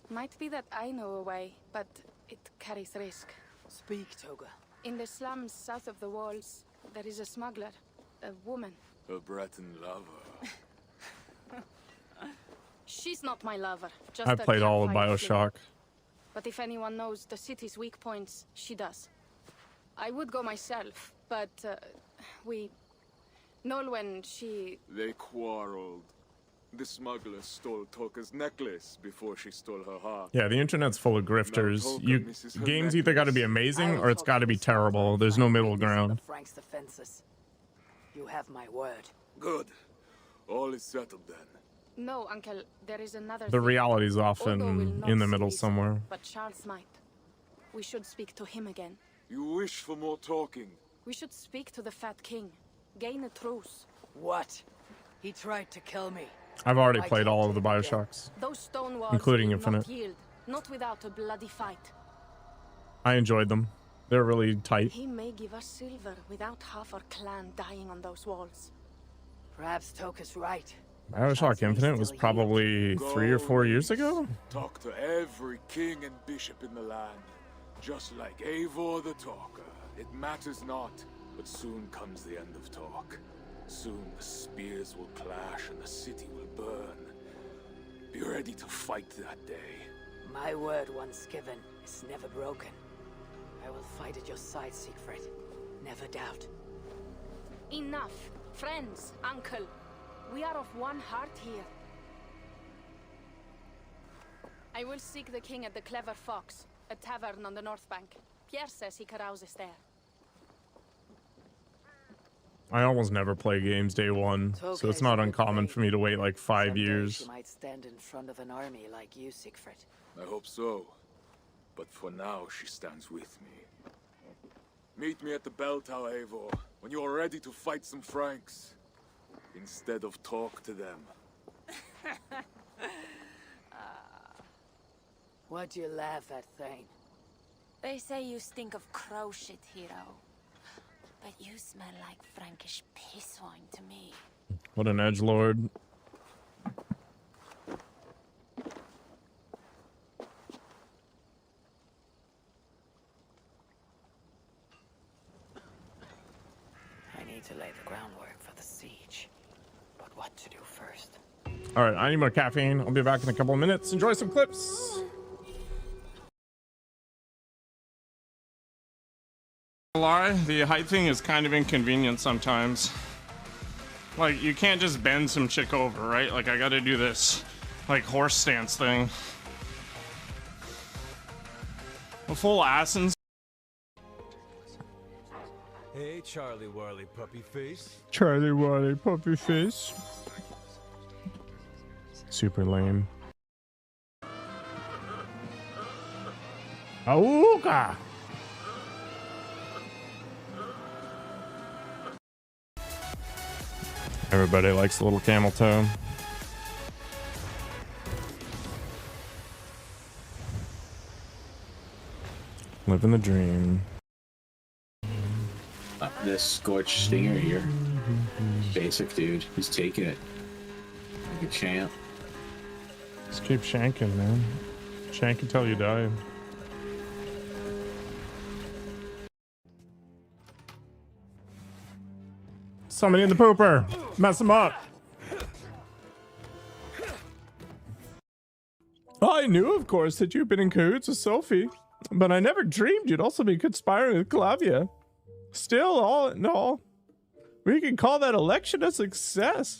J: Might be that I know a way, but it carries risk.
B: Speak, Toga.
J: In the slums south of the walls, there is a smuggler, a woman.
I: A Breton lover.
J: She's not my lover, just
A: I
J: a
A: played all of
J: campfire fling.
A: Bioshock.
J: But if anyone knows the city's weak points, she does. I would go myself, but we... Nolwenn, she...
I: They quarreled. The smuggler stole Toka's necklace before she stole her heart.
A: Yeah, the internet's full of grifters. Games either got to be amazing or it's got to be terrible. There's no middle ground.
B: Frank's defenses. You have my word.
I: Good. All is settled then.
J: No, Uncle, there is another
A: The
J: thing.
A: reality's
J: Olga will
A: often
J: not
A: in the
J: see
A: middle
J: me,
A: somewhere.
J: But Charles might. We should speak to him again.
I: You wish for more talking?
J: We should speak to the Fat King. Gain a truce.
B: What? He tried to kill me.
A: I've already played all of the Bioshocks.
J: Those stone walls
A: Including
J: will
A: Infinite.
J: not yield, not without a bloody fight.
A: I enjoyed them. They're really tight.
J: He may give us silver without half our clan dying on those walls.
B: Perhaps Toka's right.
A: Bioshock Infinite was probably 3 or 4 years ago.
I: Talk to every king and bishop in the land. Just like Eivor the Talker. It matters not, but soon comes the end of talk. Soon the spears will clash and the city will burn. Be ready to fight that day.
B: My word once given is never broken. I will fight at your side, Siegfried. Never doubt.
J: Enough. Friends, uncle. We are of one heart here. I will seek the king at the Clever Fox, a tavern on the north bank. Pierre says he carouses there.
A: I almost never play games day one, so it's not uncommon for me to wait like 5
B: Someday
A: years.
B: She might stand in front of an army like you, Siegfried.
I: I hope so. But for now, she stands with me. Meet me at the bell tower, Eivor, when you are ready to fight some Franks. Instead of talk to them.
B: Why'd you laugh at, Thane?
F: They say you stink of crow shit, hero. But you smell like Frankish piss wine to me.
A: What an edgelord.
B: I need to lay the groundwork for the siege. But what to do first?
A: All right, I need more caffeine. I'll be back in a couple of minutes. Enjoy some clips. Lie, the height thing is kind of inconvenient sometimes. Like, you can't just bend some chick over, right? Like, I gotta do this, like, horse stance thing. A full ass and...
K: Hey, Charlie Warley Puppy Face.
A: Charlie Wally puppy face. Super lame. Auga! Everybody likes a little camel toe. Living the dream.
L: This scorched stinger here. Basic dude. He's taking it. Like a champ.
A: Just keep shanking, man. Shank until you die. Somebody in the pooper. Mess him up. I knew, of course, that you've been in cahoots with Sophie, but I never dreamed you'd also be conspiring with Clavia. Still, all in all, we can call that election a success.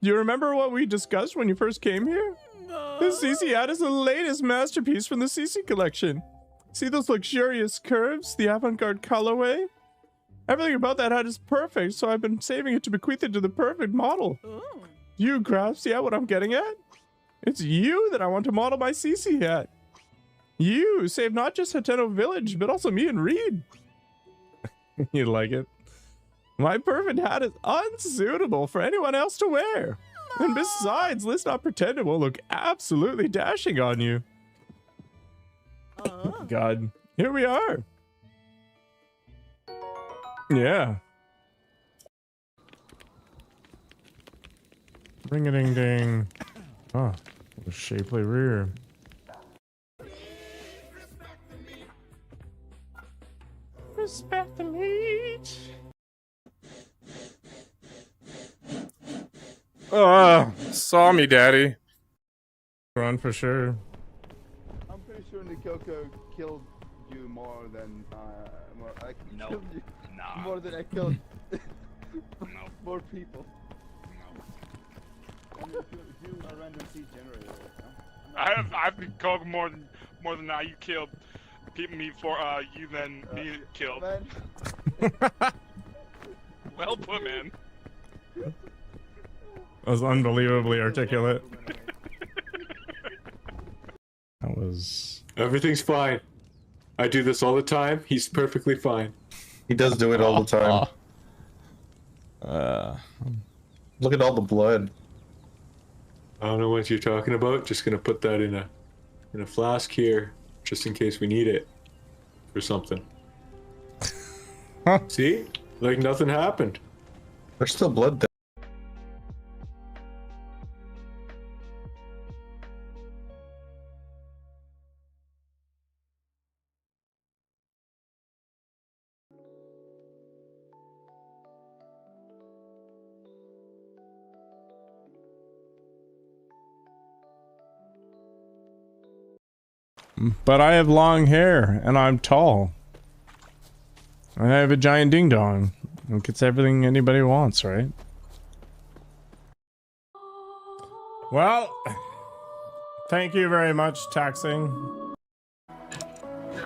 A: Do you remember what we discussed when you first came here? The CC hat is the latest masterpiece from the CC collection. See those luxurious curves, the avant-garde colorway? Everything about that hat is perfect, so I've been saving it to bequeath it to the perfect model. You grasp, yeah, what I'm getting at? It's you that I want to model my CC hat. You saved not just Hateno Village, but also me and Reed. You like it? My perfect hat is unsuitable for anyone else to wear. And besides, let's not pretend it will look absolutely dashing on you. God, here we are. Yeah. Ring-a-ding-ding. Oh, a shapely rear. Respect the meat. Saw me, daddy. Run for sure.
M: I'm pretty sure Nikoko killed you more than killed you more than I killed more people. do a random siege generator.
N: I've been killed more than that. You killed me for you than me killed.
M: Man.
N: Well put, man.
A: That was unbelievably articulate. That was...
O: Everything's fine. I do this all the time. He's perfectly fine.
P: He does do it all the time. Look at all the blood.
O: I don't know what you're talking about. Just gonna put that in a flask here, just in case we need it for something. See? Like nothing happened.
P: There's still blood there.
A: But I have long hair, and I'm tall. I have a giant ding-dong. It gets everything anybody wants, right? Well, thank you very much, Taxing.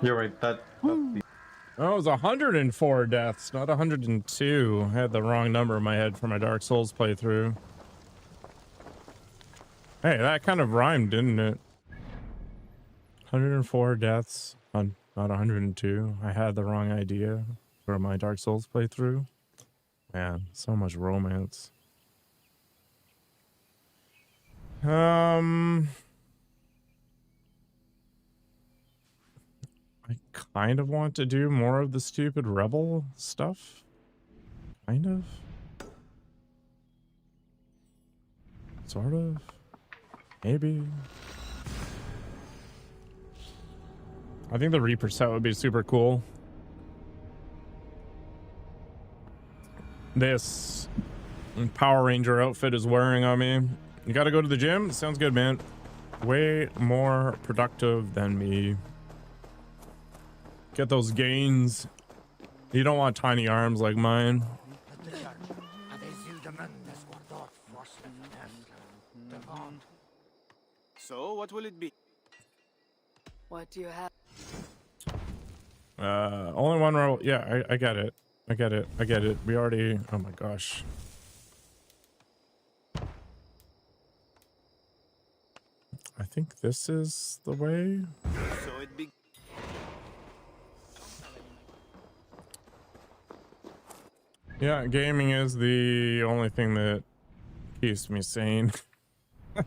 P: You're right, that's the...
A: Oh, it was 104 deaths, not 102. I had the wrong number in my head for my Dark Souls playthrough. Hey, that kind of rhymed, didn't it? 104 deaths on not 102. I had the wrong idea for my Dark Souls playthrough. Man, so much romance. I kind of want to do more of the stupid rebel stuff. Kind of. Sort of. Maybe. I think the Reaper set would be super cool. This Power Ranger outfit is wearing on me. You gotta go to the gym? Sounds good, man. Way more productive than me. Get those gains. You don't want tiny arms like mine.
G: So, what will it be?
B: What do you have?
A: Only one roll. Yeah, I get it. I get it. I get it. We already... Oh my gosh. I think this is the way.
G: So it be...
A: Yeah, gaming is the only thing that keeps me sane. I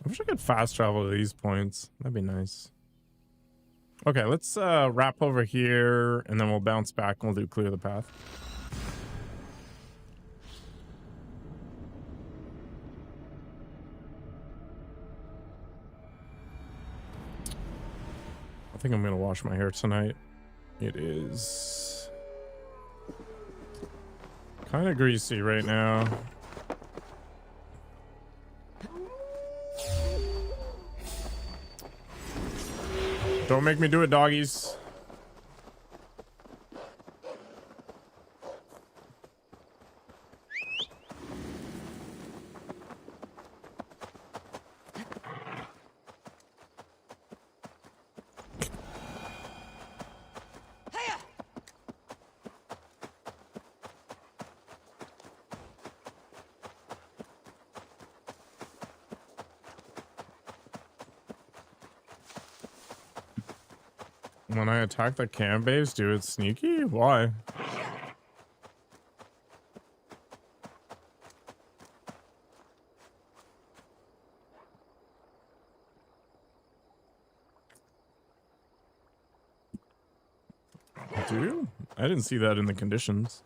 A: wish I could fast travel to these points. That'd be nice. Okay, let's wrap over here, and then we'll bounce back and we'll do clear the path. I think I'm gonna wash my hair tonight. It is kind of greasy right now. Don't make me do it, doggies. When I attack the camp base, do it sneaky? Why? Do? I didn't see that in the conditions.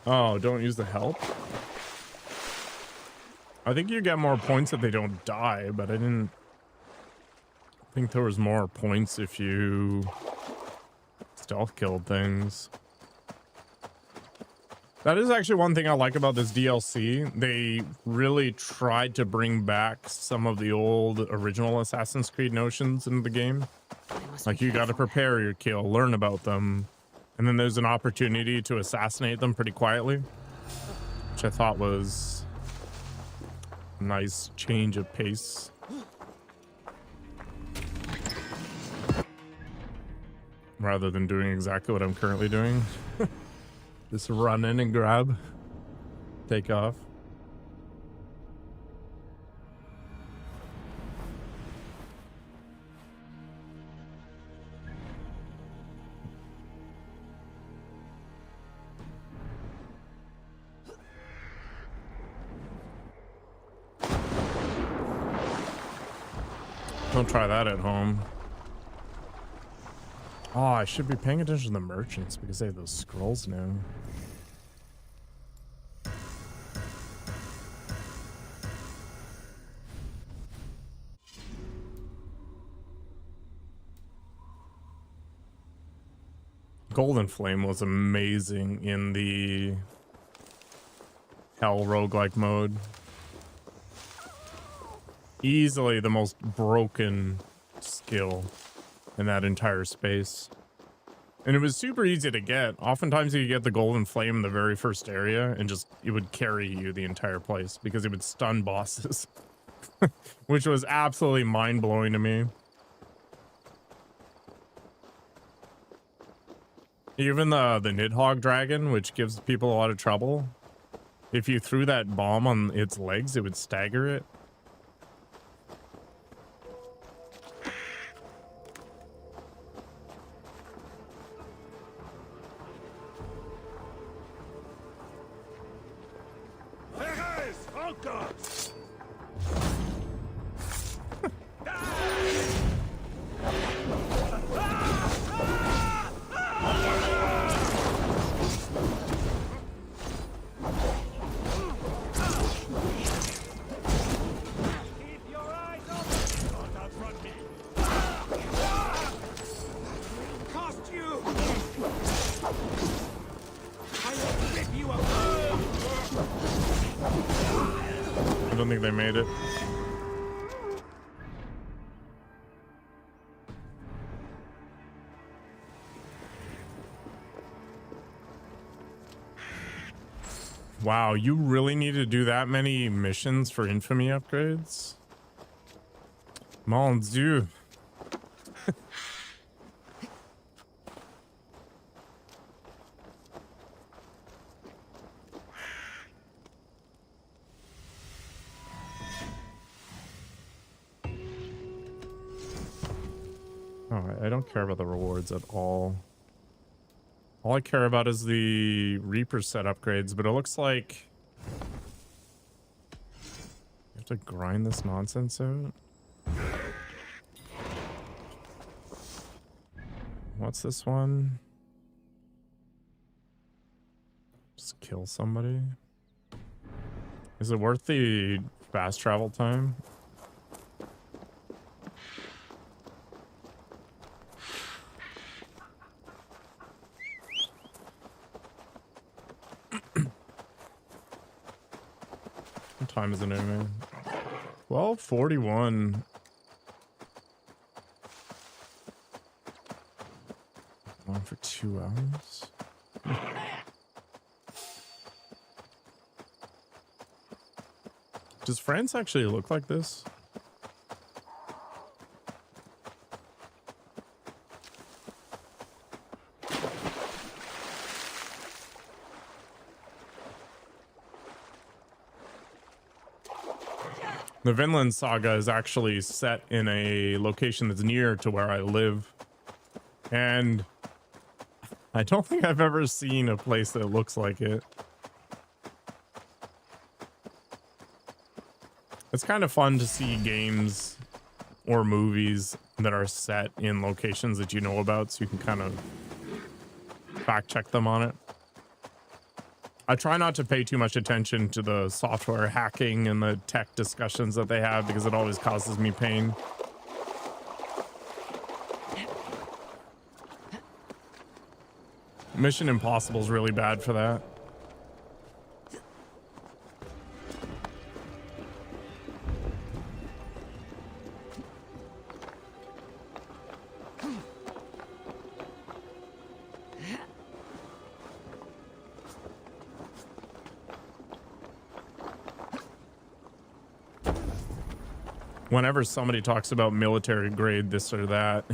A: Oh, don't use the help? I think you get more points if they don't die, but I didn't think there was more points if you stealth killed things. That is actually one thing I like about this DLC. They really tried to bring back some of the old original Assassin's Creed notions into the game. Like, you got to prepare your kill, learn about them, and then there's an opportunity to assassinate them pretty quietly. which I thought was a nice change of pace. Rather than doing exactly what I'm currently doing. Just run in and grab, take off. Don't try that at home. Oh, I should be paying attention to the merchants because they have those scrolls now. Golden Flame was amazing in the Hell roguelike mode. Easily the most broken skill in that entire space. And it was super easy to get. Oftentimes you get the Golden Flame in the very first area and just, it would carry you the entire place because it would stun bosses. Which was absolutely mind-blowing to me. Even the Nidhogg dragon, which gives people a lot of trouble. If you threw that bomb on its legs, it would stagger it. I don't think they made it. Wow, you really need to do that many missions for infamy upgrades? Mon Dieu. I don't care about the rewards at all. All I care about is the Reaper set upgrades, but it looks like you have to grind this nonsense out. What's this one? Just kill somebody. Is it worth the fast travel time? What time is it anyway? 12:41. On for 2 hours. Does France actually look like this? The Vinland Saga is actually set in a location that's near to where I live. And I don't think I've ever seen a place that looks like it. It's kind of fun to see games or movies that are set in locations that you know about, so you can kind of fact check them on it. I try not to pay too much attention to the software hacking and the tech discussions that they have because it always causes me pain. Mission Impossible is really bad for that. Whenever somebody talks about military grade this or that,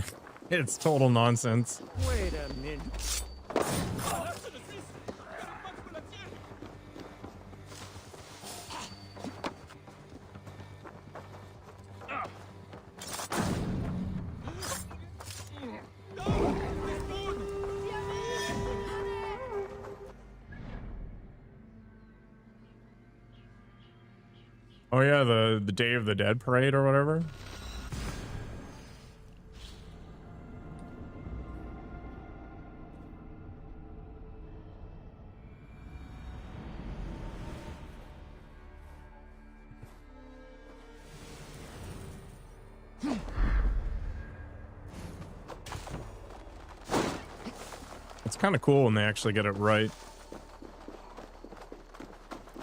A: it's total nonsense.
E: Wait a minute.
A: Oh yeah, the Day of the Dead parade or whatever. It's kind of cool when they actually get it right.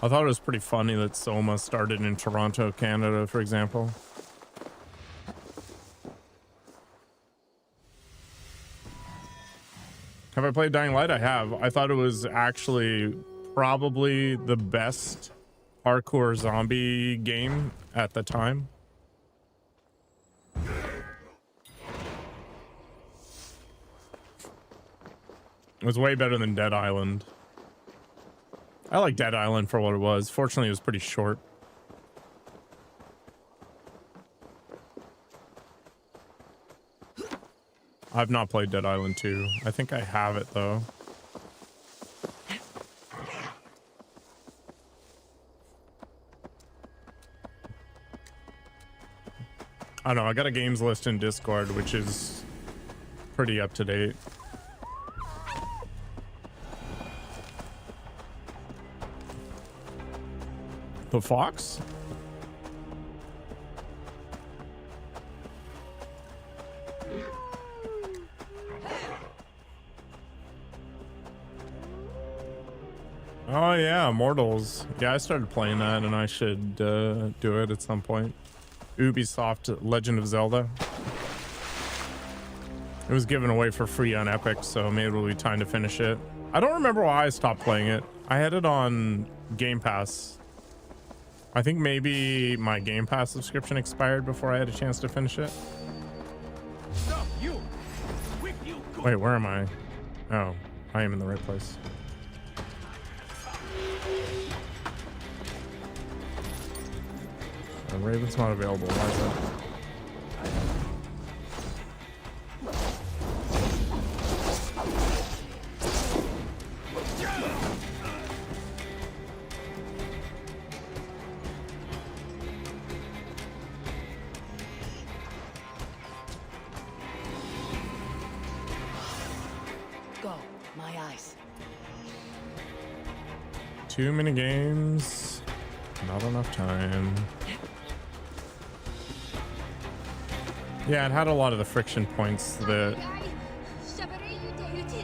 A: I thought it was pretty funny that Soma started in Toronto, Canada, for example. Have I played Dying Light? I have. I thought it was actually probably the best hardcore zombie game at the time. It was way better than Dead Island. I like Dead Island for what it was. Fortunately, it was pretty short. I've not played Dead Island 2. I think I have it, though. I don't know. I got a games list in Discord, which is pretty up to date. The fox? Oh yeah, Immortals. Yeah, I started playing that and I should do it at some point. Ubisoft Legend of Zelda. It was given away for free on Epic, so maybe it'll be time to finish it. I don't remember why I stopped playing it. I had it on Game Pass. I think maybe my Game Pass subscription expired before I had a chance to finish it.
E: Stop, you. Quick, you.
A: Wait, where am I? Oh, I am in the right place. Raven's not available. Why is that?
B: Go, my eyes.
A: Too many games. Not enough time. Yeah, it had a lot of the friction points that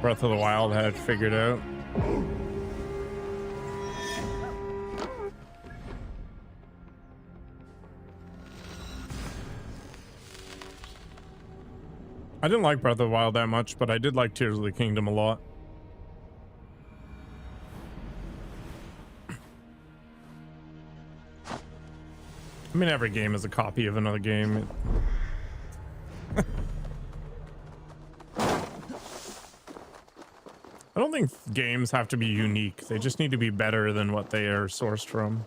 A: Breath of the Wild had figured out. I didn't like Breath of the Wild that much, but I did like Tears of the Kingdom a lot. I mean, every game is a copy of another game. I don't think games have to be unique. They just need to be better than what they are sourced from.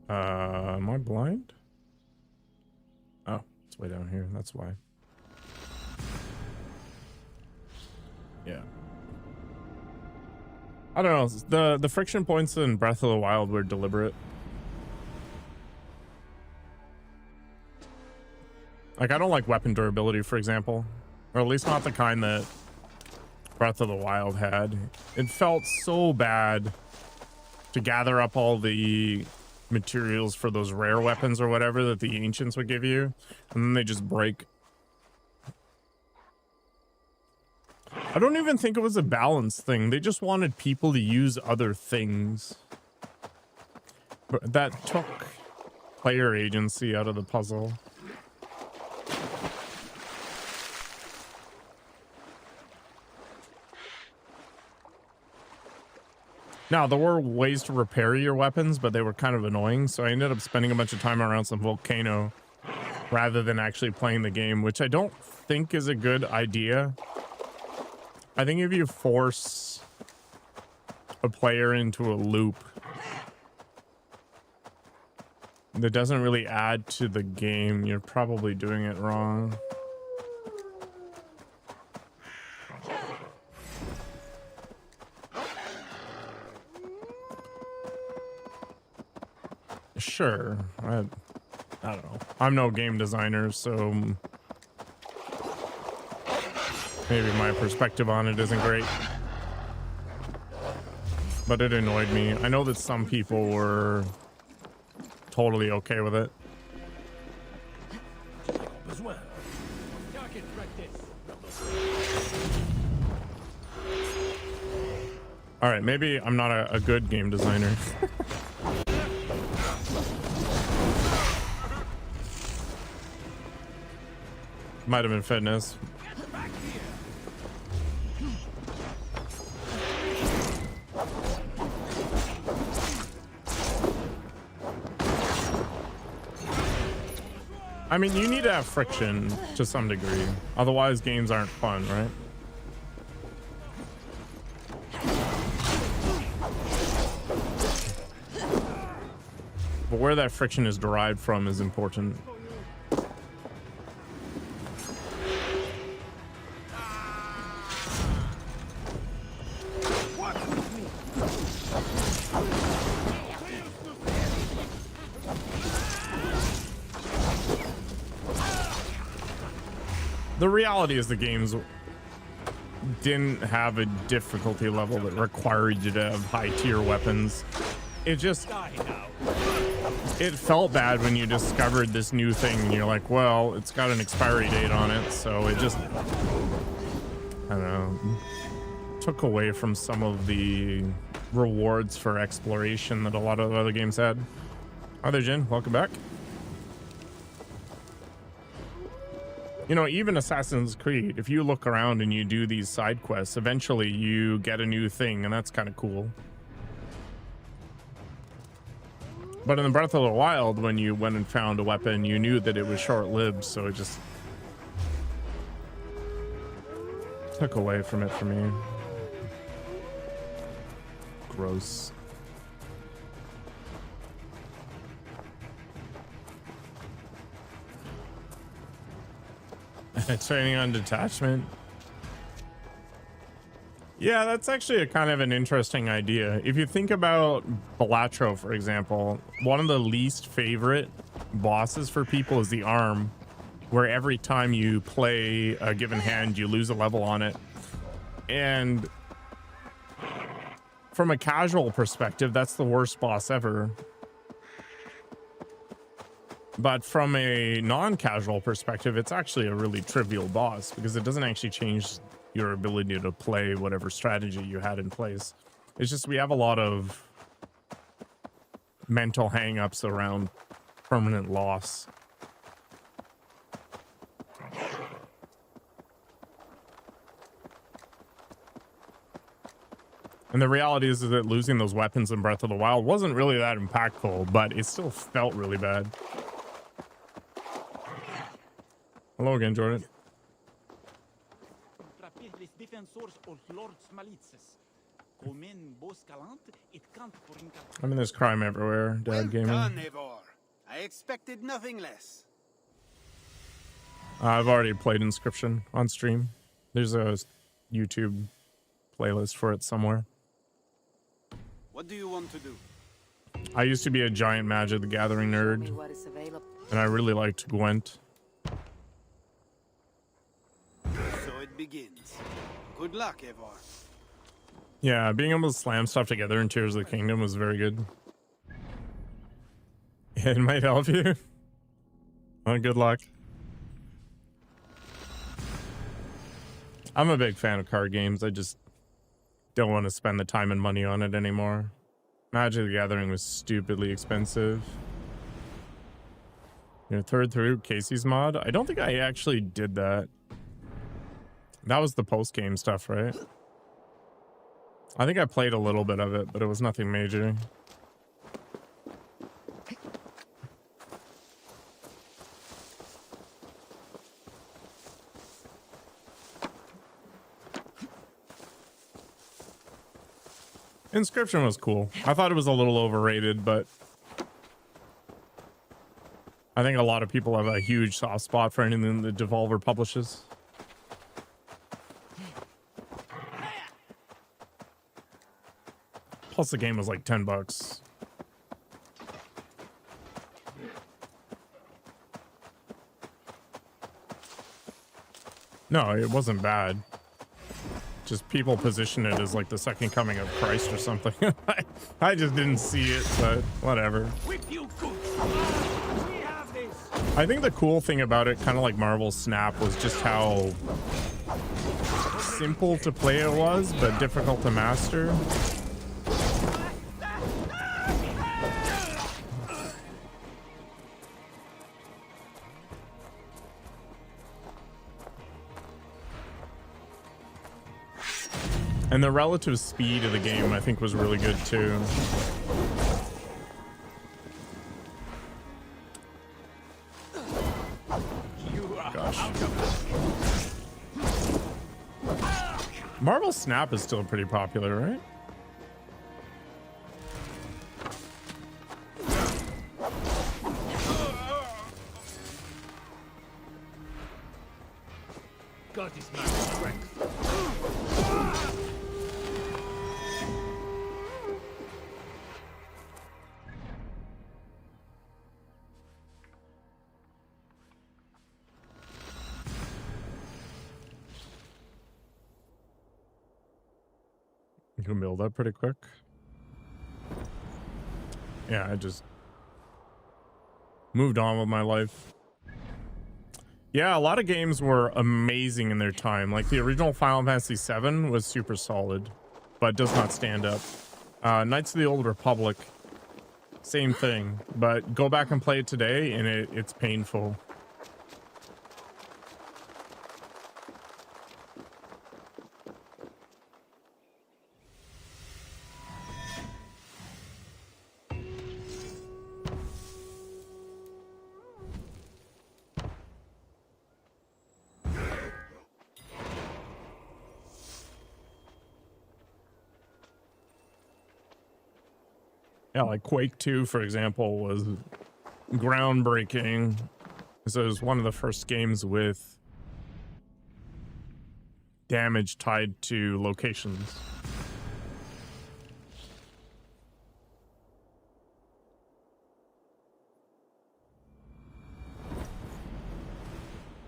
A: Am I blind? Oh, it's way down here. That's why. Yeah. I don't know. The friction points in Breath of the Wild were deliberate. Like, I don't like weapon durability, for example. Or at least not the kind that Breath of the Wild had. It felt so bad to gather up all the materials for those rare weapons or whatever that the ancients would give you, and then they just break. I don't even think it was a balance thing. They just wanted people to use other things. But that took player agency out of the puzzle. Now, there were ways to repair your weapons, but they were kind of annoying, so I ended up spending a bunch of time around some volcano rather than actually playing the game, which I don't think is a good idea. I think if you force a player into a loop that doesn't really add to the game, you're probably doing it wrong. Sure. I don't know. I'm no game designer, so maybe my perspective on it isn't great. But it annoyed me. I know that some people were totally okay with it. All right, maybe I'm not a good game designer. Might have been fitness. I mean, you need to have friction to some degree. Otherwise, games aren't fun, right? But where that friction is derived from is important. The reality is the games didn't have a difficulty level that required you to have high tier weapons. It just, it felt bad when you discovered this new thing and you're like, well, it's got an expiry date on it. So it just, I don't know, took away from some of the rewards for exploration that a lot of other games had. Hi there, Jin. Welcome back. You know, even Assassin's Creed, if you look around and you do these side quests, eventually you get a new thing, and that's kind of cool. But in the Breath of the Wild, when you went and found a weapon, you knew that it was short-lived, so it just took away from it for me. Gross. Training on detachment. Yeah, that's actually a kind of an interesting idea. If you think about Balatro, for example, one of the least favorite bosses for people is the arm, where every time you play a given hand, you lose a level on it. And from a casual perspective, that's the worst boss ever. But from a non-casual perspective, it's actually a really trivial boss because it doesn't actually change your ability to play whatever strategy you had in place. It's just we have a lot of mental hang-ups around permanent loss. And the reality is that losing those weapons in Breath of the Wild wasn't really that impactful, but it still felt really bad. Hello again, Jordan. I mean, there's crime everywhere, Dad Gamer.
G: Done, Eivor. I expected nothing less.
A: I've already played Inscription on stream. There's a YouTube playlist for it somewhere.
G: What do you want to do?
A: I used to be a giant Magic the Gathering nerd, and I really liked Gwent.
G: So it begins. Good luck, Eivor.
A: Yeah, being able to slam stuff together in Tears of the Kingdom was very good. It might help you. Well, good luck. I'm a big fan of card games. I just don't want to spend the time and money on it anymore. Magic the Gathering was stupidly expensive. You're third through Casey's mod? I don't think I actually did that. That was the post-game stuff, right? I think I played a little bit of it, but it was nothing major. Inscription was cool. I thought it was a little overrated, but I think a lot of people have a huge soft spot for anything that Devolver publishes. Plus the game was like $10. No, it wasn't bad. Just people position it as like the second coming of Christ or something. I just didn't see it, but whatever. I think the cool thing about it, kind of like Marvel's Snap, was just how simple to play it was, but difficult to master. And the relative speed of the game, I think, was really good too. Gosh. Marvel Snap is still pretty popular, right?
E: God is my strength.
A: You can build that pretty quick. Yeah, I just moved on with my life. Yeah, a lot of games were amazing in their time. Like the original Final Fantasy VII was super solid, but does not stand up. Knights of the Old Republic, same thing. But go back and play it today, and it's painful. Yeah, like Quake 2, for example, was groundbreaking. So it was one of the first games with damage tied to locations.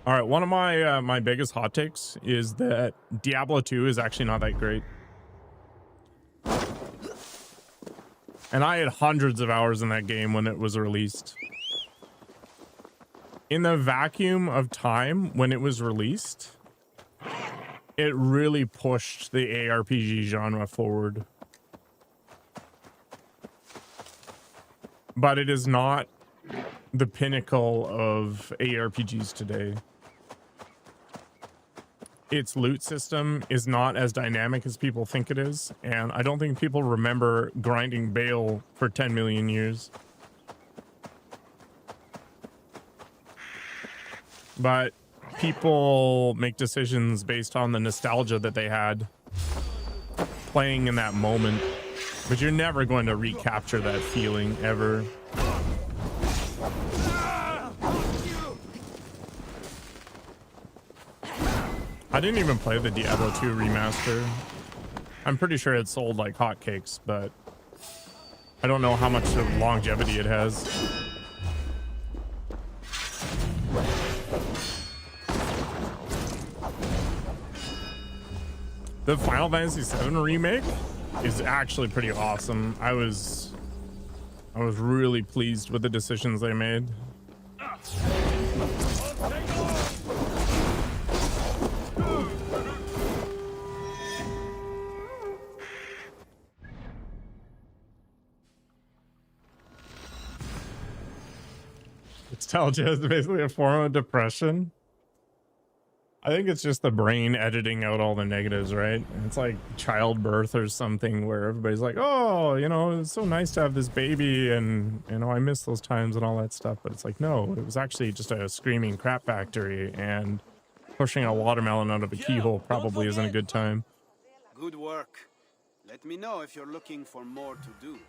A: All right, one of my my biggest hot takes is that Diablo 2 is actually not that great. And I had hundreds of hours in that game when it was released. In the vacuum of time when it was released, it really pushed the ARPG genre forward. But it is not the pinnacle of ARPGs today. Its loot system is not as dynamic as people think it is, and I don't think people remember grinding Bale for 10 million years. But people make decisions based on the nostalgia that they had playing in that moment, but you're never going to recapture that feeling ever. I didn't even play the Diablo 2 remaster. I'm pretty sure it sold like hotcakes, but I don't know how much longevity it has. The Final Fantasy VII remake is actually pretty awesome. I was really pleased with the decisions they made. Nostalgia is basically a form of depression. I think it's just the brain editing out all the negatives, right? It's like childbirth or something where everybody's like, oh, you know, it's so nice to have this baby and, you know, I miss those times and all that stuff. But it's like, no, it was actually just a screaming crap factory, and pushing a watermelon out of a keyhole probably isn't a good time.
G: Good work. Let me know if you're looking for more to do.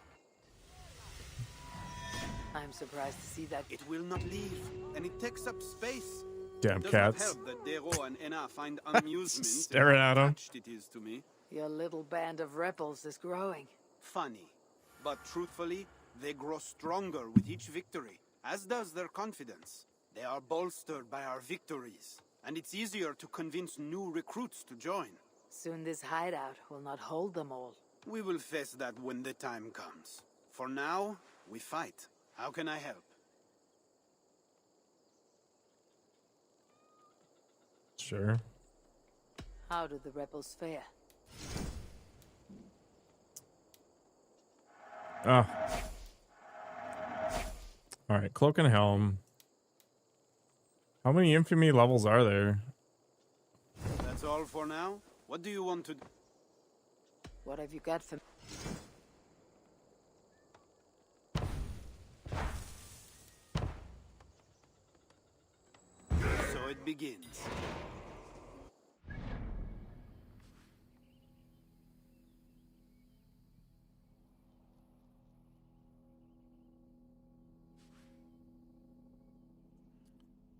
B: I'm surprised to see that.
G: It will not leave, and it takes up space.
A: Damn
G: Does
A: cats.
G: not help that Dero and Enna find amusement
A: Staring at him.
G: it is to me.
B: Your little band of rebels is growing.
G: Funny, but truthfully, they grow stronger with each victory, as does their confidence. They are bolstered by our victories, and it's easier to convince new recruits to join.
B: Soon this hideout will not hold them all.
G: We will face that when the time comes. For now, we fight. How can I help?
A: Sure.
B: How do the rebels fare?
A: Oh. Alright, Cloak and Helm. How many infamy levels are there?
G: That's all for now? What do you want to do?
B: What have you got for me?
G: So it begins.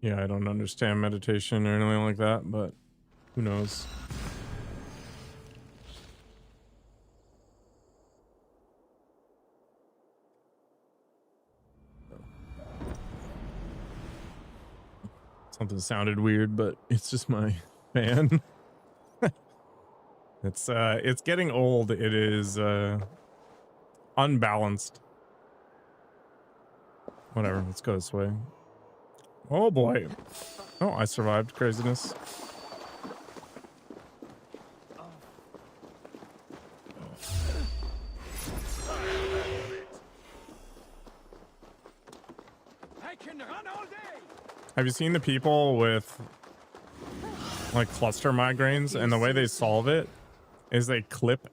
A: Yeah, I don't understand meditation or anything like that, but who knows? Something sounded weird, but it's just my fan. It's getting old. It is unbalanced. Whatever, let's go this way. Oh boy. Oh, I survived craziness.
E: I can run all day.
A: Have you seen the people with like cluster migraines, and the way they solve it is they clip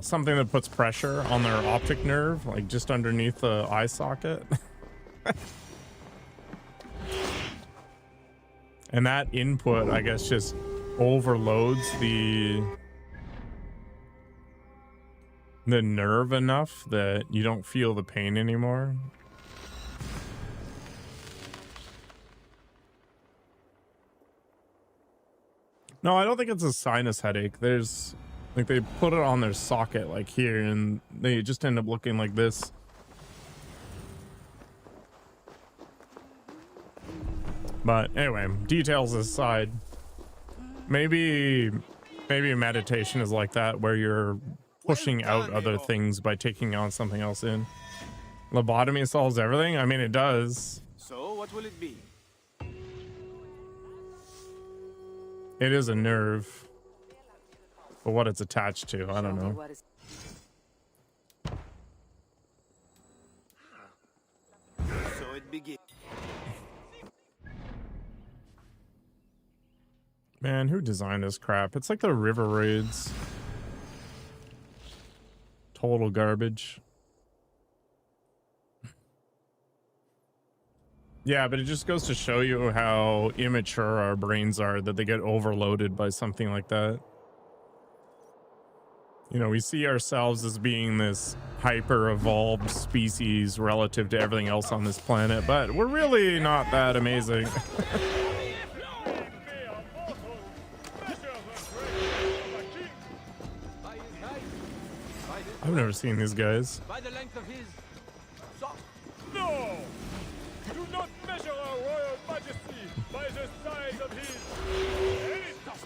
A: something that puts pressure on their optic nerve, like just underneath the eye socket. And that input, I guess, just overloads the nerve enough that you don't feel the pain anymore. No, I don't think it's a sinus headache. There's like they put it on their socket like here, and they just end up looking like this. But anyway, details aside, maybe meditation is like that, where you're pushing out other things by taking on something else in. Lobotomy solves everything? I mean, it does.
G: So what will it be?
A: It is a nerve. But what it's attached to, I don't know.
G: So it begins.
A: Man, who designed this crap? It's like the river raids. Total garbage. Yeah, but it just goes to show you how immature our brains are, that they get overloaded by something like that. You know, we see ourselves as being this hyper-evolved species relative to everything else on this planet, but we're really not that amazing. I've never seen these guys.
E: By the length of his sock. No! Do not measure our royal majesty by the size of his any sock.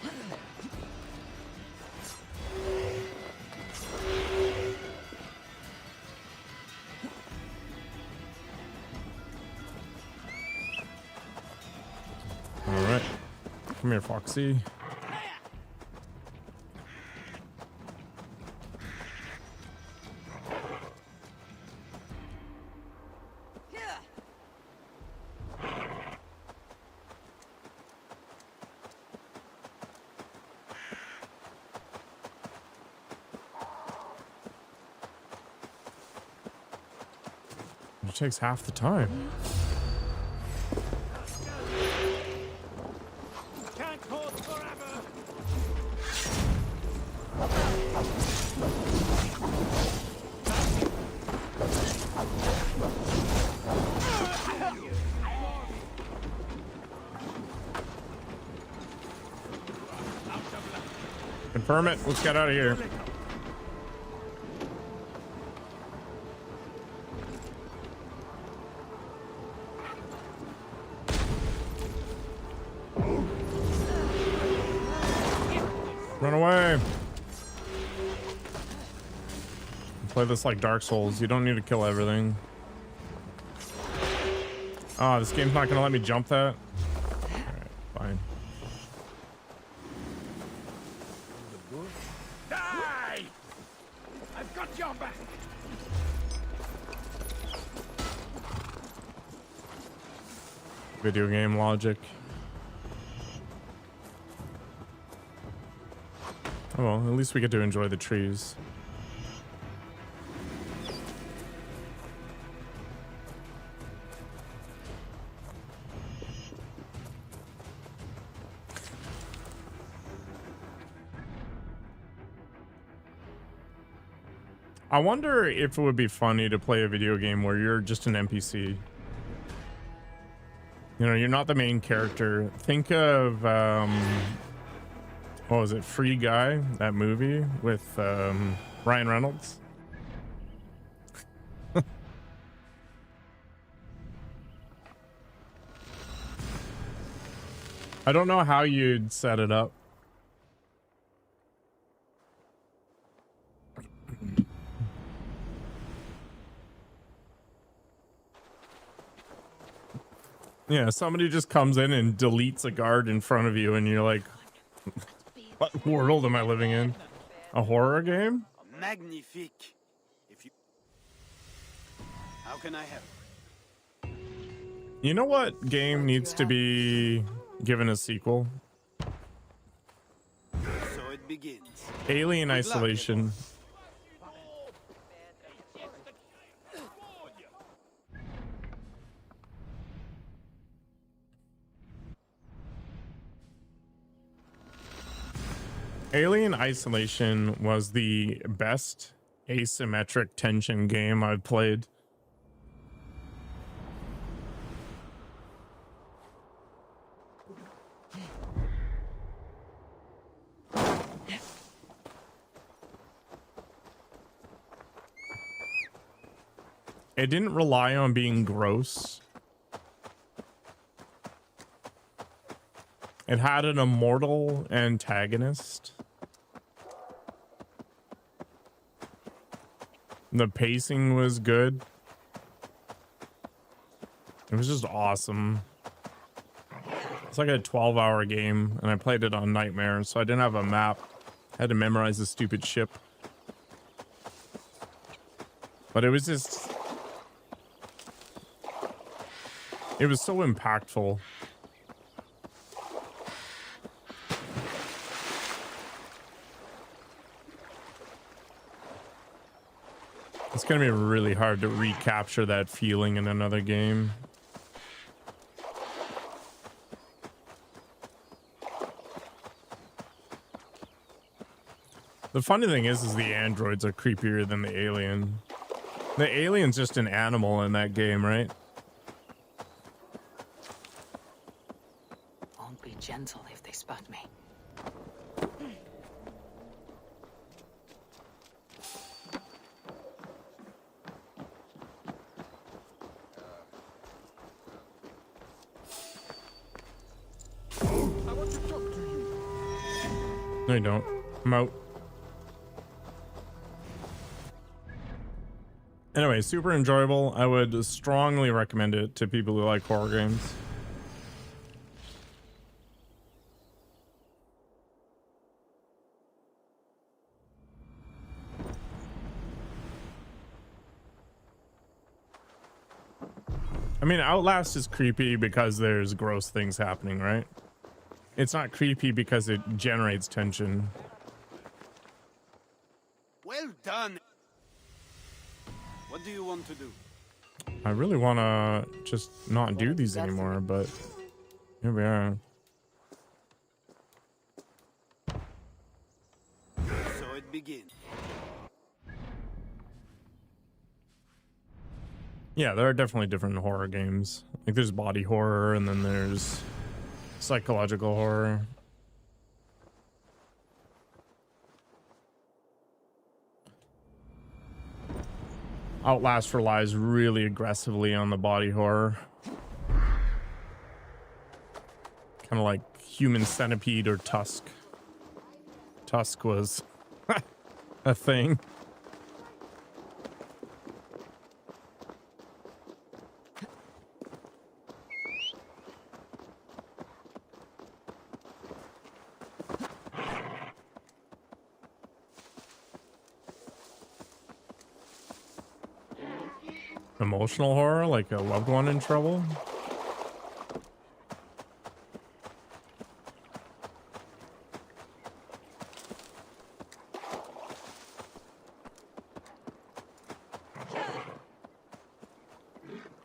A: All right, come here, Foxy. takes half the time.
E: Can't hold forever.
A: Confirm it. Let's get out of here. Run away. Play this like Dark Souls. You don't need to kill everything. Oh, this game's not gonna let me jump that. Alright, fine.
E: Die! I've got your back.
A: Video game logic. Oh well, at least we get to enjoy the trees. I wonder if it would be funny to play a video game where you're just an NPC. You know, you're not the main character. Think of, what was it? Free Guy, that movie with Ryan Reynolds. I don't know how you'd set it up. Yeah, somebody just comes in and deletes a guard in front of you and you're like, what world am I living in? A horror game?
G: Magnifique. If you... How can I help?
A: You know what game needs to be given a sequel?
G: So it begins.
A: Alien Isolation. Alien Isolation was the best asymmetric tension game I've played. It didn't rely on being gross. It had an immortal antagonist. The pacing was good. It was just awesome. It's like a 12-hour game, and I played it on Nightmare, so I didn't have a map. I had to memorize the stupid ship. But it was just... it was so impactful. It's gonna be really hard to recapture that feeling in another game. The funny thing is the androids are creepier than the alien. The alien's just an animal in that game, right?
B: Won't be gentle if they spot me.
A: No, you don't. I'm out. Anyway, super enjoyable. I would strongly recommend it to people who like horror games. I mean, Outlast is creepy because there's gross things happening, right? It's not creepy because it generates tension.
G: Well done. What do you want to do?
A: I really want to just not do these anymore, but here we are.
G: So it begins.
A: Yeah, there are definitely different horror games. Like there's body horror and then there's psychological horror. Outlast relies really aggressively on the body horror. Kind of like Human Centipede or Tusk. Tusk was a thing. Emotional horror, like a loved one in trouble.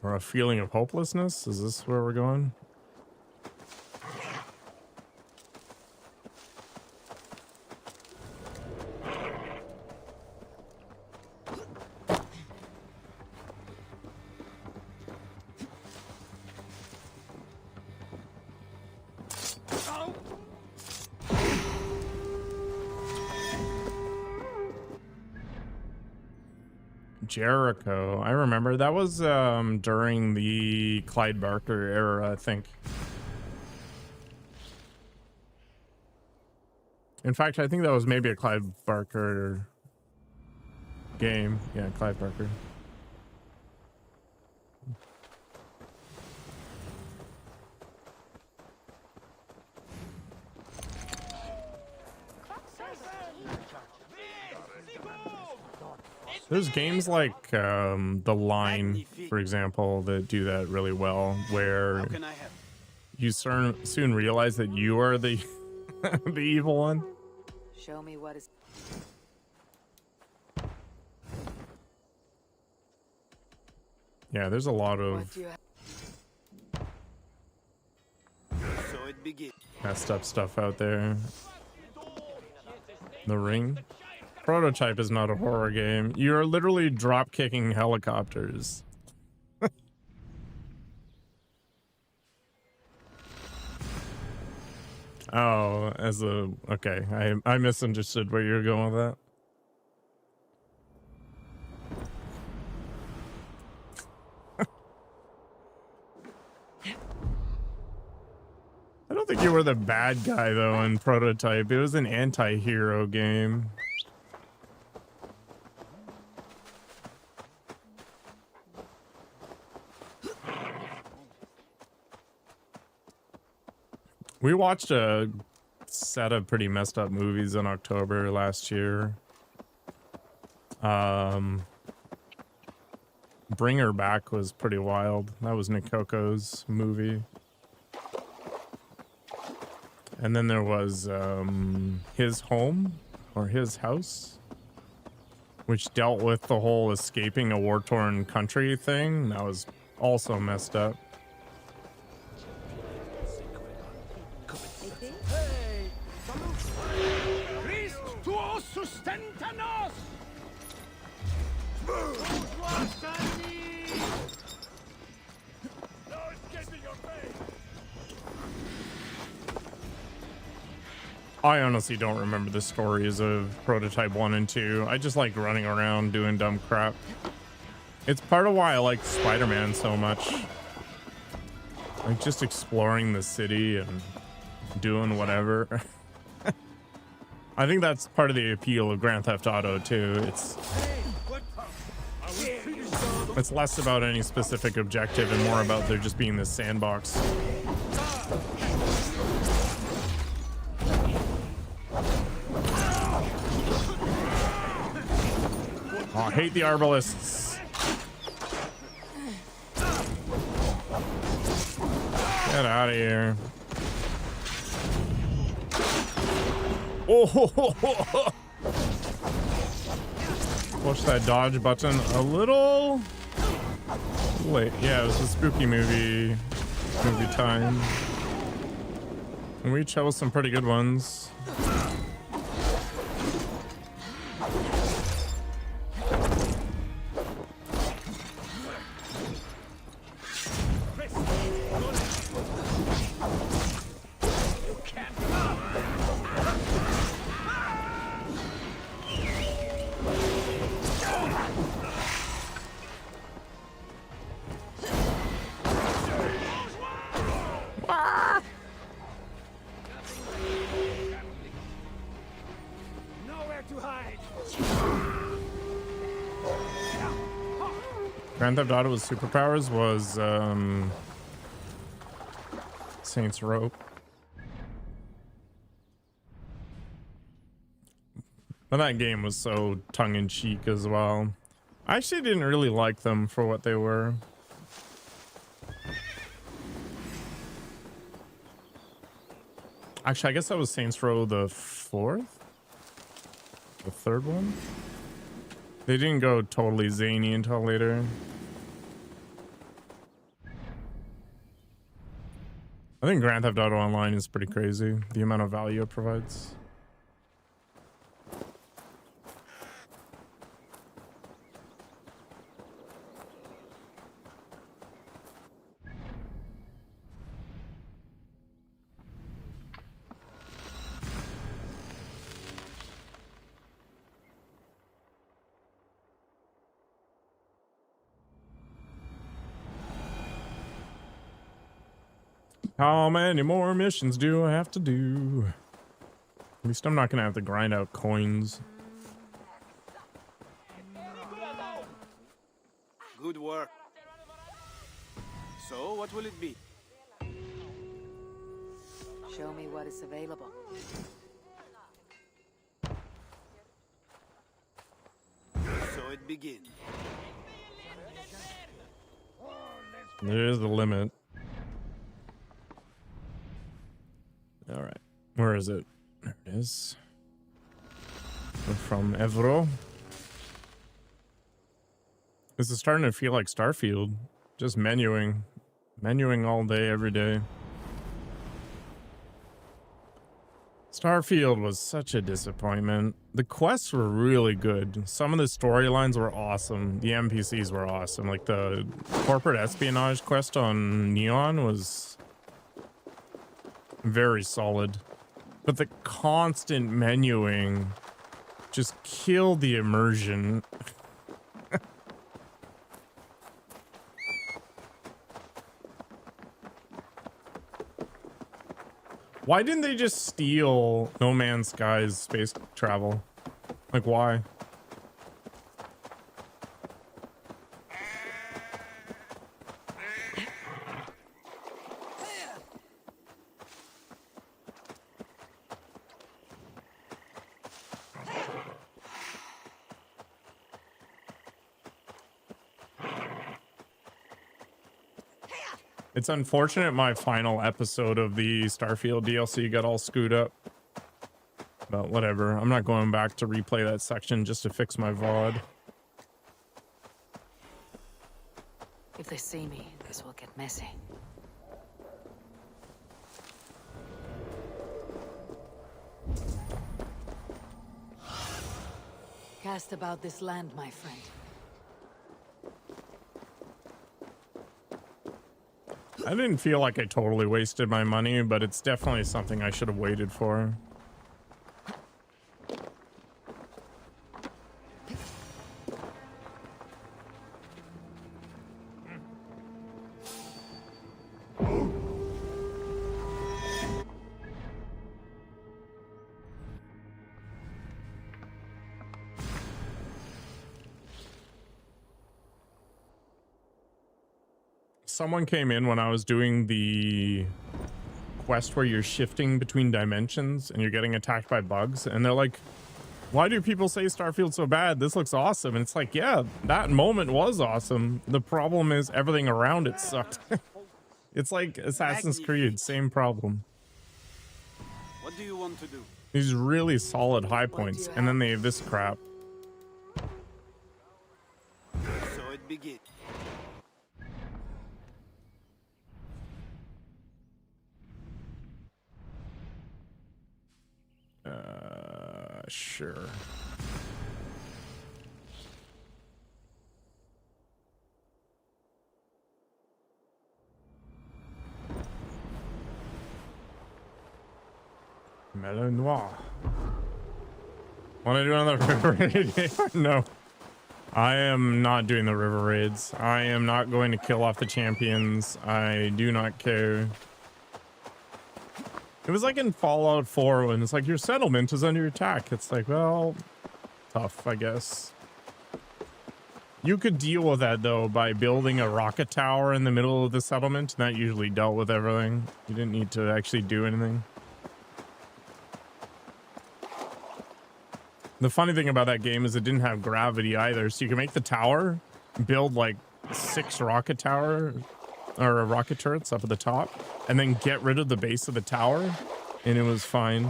A: Or a feeling of hopelessness? Is this where we're going? Jericho. I remember that was during the Clyde Barker era, I think. In fact, I think that was maybe a Clyde Barker game. Yeah, Clyde Barker. There's games like The Line, for example, that do that really well, where you soon realize that you are the the evil one.
B: Show me what is.
A: Yeah, there's a lot of
G: So it begins.
A: messed up stuff out there. The Ring. Prototype is not a horror game. You're literally drop kicking helicopters. Oh, as a okay. I misunderstood where you're going with that. I don't think you were the bad guy though in Prototype. It was an anti-hero game. We watched a set of pretty messed up movies in October last year. Bring Her Back was pretty wild. That was Nikoko's movie. And then there was His Home or His House, which dealt with the whole escaping a war-torn country thing. That was also messed up. I honestly don't remember the stories of Prototype 1 and 2. I just like running around doing dumb crap. It's part of why I like Spider-Man so much. Like just exploring the city and doing whatever. I think that's part of the appeal of Grand Theft Auto too. It's less about any specific objective and more about there just being this sandbox. Oh, I hate the arbalists. Get out of here. Oh, push that dodge button a little. Wait, yeah, it was a spooky movie time. And we chose some pretty good ones. Grand Theft Auto with superpowers was Saints Row. But that game was so tongue-in-cheek as well. I actually didn't really like them for what they were. Actually, I guess that was Saints Row the 4th? The 3rd one? They didn't go totally zany until later. I think Grand Theft Auto Online is pretty crazy, the amount of value it provides. How many more missions do I have to do? At least I'm not gonna have to grind out coins.
G: Good work. So, what will it be?
B: Show me what is available.
G: So it begins.
A: There's the limit. All right, where is it? There it is. We're from Evro. This is starting to feel like Starfield. Just menuing all day, every day. Starfield was such a disappointment. The quests were really good. Some of the storylines were awesome. The NPCs were awesome. Like the corporate espionage quest on Neon was very solid, but the constant menuing just killed the immersion. Why didn't they just steal No Man's Sky's space travel? Like, why? It's unfortunate my final episode of the Starfield DLC got all screwed up. But whatever. I'm not going back to replay that section just to fix my VOD.
B: If they see me, this will get messy. Cast about this land, my friend.
A: I didn't feel like I totally wasted my money, but it's definitely something I should have waited for. Someone came in when I was doing the quest where you're shifting between dimensions and you're getting attacked by bugs, and they're like, why do people say Starfield's so bad? This looks awesome. And it's like, yeah, that moment was awesome. The problem is everything around it sucked. It's like Assassin's Creed, same problem.
G: What do you want to do?
A: These really solid high points, and then they have this crap.
G: So it begins.
A: sure. Melon Noir. Want to do another river raid game? No. I am not doing the river raids. I am not going to kill off the champions. I do not care. It was like in Fallout 4 when it's like your settlement is under attack. It's like, well, tough, I guess. You could deal with that though by building a rocket tower in the middle of the settlement, and that usually dealt with everything. You didn't need to actually do anything. The funny thing about that game is it didn't have gravity either, so you can make the tower, build like 6 rocket tower or rocket turrets up at the top, and then get rid of the base of the tower, and it was fine.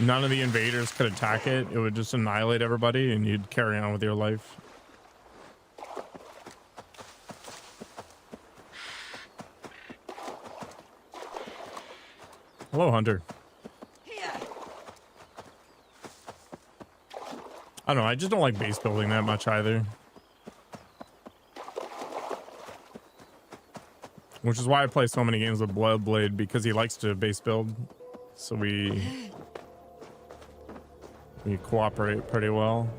A: None of the invaders could attack it. It would just annihilate everybody, and you'd carry on with your life. Hello, Hunter. I don't know, I just don't like base building that much either. Which is why I play so many games with Bloodblade, because he likes to base build. So we cooperate pretty well.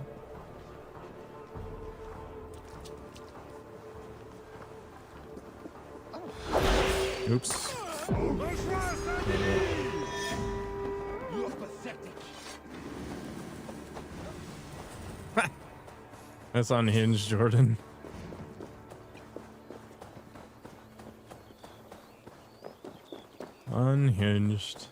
A: Oops. That's unhinged, Jordan. Unhinged.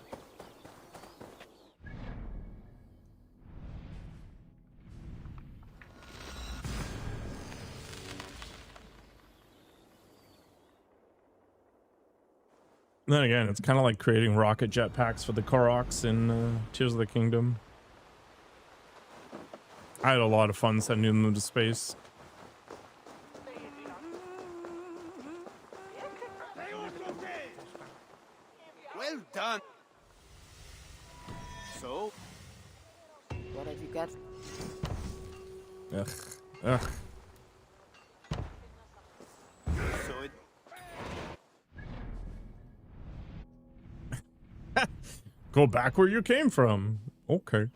A: Then again, it's kind of like creating rocket jetpacks for the Koroks in Tears of the Kingdom. I had a lot of fun sending them to space.
G: Well done. So,
B: what have you got?
A: Ugh. Ugh.
G: So it.
A: Go back where you came from. Okay.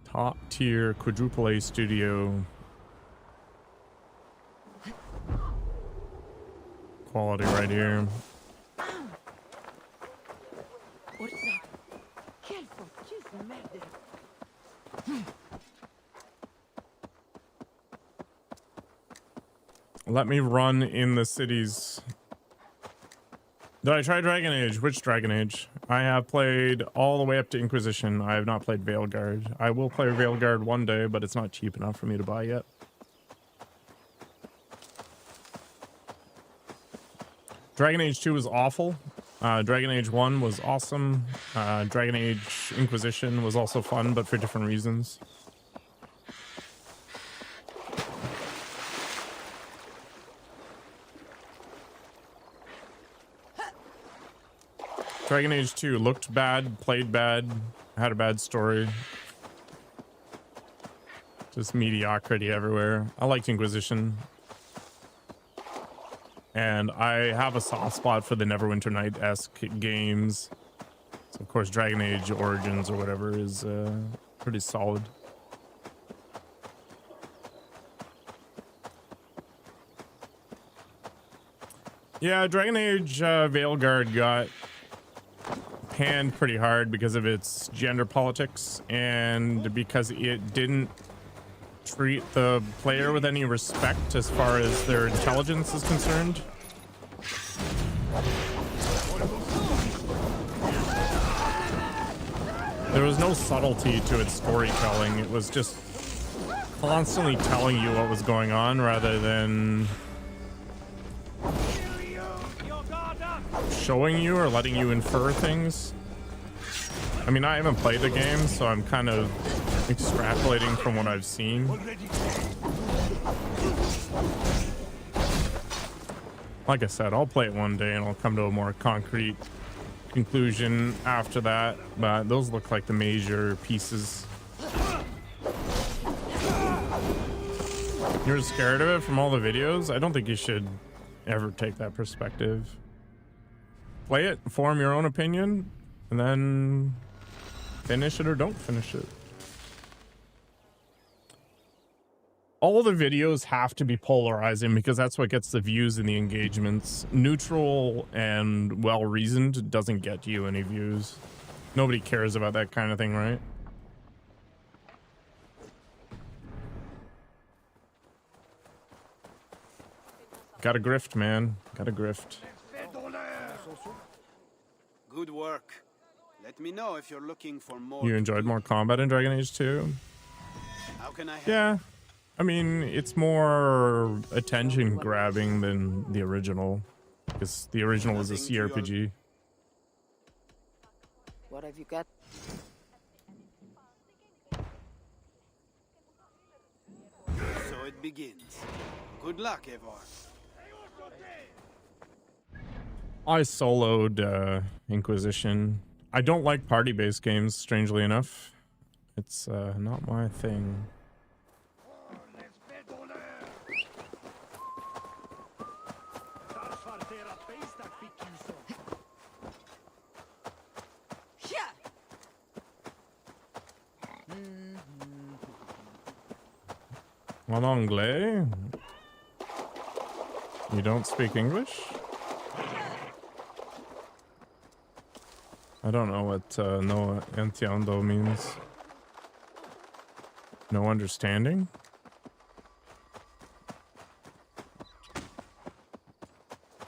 A: Top tier quadruple A studio. Quality right here.
C: What is that? Careful, just murder.
A: Let me run in the cities. Did I try Dragon Age? Which Dragon Age? I have played all the way up to Inquisition. I have not played Veilguard. I will play Veilguard one day, but it's not cheap enough for me to buy yet. Dragon Age 2 was awful. Dragon Age 1 was awesome. Dragon Age Inquisition was also fun, but for different reasons. Dragon Age 2 looked bad, played bad, had a bad story. Just mediocrity everywhere. I liked Inquisition. And I have a soft spot for the Neverwinter Night-esque games. So of course Dragon Age Origins or whatever is pretty solid. Yeah, Dragon Age Veilguard got panned pretty hard because of its gender politics and because it didn't treat the player with any respect as far as their intelligence is concerned. There was no subtlety to its storytelling. It was just constantly telling you what was going on rather than showing you or letting you infer things. I mean, I haven't played the game, so I'm kind of extrapolating from what I've seen. Like I said, I'll play it one day and I'll come to a more concrete conclusion after that, but those look like the major pieces. You're scared of it from all the videos? I don't think you should ever take that perspective. Play it, form your own opinion, and then finish it or don't finish it. All the videos have to be polarizing because that's what gets the views and the engagements. Neutral and well-reasoned doesn't get you any views. Nobody cares about that kind of thing, right? Gotta grift, man. Gotta grift.
G: Good work. Let me know if you're looking for more.
A: You enjoyed more combat in Dragon Age 2?
G: How can I help?
A: Yeah. I mean, it's more attention grabbing than the original. Because the original was a CRPG.
B: What have you got?
G: So it begins. Good luck, Evar.
A: I soloed Inquisition. I don't like party-based games, strangely enough. It's not my thing. En anglais? You don't speak English? I don't know what no entiendo means. No understanding?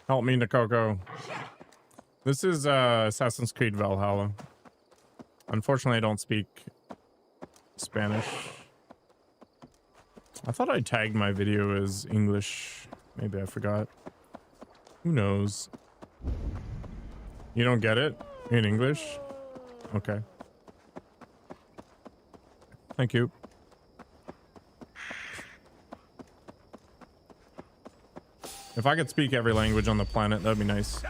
A: Help me, Nikoko. This is Assassin's Creed Valhalla. Unfortunately, I don't speak Spanish. I thought I tagged my video as English. Maybe I forgot. Who knows? You don't get it in English? Okay. Thank you. If I could speak every language on the planet, that'd be nice.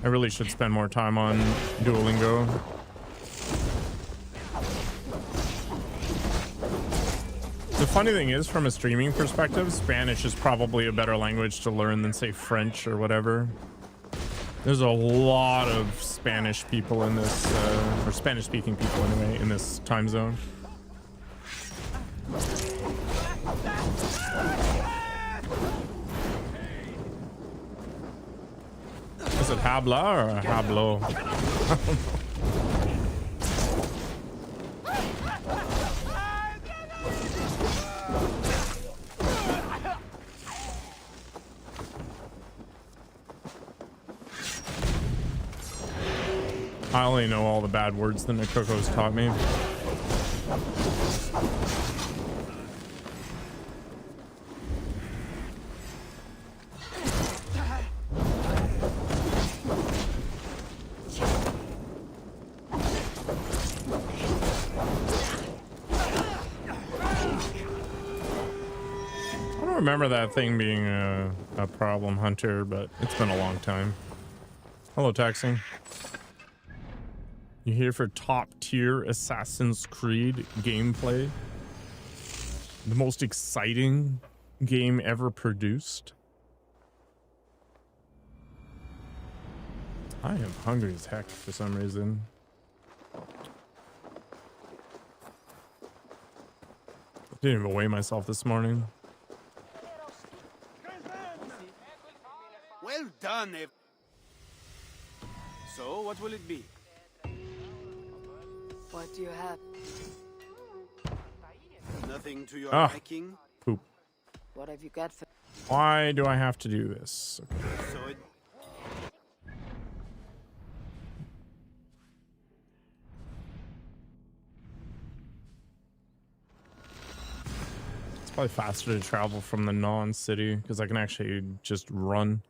A: I really should spend more time on Duolingo. The funny thing is, from a streaming perspective, Spanish is probably a better language to learn than, say, French or whatever. There's a lot of Spanish people in this, or Spanish-speaking people anyway, in this time zone. Is it habla or hablo? I only know all the bad words that Nikoko's taught me. I don't remember that thing being a problem, Hunter, but it's been a long time. Hello, Taxing. You here for top tier Assassin's Creed gameplay? The most exciting game ever produced? I am hungry as heck for some reason. I didn't even weigh myself this morning.
G: Well done, Ev. So, what will it be?
B: What do you have?
G: Nothing to your
A: Ah,
G: liking?
A: poop.
B: What have you got for...
A: Why do I have to do this? Okay.
G: So it...
A: It's probably faster to travel from the non-city because I can actually just run.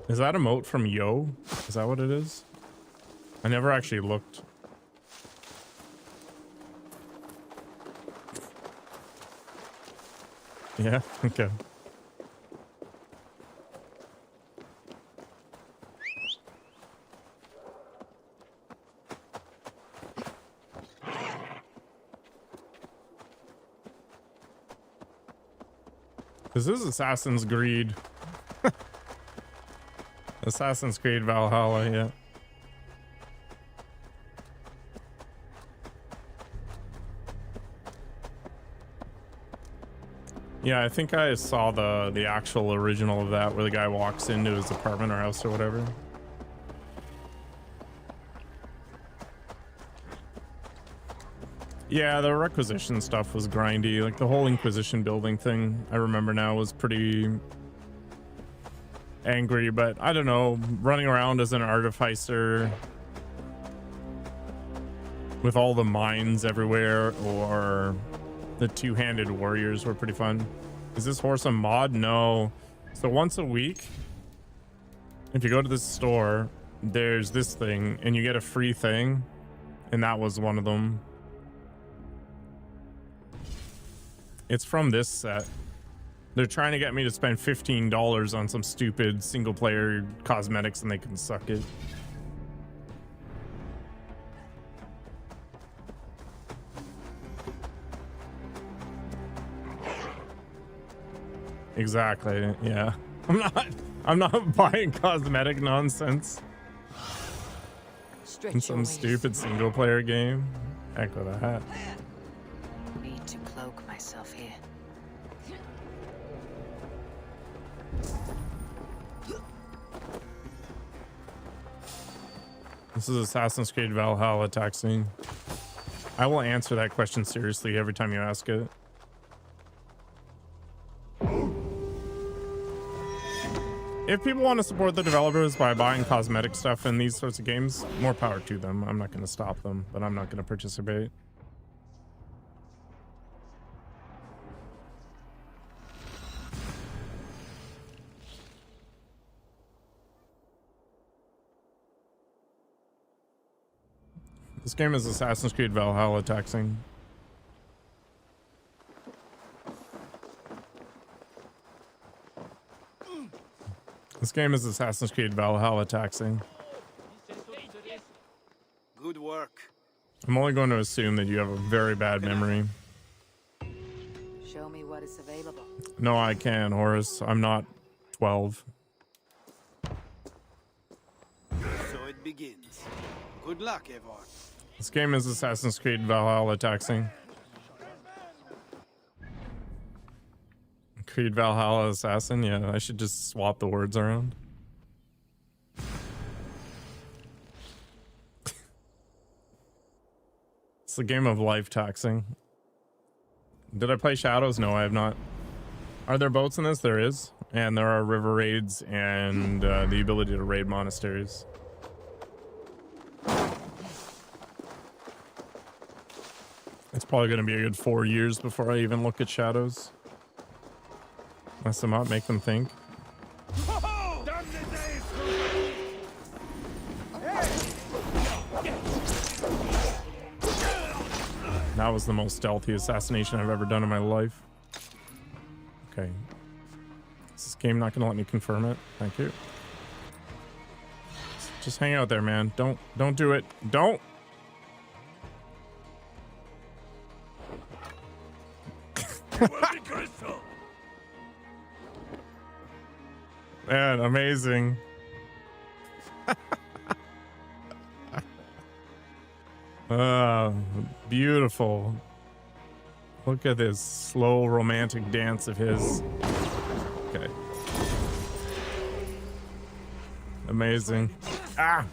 A: Is that a moat from Yo? Is that what it is? I never actually looked. Yeah, okay. This is Assassin's Creed. Assassin's Creed Valhalla, yeah. Yeah, I think I saw the actual original of that where the guy walks into his apartment or house or whatever. Yeah, the requisition stuff was grindy. Like the whole Inquisition building thing, I remember now, was pretty angry, but I don't know, running around as an artificer with all the mines everywhere, or the two-handed warriors were pretty fun. Is this horse a mod? No. So once a week, if you go to this store, there's this thing and you get a free thing, and that was one of them. It's from this set. They're trying to get me to spend $15 on some stupid single player cosmetics, and they can suck it. Exactly. Yeah. I'm not buying cosmetic nonsense in some stupid single player game. Heck with that.
B: Need to cloak myself here.
A: This is Assassin's Creed Valhalla taxing. I will answer that question seriously every time you ask it. If people want to support the developers by buying cosmetic stuff in these sorts of games, more power to them. I'm not going to stop them, but I'm not going to participate. This game is Assassin's Creed Valhalla taxing. This game is Assassin's Creed Valhalla taxing.
G: Good work.
A: I'm only going to assume that you have a very bad memory.
B: Show me what is available.
A: No, I can, Horace. I'm not 12.
G: So it begins. Good luck, Eivor.
A: This game is Assassin's Creed Valhalla taxing. Creed Valhalla Assassin? Yeah, I should just swap the words around. It's the game of life taxing. Did I play Shadows? No, I have not. Are there boats in this? There is. And there are river raids and the ability to raid monasteries. It's probably going to be a good 4 years before I even look at Shadows. Mess them up, make them think. That was the most stealthy assassination I've ever done in my life. Okay. Is this game not going to let me confirm it? Thank you. Just hang out there, man. Don't do it. Don't. Man, amazing. Beautiful. Look at this slow romantic dance of his. Okay. Amazing. Ah!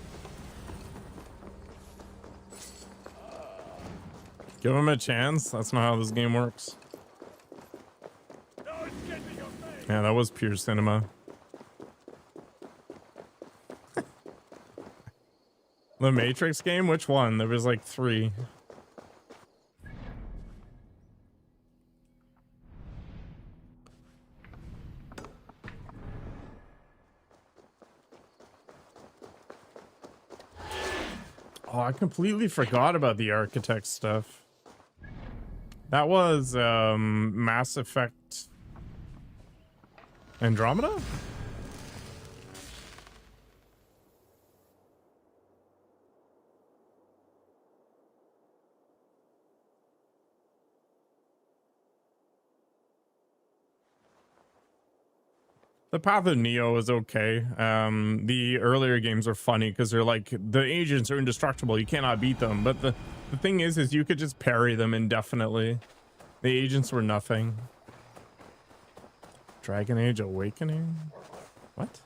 A: Give him a chance. That's not how this game works. Yeah, that was pure cinema. The Matrix game? Which one? There was like 3. Oh, I completely forgot about the architect stuff. That was Mass Effect Andromeda? The Path of Neo is okay. The earlier games are funny because they're like, the agents are indestructible. You cannot beat them. But the thing is you could just parry them indefinitely. The agents were nothing. Dragon Age Awakening? What?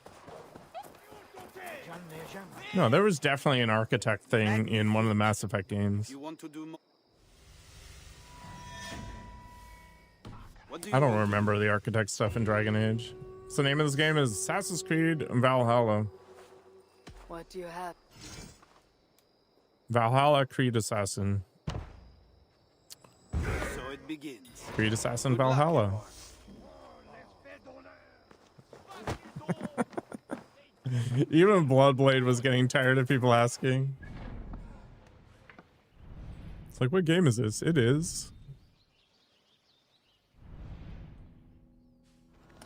A: No, there was definitely an architect thing in one of the Mass Effect games. I don't remember the architect stuff in Dragon Age. So the name of this game is Assassin's Creed Valhalla.
B: What do you have?
A: Valhalla Creed Assassin.
G: So it begins.
A: Creed Assassin Valhalla. Even Bloodblade was getting tired of people asking. It's like, what game is this? It is.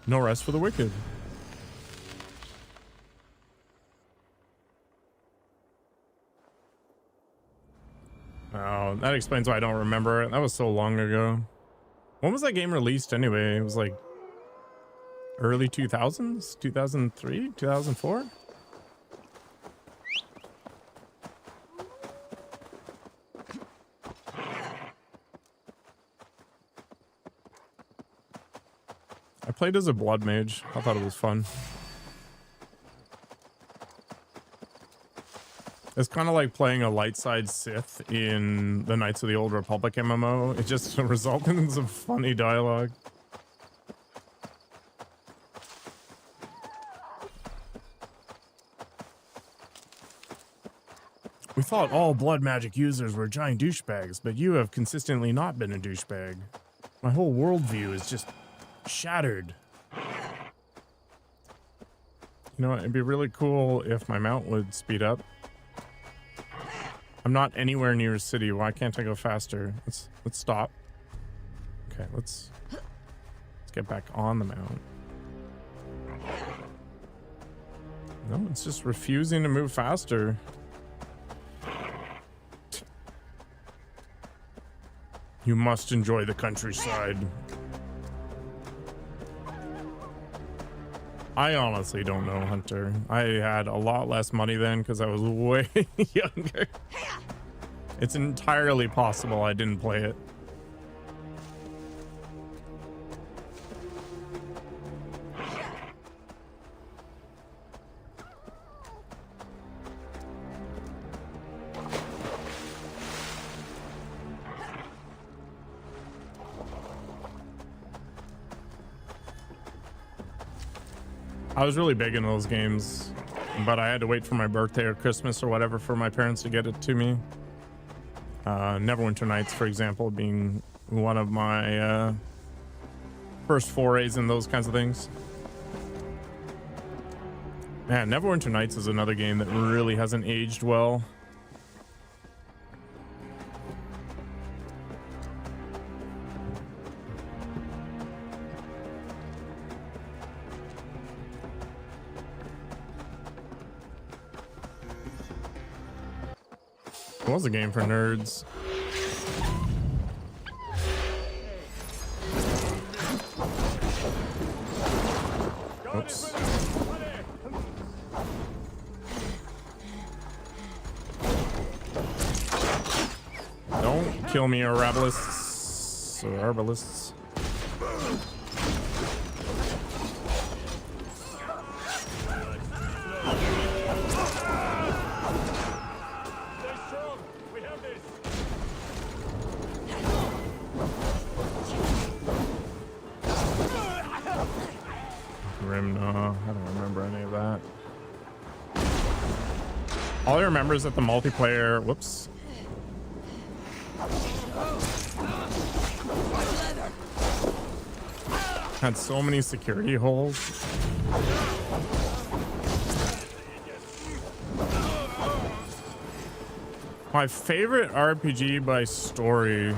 A: No Rest for the Wicked. Oh, that explains why I don't remember it. That was so long ago. When was that game released anyway? It was like early 2000s? 2003? 2004? I played as a blood mage. I thought it was fun. It's kind of like playing a light side Sith in the Knights of the Old Republic MMO. It just resulted in some funny dialogue. We thought all blood magic users were giant douchebags, but you have consistently not been a douchebag. My whole worldview is just shattered. You know, it'd be really cool if my mount would speed up. I'm not anywhere near a city. Why can't I go faster? Let's stop. Okay, let's get back on the mount. No, it's just refusing to move faster. You must enjoy the countryside. I honestly don't know, Hunter. I had a lot less money then because I was way younger. It's entirely possible I didn't play it. I was really big in those games, but I had to wait for my birthday or Christmas or whatever for my parents to get it to me. Neverwinter Nights, for example, being one of my first forays in those kinds of things. Man, Neverwinter Nights is another game that really hasn't aged well. It was a game for nerds. Oops. Don't kill me, Arabalists or Arbalists. No, I don't remember any of that. All I remember is that the multiplayer, whoops. Had so many security holes. My favorite RPG by story.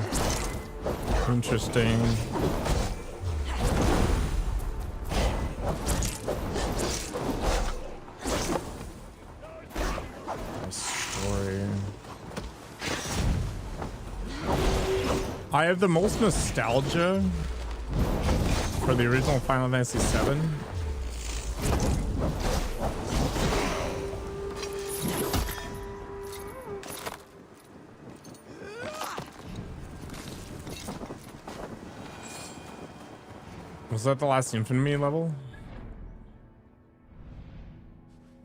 A: Interesting. By story. I have the most nostalgia for the original Final Fantasy VII. Was that the last Infamy level?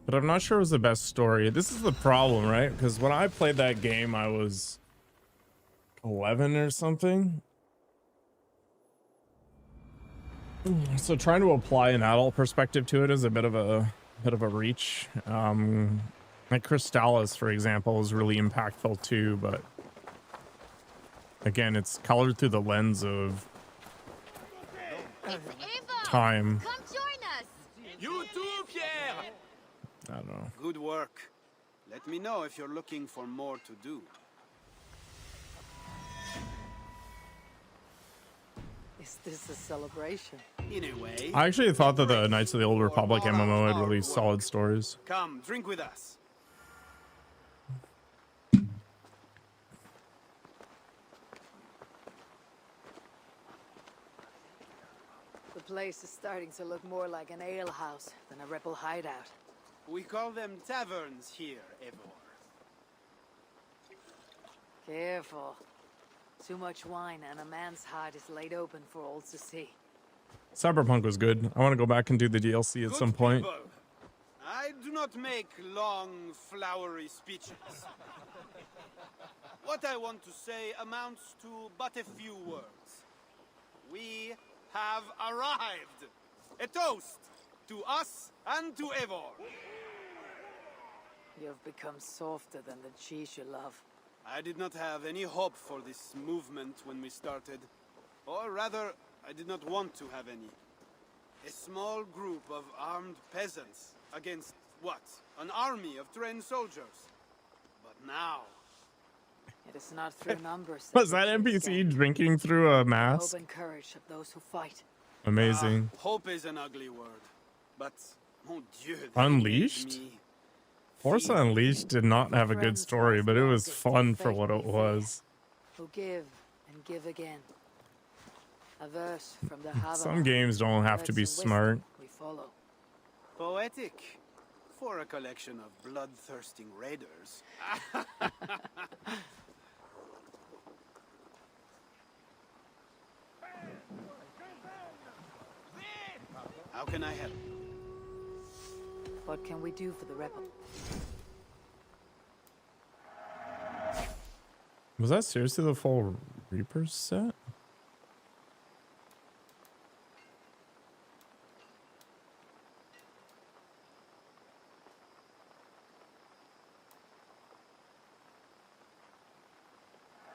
A: But I'm not sure it was the best story. This is the problem, right? Because when I played that game, I was 11 or something. So trying to apply an adult perspective to it is a bit of a reach. Like Crystallis, for example, is really impactful too, but again, it's colored through the lens of time.
J: Come join us.
G: You too, Pierre.
A: I don't know.
G: Good work. Let me know if you're looking for more to do.
B: Is this a celebration?
G: In a way.
A: I actually thought that the Knights of the Old Republic MMO had really solid stories.
G: Come, drink with us.
B: The place is starting to look more like an alehouse than a rebel hideout.
G: We call them taverns here, Eivor.
B: Careful. Too much wine and a man's heart is laid open for all to see.
A: Cyberpunk was good. I want to go back and do the DLC at some point.
G: People. I do not make long, flowery speeches. What I want to say amounts to but a few words. We have arrived. A toast to us and to Eivor.
B: You've become softer than the cheese you love.
G: I did not have any hope for this movement when we started. Or rather, I did not want to have any. A small group of armed peasants against, what? An army of trained soldiers. But now...
B: It is not through numbers.
A: Was that NPC drinking through a mask?
B: Hope and courage of those who fight.
A: Amazing.
G: Hope is an ugly word. But, mon Dieu...
A: Unleashed? Forza Unleashed did not have a good story, but it was fun for what it was.
B: Who give and give again. A verse from the Havana.
A: Some games don't have to be smart.
B: We follow.
G: Poetic. For a collection of bloodthirsting raiders. How can I help?
B: What can we do for the rebel?
A: Was that seriously the full Reaper set?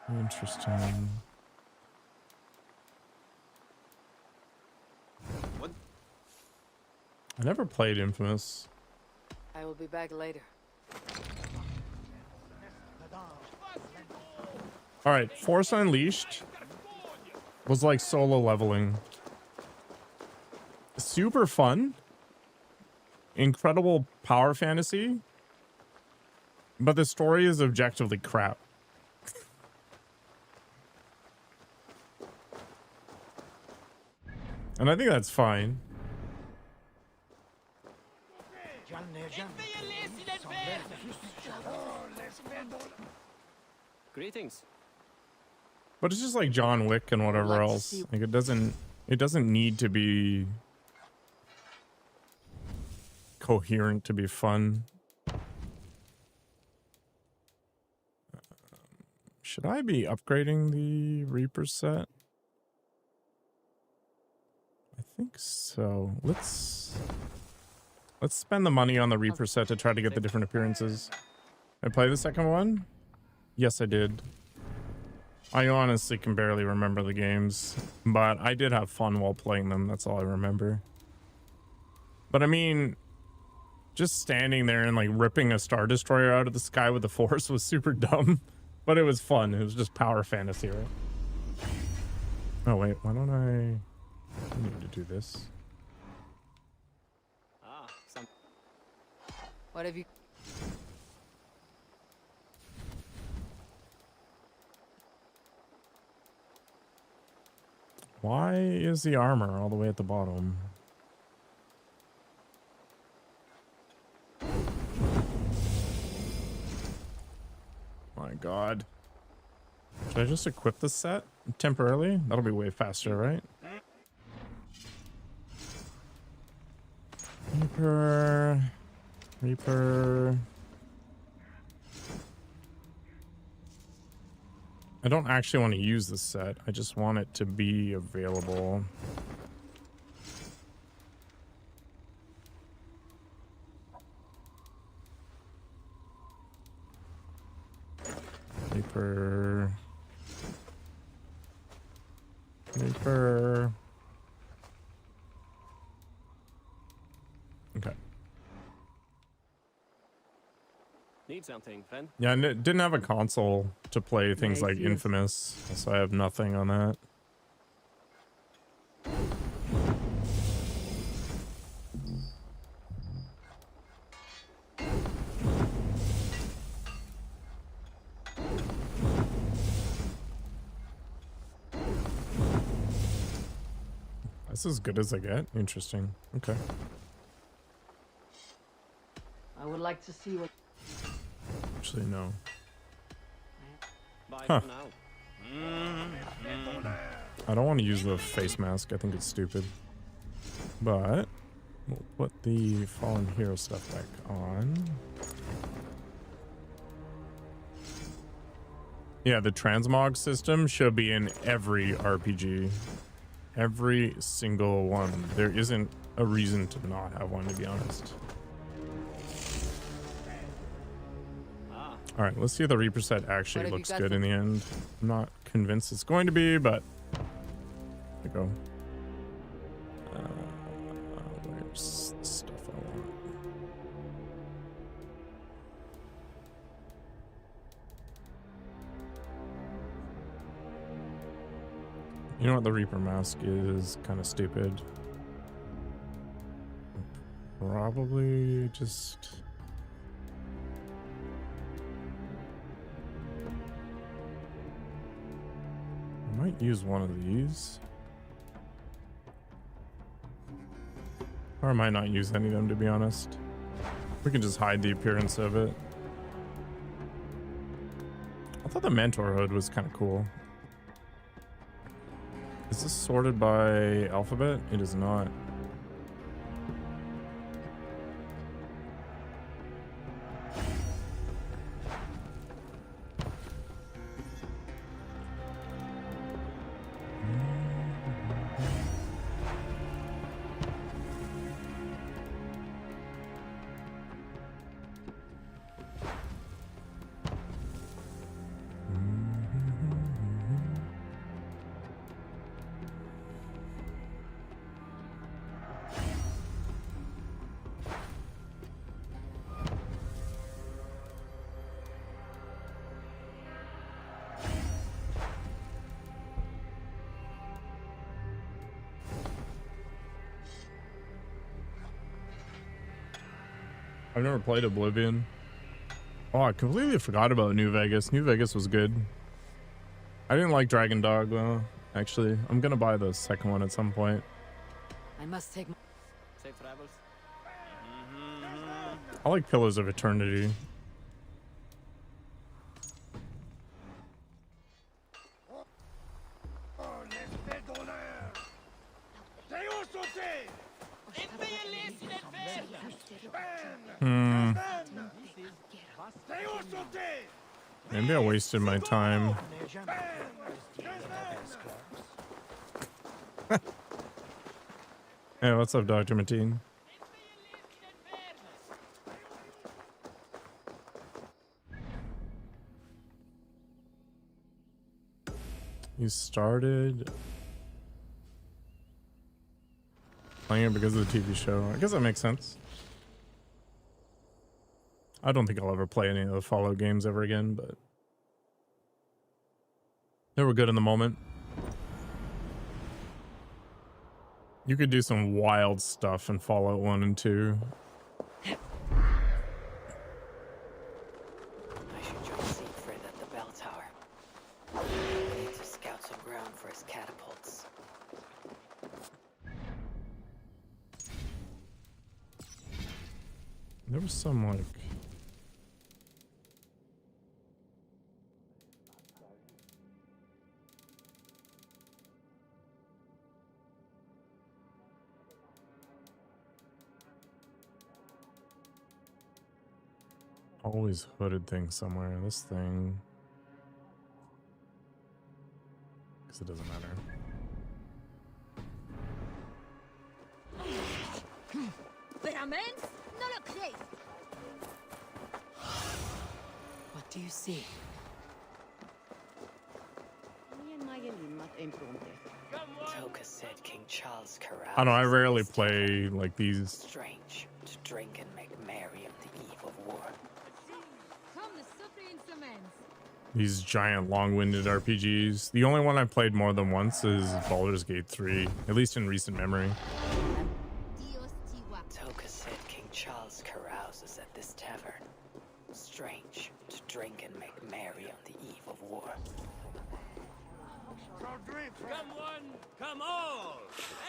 A: Interesting.
G: What?
A: I never played Infamous.
B: I will be back later.
A: All right, Force Unleashed was like solo leveling. Super fun. Incredible power fantasy. But the story is objectively crap. And I think that's fine.
Q: Greetings.
A: But it's just like John Wick and whatever else. Like it doesn't need to be coherent to be fun. Should I be upgrading the Reaper set? I think so. Let's spend the money on the Reaper set to try to get the different appearances. Did I play the second one? Yes, I did. I honestly can barely remember the games, but I did have fun while playing them. That's all I remember. But I mean, Just standing there and like ripping a Star Destroyer out of the sky with the Force was super dumb, but it was fun. It was just power fantasy, right? Oh wait, why don't I need to do this?
B: What have you?
A: Why is the armor all the way at the bottom? My God. Should I just equip the set temporarily? That'll be way faster, right? Reaper. I don't actually want to use the set. I just want it to be available. Reaper. Okay.
Q: Need something, friend?
A: Yeah, and it didn't have a console to play things like Infamous, so I have nothing on that. That's as good as I get. Interesting. Okay.
B: I would like to see what.
A: Actually, no.
Q: Bye
A: Huh.
Q: for now.
A: I don't want to use the face mask. I think it's stupid. But we'll put the Fallen Hero stuff back on. Yeah, the transmog system should be in every RPG. Every single one. There isn't a reason to not have one, to be honest. All right, let's see if the Reaper set actually looks good in the end. I'm not convinced it's going to be, but there we go. Where's the stuff I want? You know what, the Reaper mask is kind of stupid. Probably just... I might use one of these. Or I might not use any of them, to be honest. We can just hide the appearance of it. I thought the Mentor hood was kind of cool. Is this sorted by alphabet? It is not. I've never played Oblivion. Oh, I completely forgot about New Vegas. New Vegas was good. I didn't like Dragon Dog though. Actually, I'm gonna buy the second one at some point.
B: I must take.
Q: Safe travels.
A: I like Pillars of Eternity. Maybe I wasted my time. Hey, what's up, Dr. Mateen? You started playing it because of the TV show. I guess that makes sense. I don't think I'll ever play any of the Fallout games ever again, but they were good in the moment. You could do some wild stuff in Fallout 1 and 2.
B: I should join Siegfried at the bell tower. I need to scout some ground for his catapults.
A: There was some, like... always hooded thing somewhere. This thing... because it doesn't matter.
B: What do you see? Toka said King Charles caroused.
A: I don't know, I rarely play like these.
B: Strange to drink and make merry on the eve of war.
A: These giant long-winded RPGs. The only one I've played more than once is Baldur's Gate 3, at least in recent memory.
B: Toka said King Charles carouses at this tavern. Strange to drink and make merry on the eve of war.
K: Come one, come all,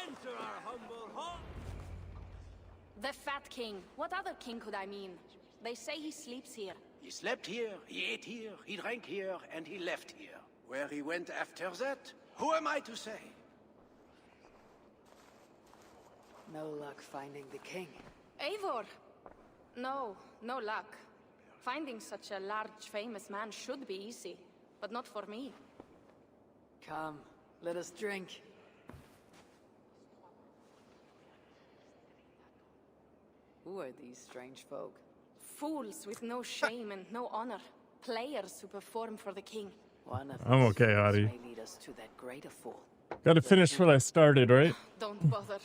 K: enter our humble hall.
J: The Fat King. What other king could I mean? They say he sleeps here.
R: He slept here, he ate here, he drank here, and he left here. Where he went after that, who am I to say?
B: No luck finding the king.
J: Eivor! No, no luck. Finding such a large, famous man should be easy, but not for me.
B: Come, let us drink. Who are these strange folk?
J: Fools with no shame and no honor. Players who perform for the king.
B: One of
A: I'm
B: these
A: okay,
B: fools
A: Adi.
B: may lead us to that greater fool.
A: Gotta finish what I started, right?
J: Don't bother.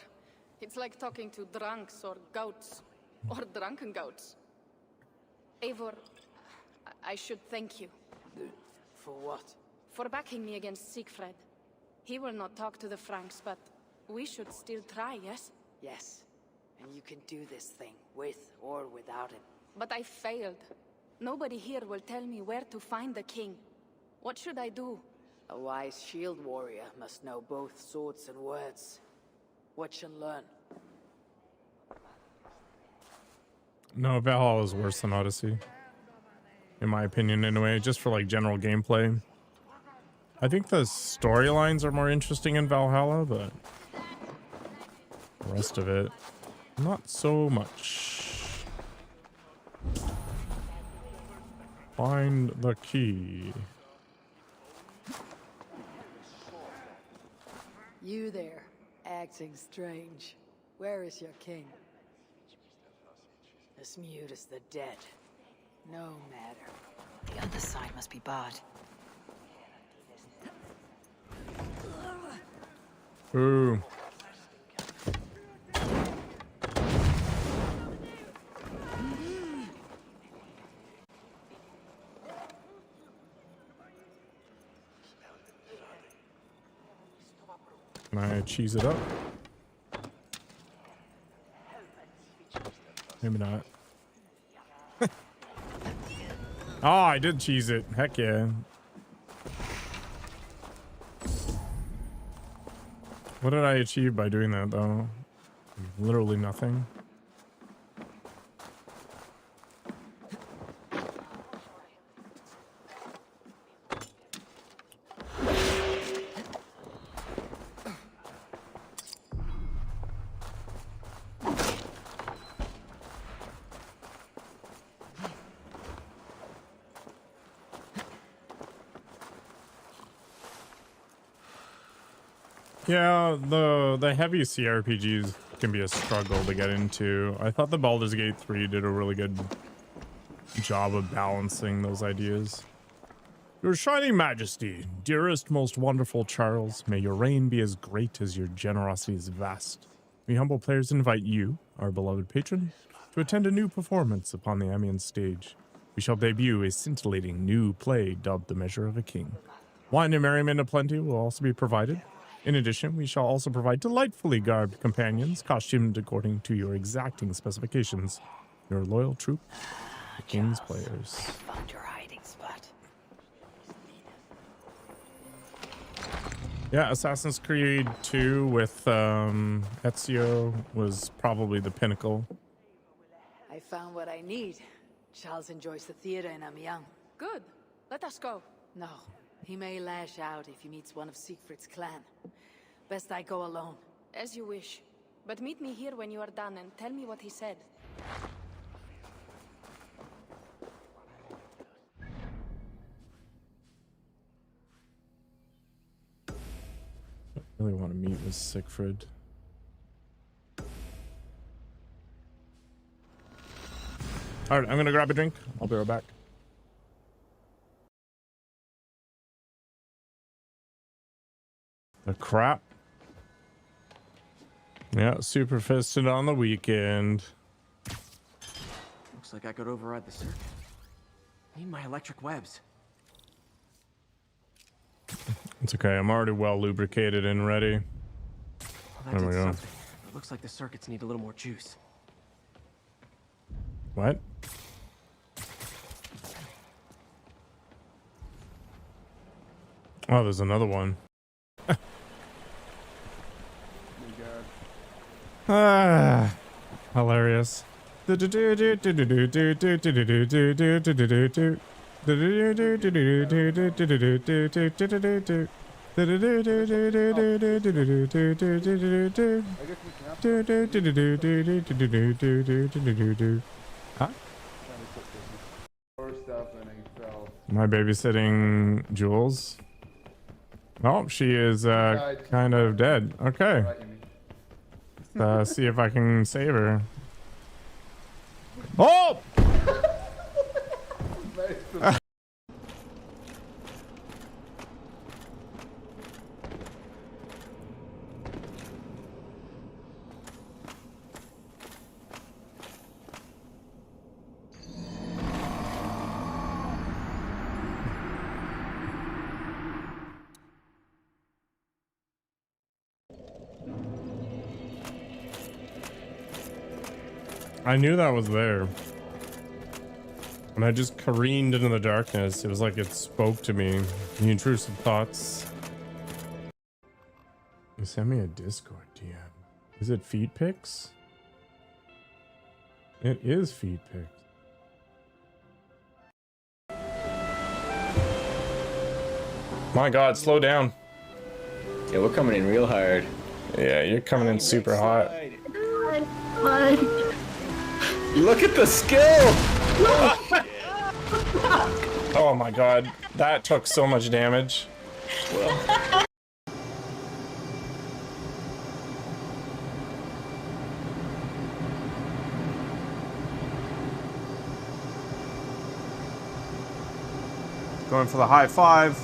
J: It's like talking to drunks or goats. Or drunken goats. Eivor, I should thank you.
B: For what?
J: For backing me against Siegfried. He will not talk to the Franks, but we should still try, yes?
B: Yes. And you can do this thing, with or without him.
J: But I failed. Nobody here will tell me where to find the king. What should I do?
B: A wise shield warrior must know both swords and words. Watch and learn.
A: No, Valhalla is worse than Odyssey. In my opinion, anyway, just for like general gameplay. I think the storylines are more interesting in Valhalla, but the rest of it, not so much. Find the key.
B: You there, acting strange. Where is your king? As mute as the dead. No matter. The other side must be barred.
A: Ooh. Can I cheese it up? Maybe not. Oh, I did cheese it. Heck yeah. What did I achieve by doing that, though? Literally nothing. Yeah, the heavy CRPGs can be a struggle to get into. I thought the Baldur's Gate 3 did a really good job of balancing those ideas. Your shining majesty, dearest, most wonderful Charles, may your reign be as great as your generosity is vast. We humble players invite you, our beloved patron, to attend a new performance upon the Amiens stage. We shall debut a scintillating new play dubbed The Measure of a King. Wine and merriment aplenty will also be provided. In addition, we shall also provide delightfully garbed companions, costumed according to your exacting specifications. Your loyal troop, the King's players.
B: Found your hiding spot.
A: Yeah, Assassin's Creed 2 with Ezio was probably the pinnacle.
B: I found what I need. Charles enjoys the theater in Amiens.
J: Good. Let us go.
B: No, he may lash out if he meets one of Siegfried's clan. Best I go alone.
J: As you wish. But meet me here when you are done and tell me what he said.
A: I really want to meet with Siegfried. All right, I'm gonna grab a drink. I'll be right back. The crap. Yeah, super fisted on the weekend.
Q: Looks like I could override the circuit. I need my electric webs.
A: It's okay. I'm already well lubricated and ready.
Q: Well, that
A: There we
Q: did
A: go.
Q: something. It looks like the circuits need a little more juice.
A: What? Oh, there's another one. Ah, hilarious. Huh? Am I babysitting Jules? Oh, she is kind of dead. Okay. See if I can save her. Oh! I knew that was there. When I just careened into the darkness, it was like it spoke to me. The intrusive thoughts. You sent me a Discord DM. Is it feed pics? It is feed pics. My god, slow down.
L: Yeah, we're coming in real hard.
A: Yeah, you're coming in super hot.
L: Look at the skill!
A: Oh my god, that took so much damage.
L: Well.
A: Going for the high five.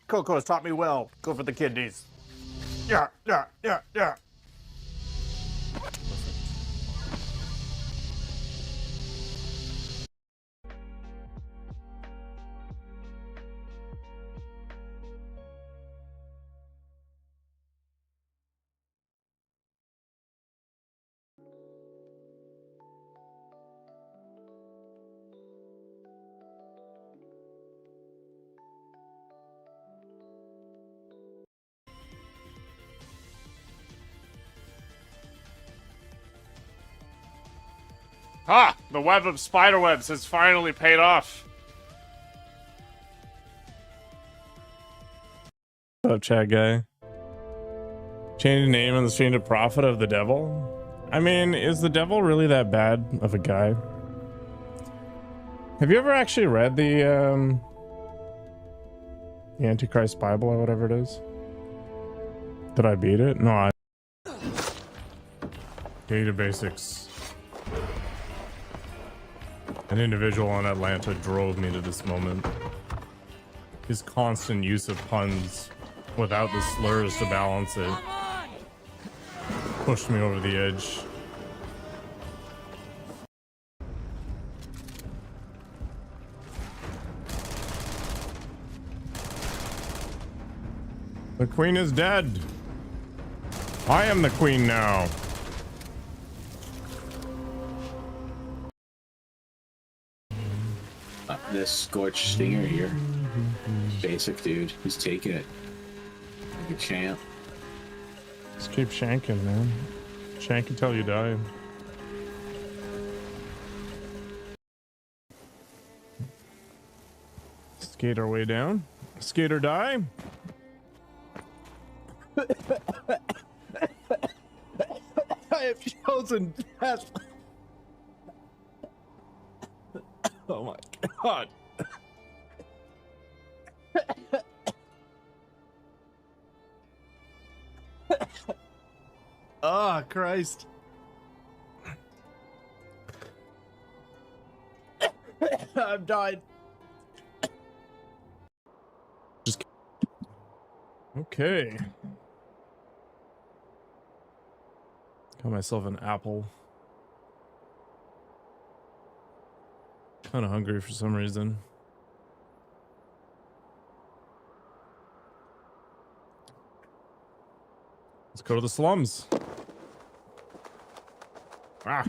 A: Coco has taught me well. Go for the kidneys. Yeah.
S: Ah! The web of spiderwebs has finally paid off.
A: What's up, chat guy? Change the name on the stream to Prophet of the Devil? I mean, is the devil really that bad of a guy? Have you ever actually read the The Antichrist Bible or whatever it is. Did I beat it? No, I... Data basics. An individual in Atlanta drove me to this moment. His constant use of puns without the slurs to balance it pushed me over the edge. The queen is dead. I am the queen now.
L: This scorched stinger here. Basic dude. He's taking it. Like a champ.
A: Just keep shanking, man. Shank until you die. Skate our way down. Skate or die. I have chosen death. Oh my god. Oh, Christ. I've died. Just okay. Got myself an apple. Kind of hungry for some reason. Let's go to the slums. Ah.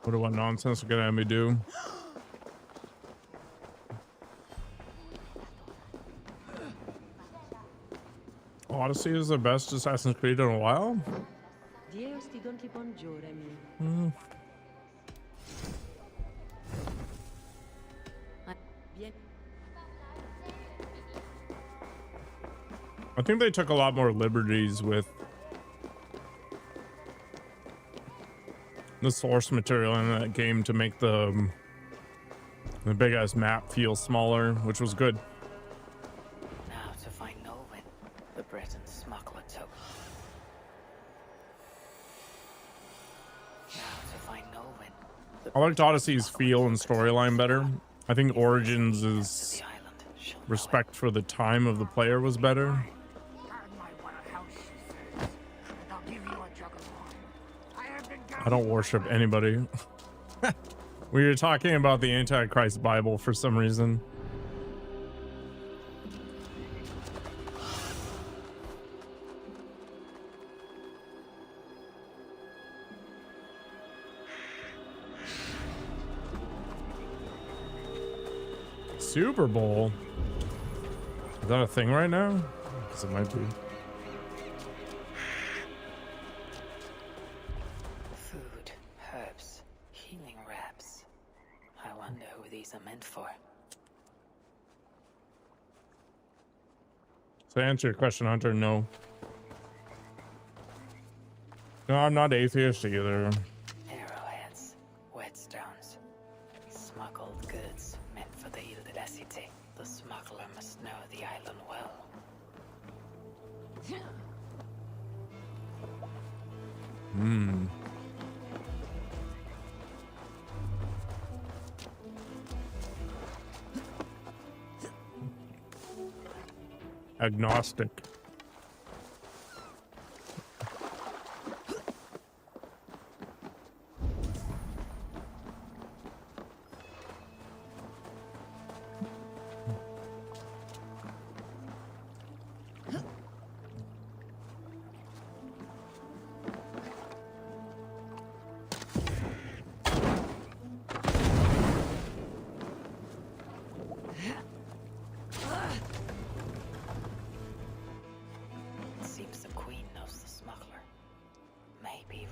A: What nonsense are gonna have me do? Odyssey is the best Assassin's Creed in a while? I think they took a lot more liberties with the source material in that game to make the big ass map feel smaller, which was good.
B: Now to find Norway, the Breton smuggler took. Now to find Norway.
A: I liked Odyssey's feel and storyline better. I think Origins' respect for the time of the player was better. I don't worship anybody. We were talking about the Antichrist Bible for some reason. Super Bowl? Is that a thing right now? Because it might be.
B: Food, herbs, healing wraps. I wonder who these are meant for.
A: To answer your question, Hunter, no. No, I'm not atheist either.
B: Arrowheads, whetstones, smuggled goods meant for the Ile de la Cité. The smuggler must know the island well.
A: Hmm. Agnostic.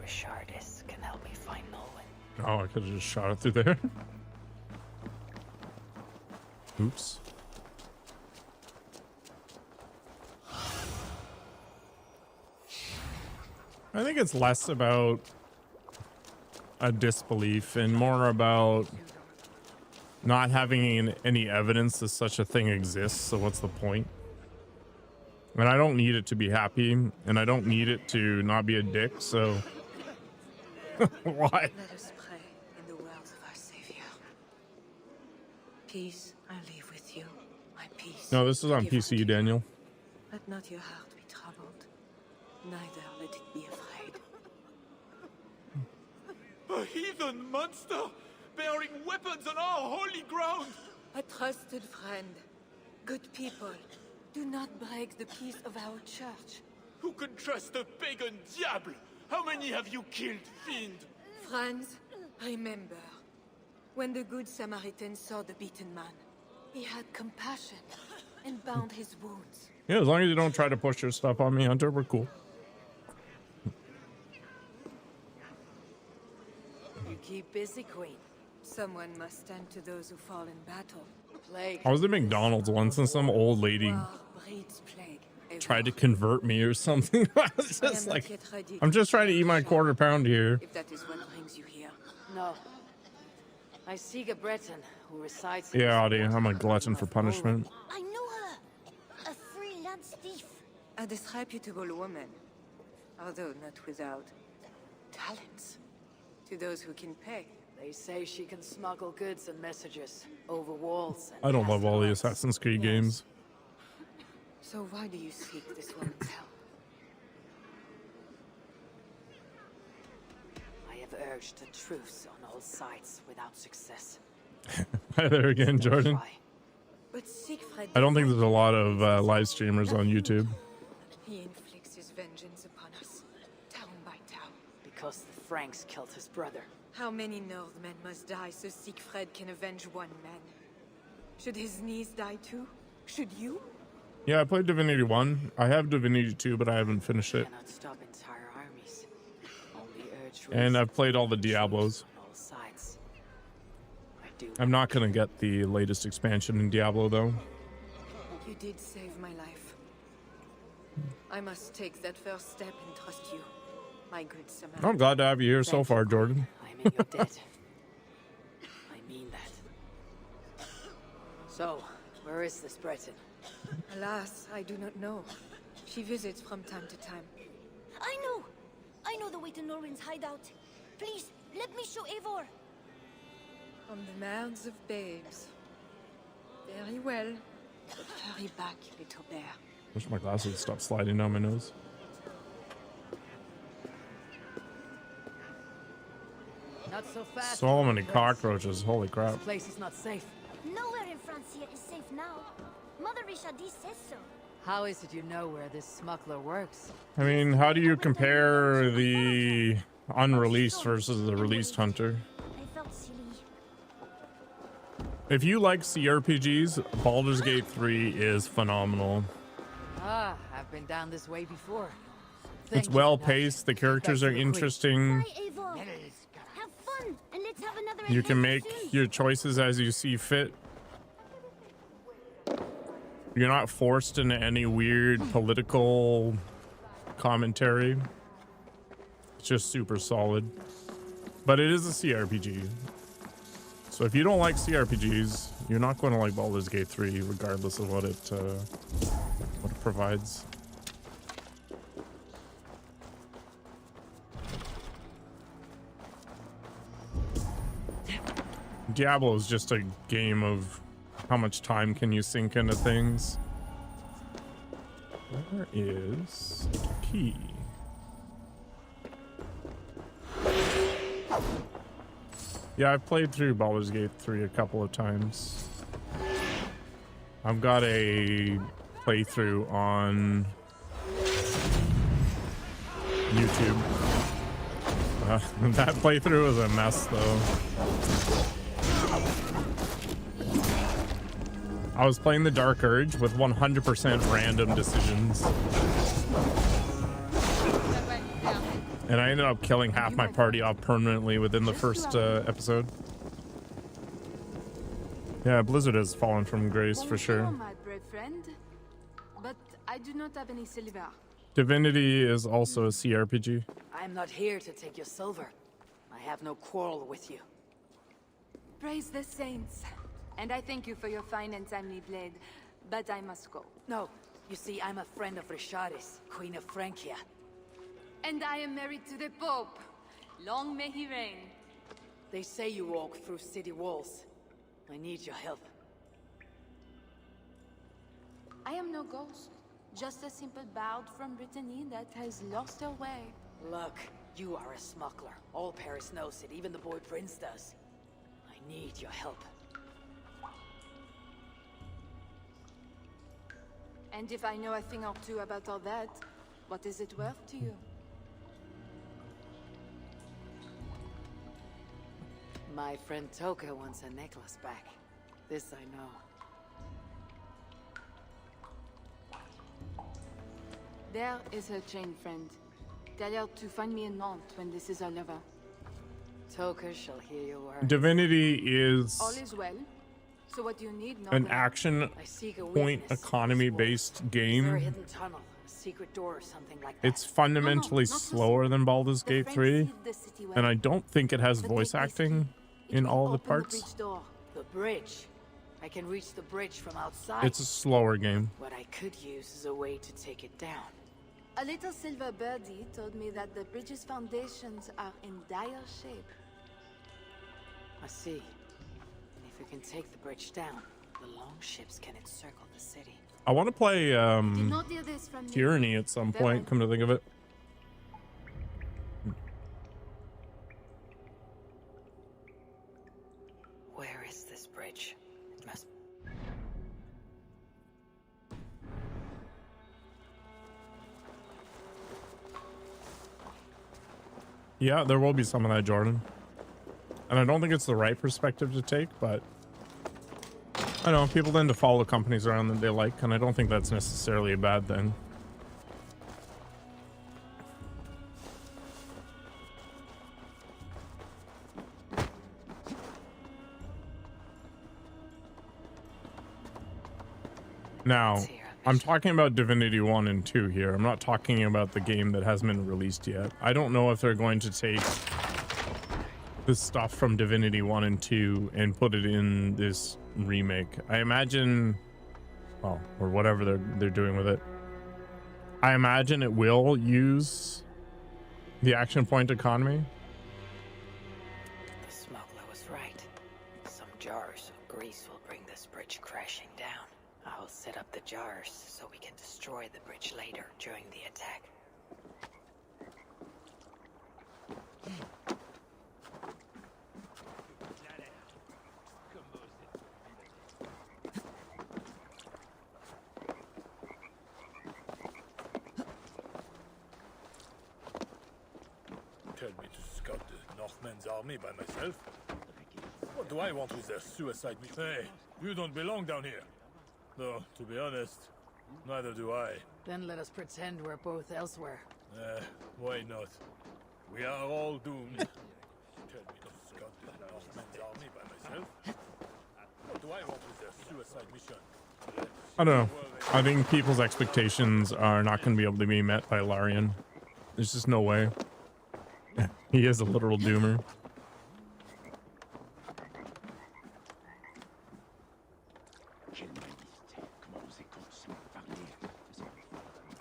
B: Richardis can help me find Norway.
A: Oh, I could have just shot it through there. Oops. I think it's less about a disbelief and more about not having any evidence that such a thing exists. So what's the point? And I don't need it to be happy, and I don't need it to not be a dick, so why?
D: Let us pray in the words of our Savior. Peace I leave with you, my peace.
A: No, this is on PC, Daniel.
D: Let not your heart be troubled, neither let it be afraid.
I: A heathen monster bearing weapons on our holy ground!
D: A trusted friend, good people, do not break the peace of our church.
I: Who can trust a pagan diable? How many have you killed, fiend?
D: Friends, remember, when the good Samaritan saw the beaten man, he had compassion and bound his wounds.
A: Yeah, as long as you don't try to push your stuff on me, Hunter, we're cool.
B: You keep busy, Queen.
D: Someone must stand to those who fall in battle.
B: Plague.
A: I was at McDonald's once and some old lady tried to convert me or something. I was just like, I'm just trying to eat my quarter pound here.
D: If that is what brings you here.
B: No. I seek a Breton who resides.
A: Yeah, Audie, I'm a glutton for punishment.
F: I know her. A freelance thief.
D: A disreputable woman, although not without talents. To those who can pay.
B: They say she can smuggle goods and messages over walls. And
A: I don't
B: past
A: love all the
B: hearths.
A: Assassin's Creed games.
D: So why do you seek this woman's help?
B: I have urged a truce on all sides without success.
A: Hi there again, Jordan.
D: But Siegfried,
A: I don't think there's a lot of live streamers on YouTube.
D: he inflicts his vengeance upon us, town by town.
B: Because the Franks killed his brother.
D: How many Northmen must die so Siegfried can avenge one man? Should his niece die too? Should you?
A: Yeah, I played Divinity 1. I have Divinity 2, but I haven't finished it.
B: Cannot stop entire armies. Only urge
A: And I've played all the Diablos.
B: on all sides. I do.
A: I'm not going to get the latest expansion in Diablo, though.
D: You did save my life. I must take that first step and trust you, my good Samaritan.
A: I'm glad to have you here so far, Jordan.
B: I'm in your debt. I mean that. So, where is this Breton?
D: Alas, I do not know. She visits from time to time.
F: I know! I know the way to Norway's hideout. Please, let me show Eivor.
D: On the mounds of babes. Very well. But hurry back, little bear.
A: Wish my glasses would stop sliding down my nose.
B: Not so fast.
A: So many cockroaches. Holy crap.
B: This place is not safe.
F: Nowhere in France here is safe now. Mother Richardis says so.
B: How is it you know where this smuggler works?
A: I mean, how do you compare the unreleased versus the released Hunter?
F: I felt silly.
A: If you like CRPGs, Baldur's Gate 3 is phenomenal.
B: Ah, I've been down this way before.
A: It's well paced, the characters are interesting.
F: Bye, Eivor. Have fun, and let's have another
A: You can
F: adventure
A: make
F: soon.
A: your choices as you see fit. You're not forced into any weird political commentary. It's just super solid. But it is a CRPG. So if you don't like CRPGs, you're not going to like Baldur's Gate 3, regardless of what it provides. Diablo is just a game of how much time can you sink into things. Where is the key? Yeah, I've played through Baldur's Gate 3 a couple of times. I've got a playthrough on YouTube. That playthrough was a mess, though. I was playing the Dark Urge with 100% random decisions. And I ended up killing half my party off permanently within the first episode. Yeah, Blizzard has fallen from grace for sure.
D: My brave friend, but I do not have any silver.
A: Divinity is also a CRPG.
B: I'm not here to take your silver. I have no quarrel with you.
D: Praise the saints. And I thank you for your fine and timely blade, but I must go.
B: No, you see, I'm a friend of Risharis, Queen of Francia.
D: And I am married to the Pope. Long may he reign.
B: They say you walk through city walls. I need your help.
F: I am no ghost. Just a simple bard from Brittany that has lost her way.
B: Look, you are a smuggler. All Paris knows it, even the boy Prince does. I need your help.
D: And if I know a thing or two about all that, what is it worth to you?
B: My friend Toka wants a necklace back. This I know.
D: There is her chain, friend. Tell her to find me in Nantes when this is all over.
B: Toka shall hear your words.
A: Divinity is
D: All is well. So what do you need?
A: an action point economy based game.
B: Is there a hidden tunnel, a secret door, or something like that?
A: It's fundamentally slower than Baldur's Gate 3, and I don't think it has voice acting in all the parts.
B: The bridge. I can reach the bridge from outside.
A: It's a slower game.
B: What I could use is a way to take it down.
D: A little silver birdie told me that the bridge's foundations are in dire shape.
B: I see. And if we can take the bridge down, the longships can encircle the city.
A: I want to play
D: Did not hear this from me.
A: Tyranny at some point, come to think of it.
B: Where is this bridge? It must...
A: Yeah, there will be some of that, Jordan. And I don't think it's the right perspective to take, but I know people tend to follow companies around that they like, and I don't think that's necessarily a bad thing. Now, I'm talking about Divinity 1 and 2 here. I'm not talking about the game that hasn't been released yet. I don't know if they're going to take this stuff from Divinity 1 and 2 and put it in this remake. I imagine, well, or whatever they're doing with it. I imagine it will use the action point economy.
B: The smuggler was right. Some jars of grease will bring this bridge crashing down. I'll set up the jars so we can destroy the bridge later during the attack.
E: Tell me to scout the Northmen's army by myself? What do I want with their suicide mission? Hey, you don't belong down here. Though, to be honest, neither do I.
B: Then let us pretend we're both elsewhere.
E: Why not? We are all doomed. Tell me to scout the Northmen's army by myself? What do I want with their suicide mission?
A: I don't know. I think people's expectations are not going to be able to be met by Larian. There's just no way. He is a literal doomer.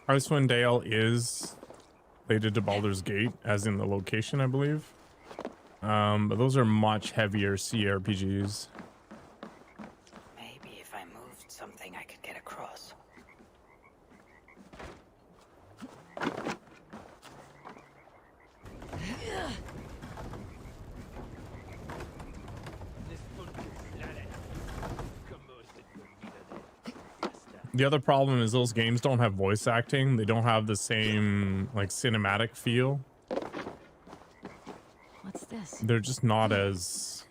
A: Icewind Dale is related to Baldur's Gate, as in the location, I believe. But those are much heavier CRPGs.
B: Maybe if I moved something I could get across.
A: The other problem is those games don't have voice acting. They don't have the same, like, cinematic feel.
F: What's this?
A: They're just not as,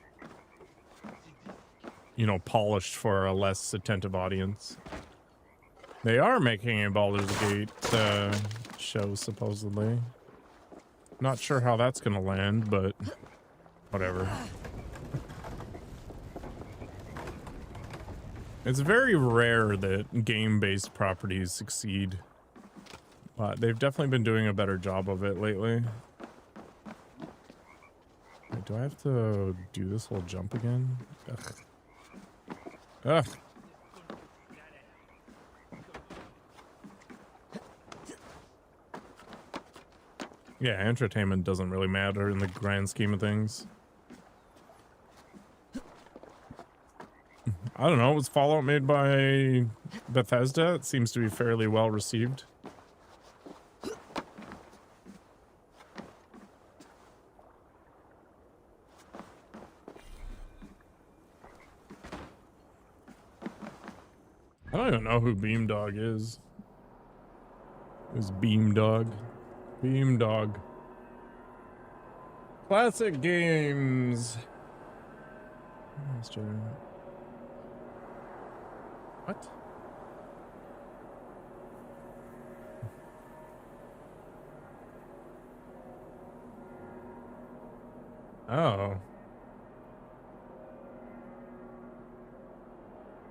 A: you know, polished for a less attentive audience. They are making a Baldur's Gate show, supposedly. Not sure how that's gonna land, but whatever. It's very rare that game-based properties succeed. But they've definitely been doing a better job of it lately. Wait, do I have to do this whole jump again? Ugh. Ugh. Yeah, entertainment doesn't really matter in the grand scheme of things. I don't know, was Fallout made by Bethesda? It seems to be fairly well received. I don't even know who Beamdog is. Who's Beamdog? Beamdog. Classic games. What? Oh.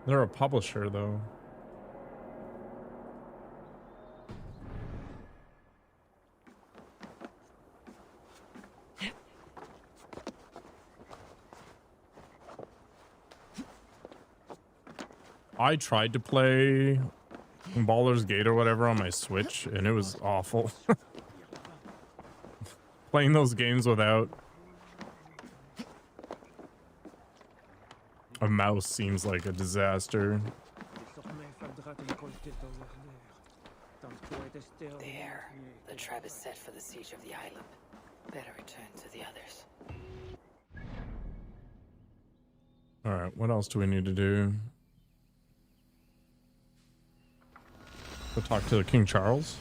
A: They're a publisher, though. I tried to play Baldur's Gate or whatever on my Switch, and it was awful. Playing those games without a mouse seems like a disaster.
B: There. The trap is set for the siege of the island. Better return to the others.
A: Alright, what else do we need to do? Go talk to King Charles?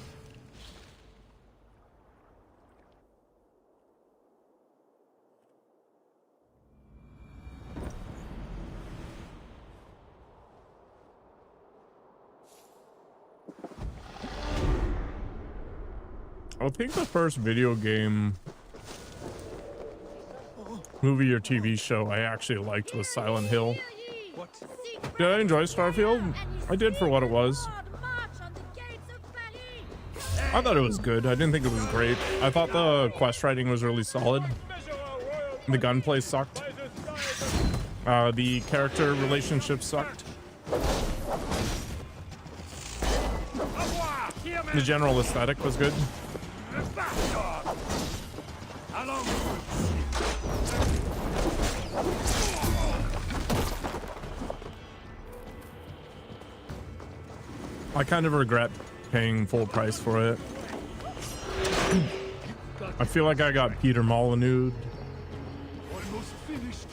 A: I think the first video game, movie or TV show I actually liked was Silent Hill. Did I enjoy Starfield? I did for what it was. I thought it was good. I didn't think it was great. I thought the quest writing was really solid. The gunplay sucked. The character relationship sucked. The general aesthetic was good. I kind of regret paying full price for it. I feel like I got Peter Molyneux.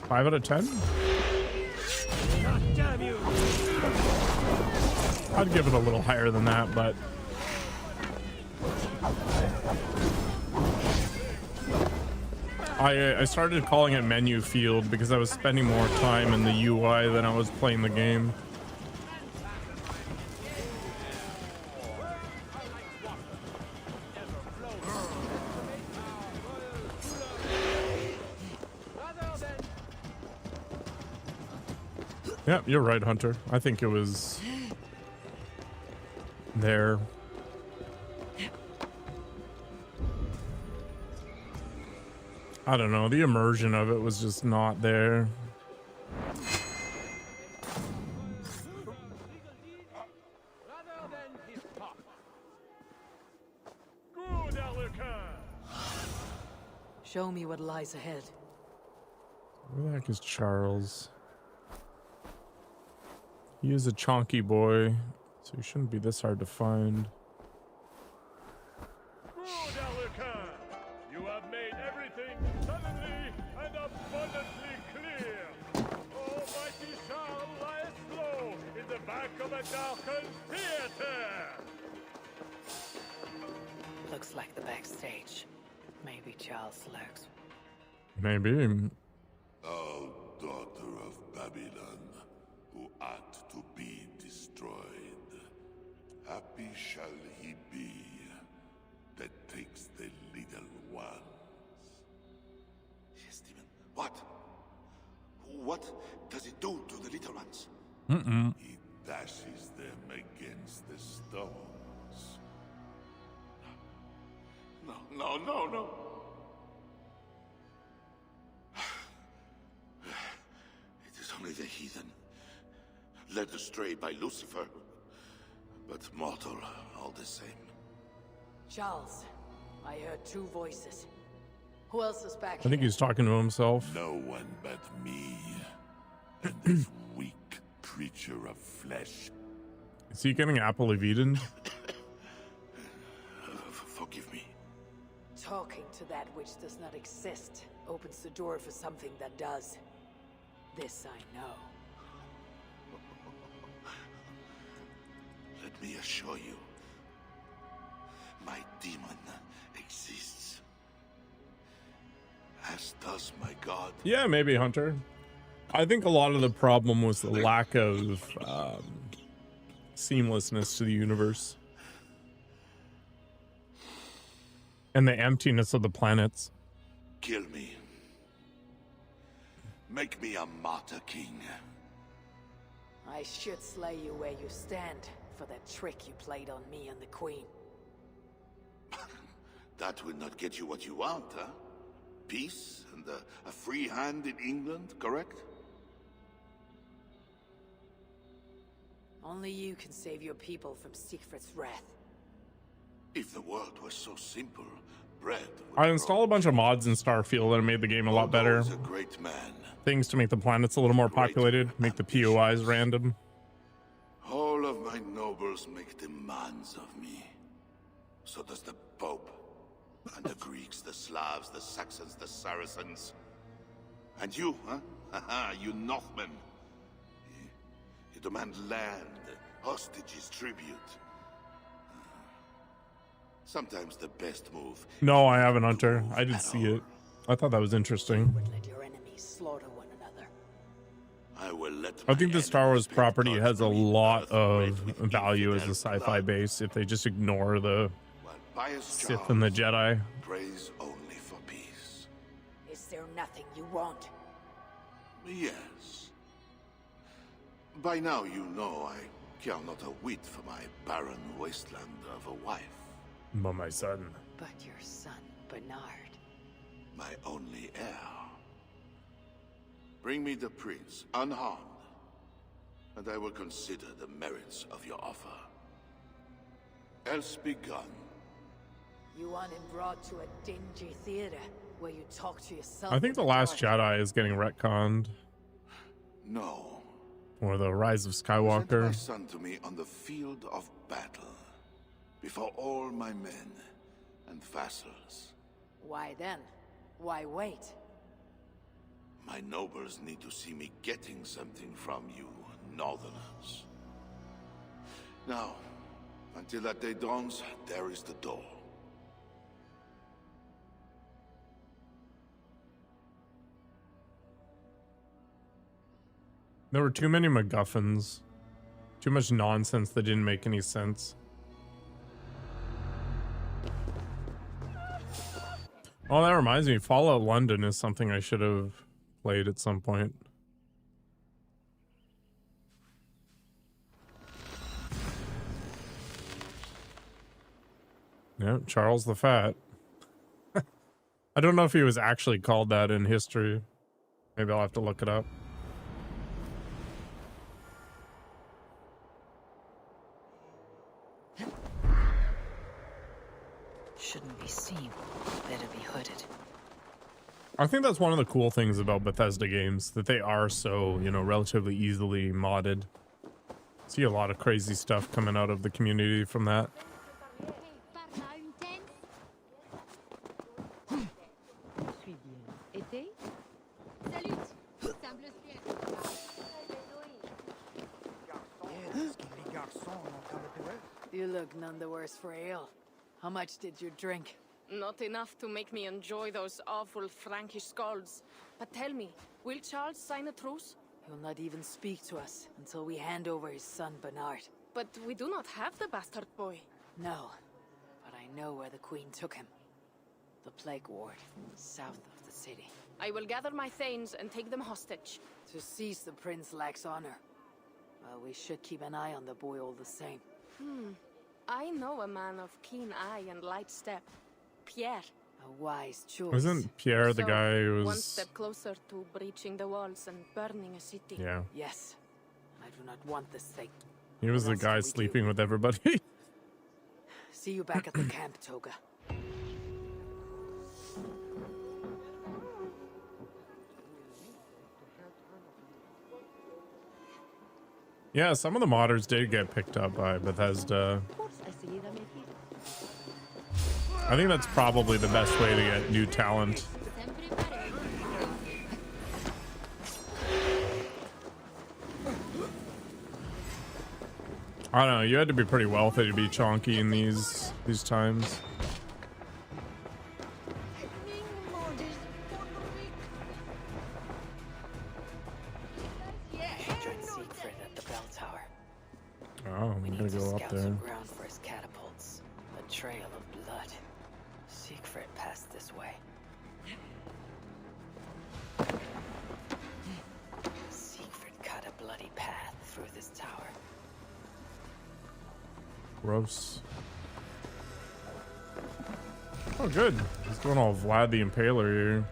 A: 5 out of 10? I'd give it a little higher than that, but I started calling it Menu Field because I was spending more time in the UI than I was playing the game. Yeah, you're right, Hunter. I think it was there. I don't know, the immersion of it was just not there.
B: Show me what lies ahead.
A: Where the heck is Charles? He is a chonky boy, so he shouldn't be this hard to find.
E: You have made everything suddenly and abundantly clear. Almighty Charles lies low in the back of a darkened theater.
B: Looks like the backstage. Maybe Charles lurks.
A: Maybe.
T: O daughter of Babylon, who ought to be destroyed, happy shall he be that takes the little ones.
R: Yes, demon. What? What does it do to the little ones?
A: Mm-mm.
T: It dashes them against the stones.
R: No, no, no, no. It is only the heathen, led astray by Lucifer, but mortal all the same.
B: Charles, I heard two voices. Who else is back
A: I think he's talking to himself.
T: No one but me, and this weak creature of flesh.
A: Is he getting Apple of Eden?
R: Forgive me.
B: Talking to that which does not exist opens the door for something that does. This I know.
R: Let me assure you, my demon exists. As does my god.
A: Yeah, maybe, Hunter. I think a lot of the problem was the lack of seamlessness to the universe. And the emptiness of the planets.
R: Kill me. Make me a martyr king.
B: I should slay you where you stand for that trick you played on me and the Queen.
R: That will not get you what you want, huh? Peace and a free hand in England, correct?
B: Only you can save your people from Siegfried's wrath.
R: If the world was so simple, bread would
A: I installed a bunch of mods in Starfield that made the game a lot better.
R: He's a great man.
A: Things to make the planets a little more populated, make the POIs random.
R: All of my nobles make demands of me. So does the Pope. And the Greeks, the Slavs, the Saxons, the Saracens. And you, huh? Haha, you Northmen. You demand land, hostages, tribute. Sometimes the best move.
A: No, I haven't, Hunter. I did see it. I thought that was interesting.
B: Let your enemies slaughter one another.
R: I will let
A: I think the Star Wars property has a lot of value as a sci-fi base if they just ignore the Sith and the Jedi.
R: Praise only for peace.
B: Is there nothing you want?
R: Yes. By now you know I care not a whit for my barren wasteland of a wife.
A: But my son.
B: But your son, Bernard.
R: My only heir. Bring me the prince, unharmed, and I will consider the merits of your offer. Else be gone.
B: You want him brought to a dingy theater where you talk to yourself.
A: I think The Last Jedi is getting retconned.
R: No.
A: Or The Rise of
R: Send my
A: Skywalker.
R: son to me on the field of battle, before all my men and vassals.
B: Why then? Why wait?
R: My nobles need to see me getting something from you, Northerners. Now, until that day dawns, there is the door.
A: There were too many MacGuffins. Too much nonsense that didn't make any sense. Oh, that reminds me. Fallout London is something I should have played at some point. Yeah, Charles the Fat. I don't know if he was actually called that in history. Maybe I'll have to look it up.
B: Shouldn't be seen. Better be hooded.
A: I think that's one of the cool things about Bethesda games, that they are so, you know, relatively easily modded. See a lot of crazy stuff coming out of the community from that.
B: You look none the worse for ale. How much did you drink?
J: Not enough to make me enjoy those awful Frankish skalds. But tell me, will Charles sign a truce?
B: He'll not even speak to us until we hand over his son Bernard.
J: But we do not have the bastard boy.
B: No, but I know where the Queen took him. The plague ward, south of the city.
J: I will gather my thanes and take them hostage.
B: To seize the prince lacks honor. Well, we should keep an eye on the boy all the same.
J: I know a man of keen eye and light step. Pierre.
B: A wise choice.
A: Wasn't Pierre the
J: So,
A: guy who
J: one
A: was...
J: step closer to breaching the walls and burning a city.
A: Yeah.
B: Yes. I do not want this thing.
A: He was
B: What
A: the
B: else
A: guy
B: can we
A: sleeping
B: do?
A: with everybody.
B: See you back at the camp, Toga.
A: Yeah, some of the modders did get picked up by Bethesda. I think that's probably the best way to get new talent. I don't know, you had to be pretty wealthy to be chonky in these times.
B: Join Siegfried at the bell tower.
A: Oh, I'm gonna go up
B: Scout
A: there.
B: some ground for his catapults. A trail of blood. Siegfried passed this way. Siegfried cut a bloody path through this tower.
A: Gross. Oh, good. He's going all Vlad the Impaler here.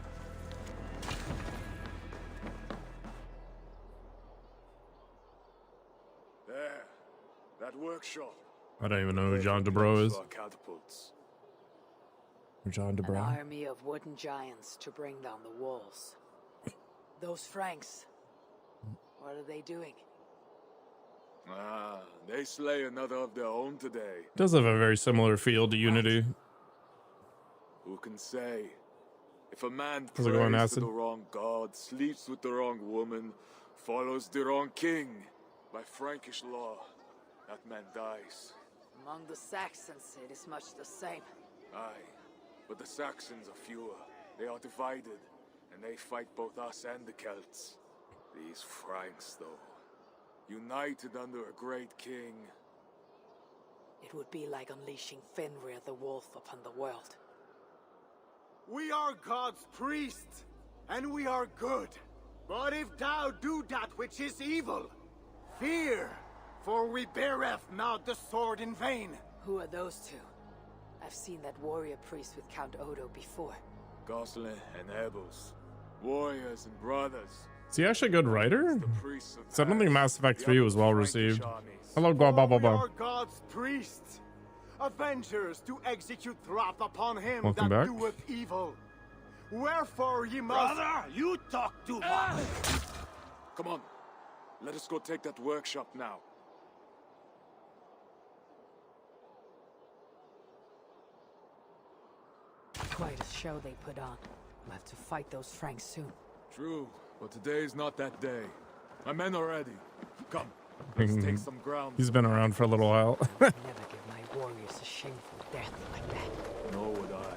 I: There, that workshop.
A: I don't even know who John DeBro is.
I: For our catapults.
A: John
B: An
A: DeBro.
B: army of wooden giants to bring down the walls. Those Franks. What are they doing?
I: Ah, they slay another of their own today.
A: Does have a very similar feel to Unity.
I: Who can say? If a man
A: How's it going,
I: prays to
A: Acid?
I: the wrong god, sleeps with the wrong woman, follows the wrong king, by Frankish law, that man dies.
B: Among the Saxons, it is much the same.
I: Aye, but the Saxons are fewer. They are divided, and they fight both us and the Celts. These Franks, though, united under a great king.
B: It would be like unleashing Fenrir the Wolf upon the world.
G: We are God's priests, and we are good. But if thou do that which is evil, fear, for we beareth not the sword in vain.
B: Who are those two? I've seen that warrior priest with Count Odo before.
I: Gosselin and Ebels, warriors and brothers.
A: Is he actually a good writer? So I don't think Mass Effect 3 was well received. Hello,
G: We
A: Guababa.
G: are God's priests, avengers to execute wrath upon him
A: Welcome
G: that
A: back.
G: doeth evil. Wherefore ye must...
C: Brother, you talk too much!
I: Come on, let us go take that workshop now.
B: Quite a show they put on. We'll have to fight those Franks soon.
I: True, but today is not that day. My men are ready. Come, let's take some ground.
A: He's been around for a little while.
B: Never give my warriors a shameful death like that.
I: Nor would I.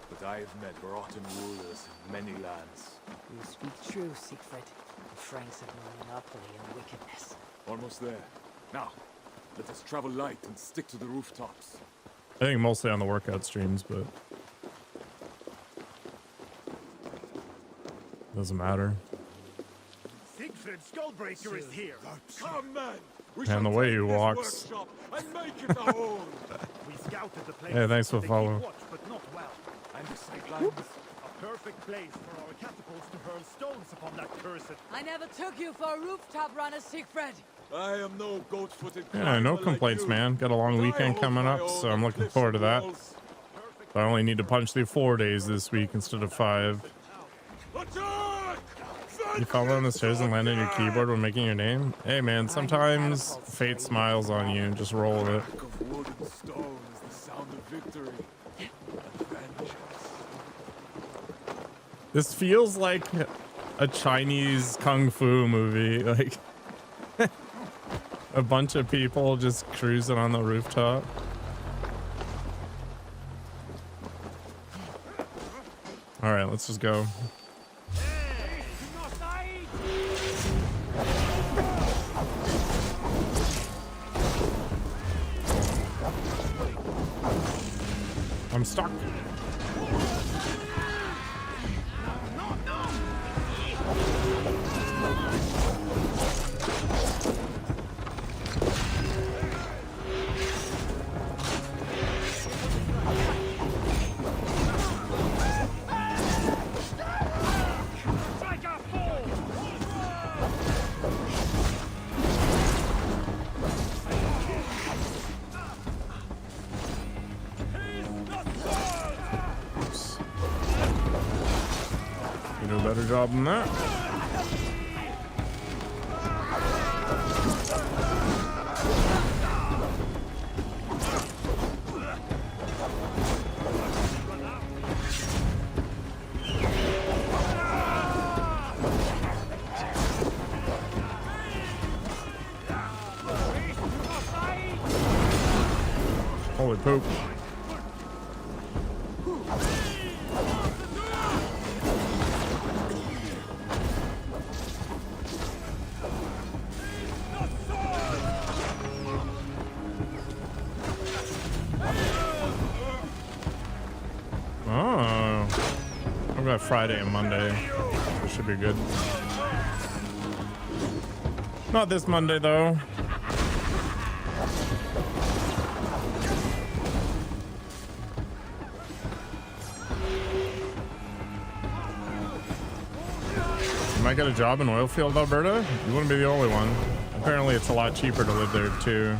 I: But I have met rotten rulers in many lands.
B: You speak true, Siegfried. The Franks have no monopoly in wickedness.
I: Almost there. Now, let us travel light and stick to the rooftops.
A: I think mostly on the workout streams, but doesn't matter.
C: Siegfried Skullbreaker is here.
I: Come, man! We
A: And the way he walks.
I: workshop and make it our own.
C: We scouted the place.
A: Hey, thanks for
C: They keep
A: following.
C: watch, but not well.
I: And the sightlines.
C: A perfect place for our catapults to hurl stones upon that cursed.
B: I never took you for a rooftop runner, Siegfried.
I: I am no goat-footed
A: Yeah, no
I: climber
A: complaints,
I: like you.
A: man. Got a long
I: But I
A: weekend
I: hold
A: coming
I: my
A: up,
I: own
A: so I'm
I: on
A: looking
I: cliffs
A: forward to
I: and
A: that.
I: walls.
A: I only need to punch through 4 days this week instead of 5.
I: Attack!
A: You fall down the stairs and land on your keyboard when making your name? Hey man, sometimes fate smiles on you. Just roll with it.
I: Crack of wood and stone is the sound of victory and vengeance.
A: This feels like a Chinese kung fu movie. Like a bunch of people just cruising on the rooftop. All right, let's just go. I'm stuck. can do a better job than that. Holy poop. Oh, I've got Friday and Monday. This should be good. Not this Monday though. You might get a job in oilfield Alberta. You wouldn't be the only one. Apparently, it's a lot cheaper to live there too.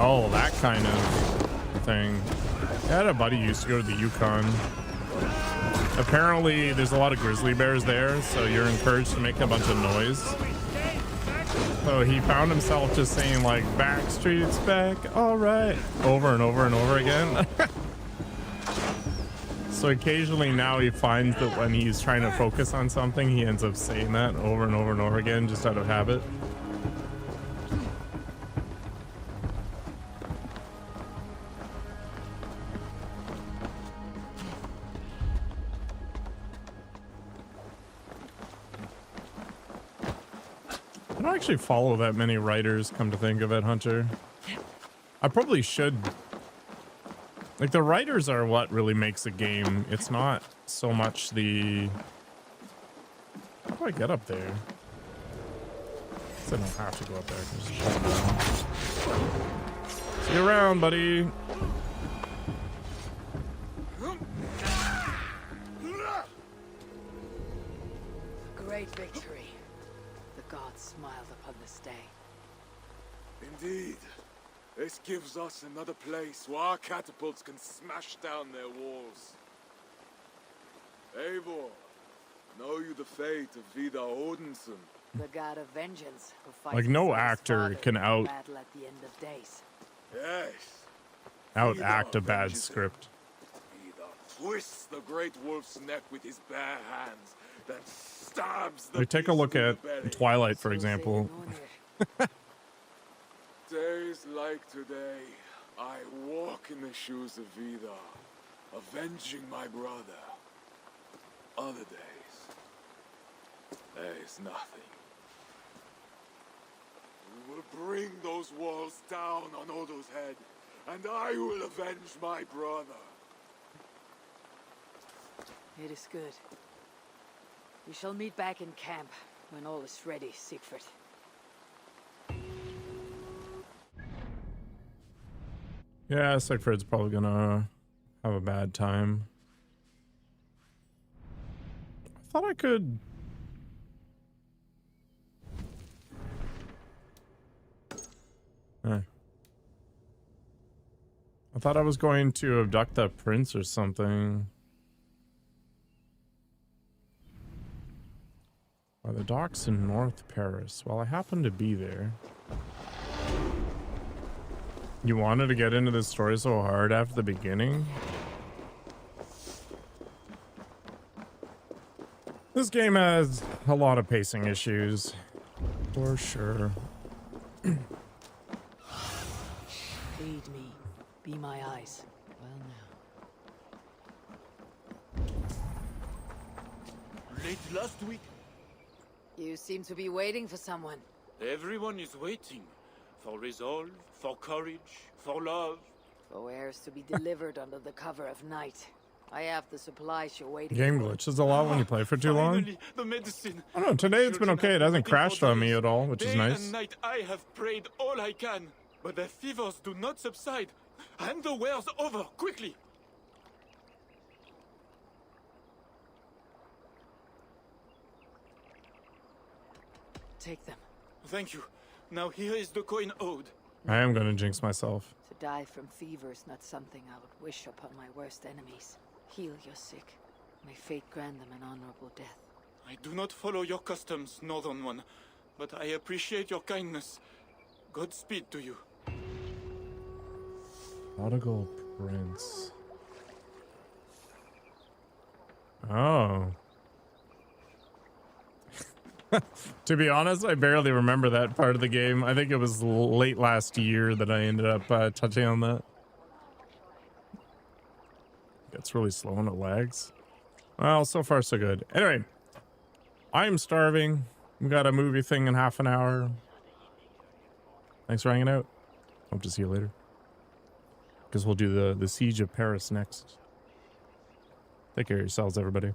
A: Oh, that kind of thing. I had a buddy who used to go to the Yukon. Apparently, there's a lot of grizzly bears there, so you're encouraged to make a bunch of noise. So he found himself just saying like, "Backstreet's back, all right," over and over and over again. So occasionally now he finds that when he's trying to focus on something, he ends up saying that over and over and over again, just out of habit. I don't actually follow that many writers, come to think of it, Hunter. I probably should. Like, the writers are what really makes a game. It's not so much the... How do I get up there? I don't have to go up there. See you around, buddy.
B: Great victory. The gods smiled upon this day.
I: Indeed. This gives us another place where our catapults can smash down their walls. Eivor, know you the fate of Vidar Odinson?
B: The god of vengeance who fights
A: Like, no
B: his
A: actor
B: father
A: can
B: in
A: out
B: battle at the end of days.
I: Yes.
A: act a bad script.
I: Vidar twists the great wolf's neck with his bare hands, then stabs the
A: Like, take a look at
I: belly.
A: Twilight, for example.
I: Days like today, I walk in the shoes of Vidar, avenging my brother. Other days, there is nothing. We will bring those walls down on Odo's head, and I will avenge my brother.
B: It is good. We shall meet back in camp when all is ready, Siegfried.
A: Yeah, Siegfried's probably gonna have a bad time. I thought I could... I thought I was going to abduct that prince or something. By the docks in North Paris. Well, I happen to be there. You wanted to get into this story so hard after the beginning? This game has a lot of pacing issues, for sure.
B: Lead me. Be my eyes. Well now.
U: Late last week,
B: You seem to be waiting for someone.
U: everyone is waiting. For resolve, for courage, for love.
B: For wares to be delivered under the cover of night. I have the supplies you're waiting
A: Game
B: for.
A: glitches a lot when you play for too long.
U: Finally, the medicine.
A: I don't know, today it's been okay. It hasn't crashed on me at all, which is
U: Day
A: nice.
U: and night I have prayed all I can, but the fevers do not subside. Hand the wares over, quickly!
B: Take them.
U: Thank you. Now here is the coin owed.
A: I am gonna jinx myself.
B: To die from fever is not something I would wish upon my worst enemies. Heal your sick. May fate grant them an honorable death.
U: I do not follow your customs, Northern One, but I appreciate your kindness. Godspeed to you.
A: Prodigal Prince. Oh. To be honest, I barely remember that part of the game. I think it was late last year that I ended up touching on that. It's really slow and it lags. Well, so far so good. Anyway, I'm starving. We got a movie thing in half an hour. Thanks for hanging out. Hope to see you later. Because we'll do the Siege of Paris next. Take care of yourselves, everybody.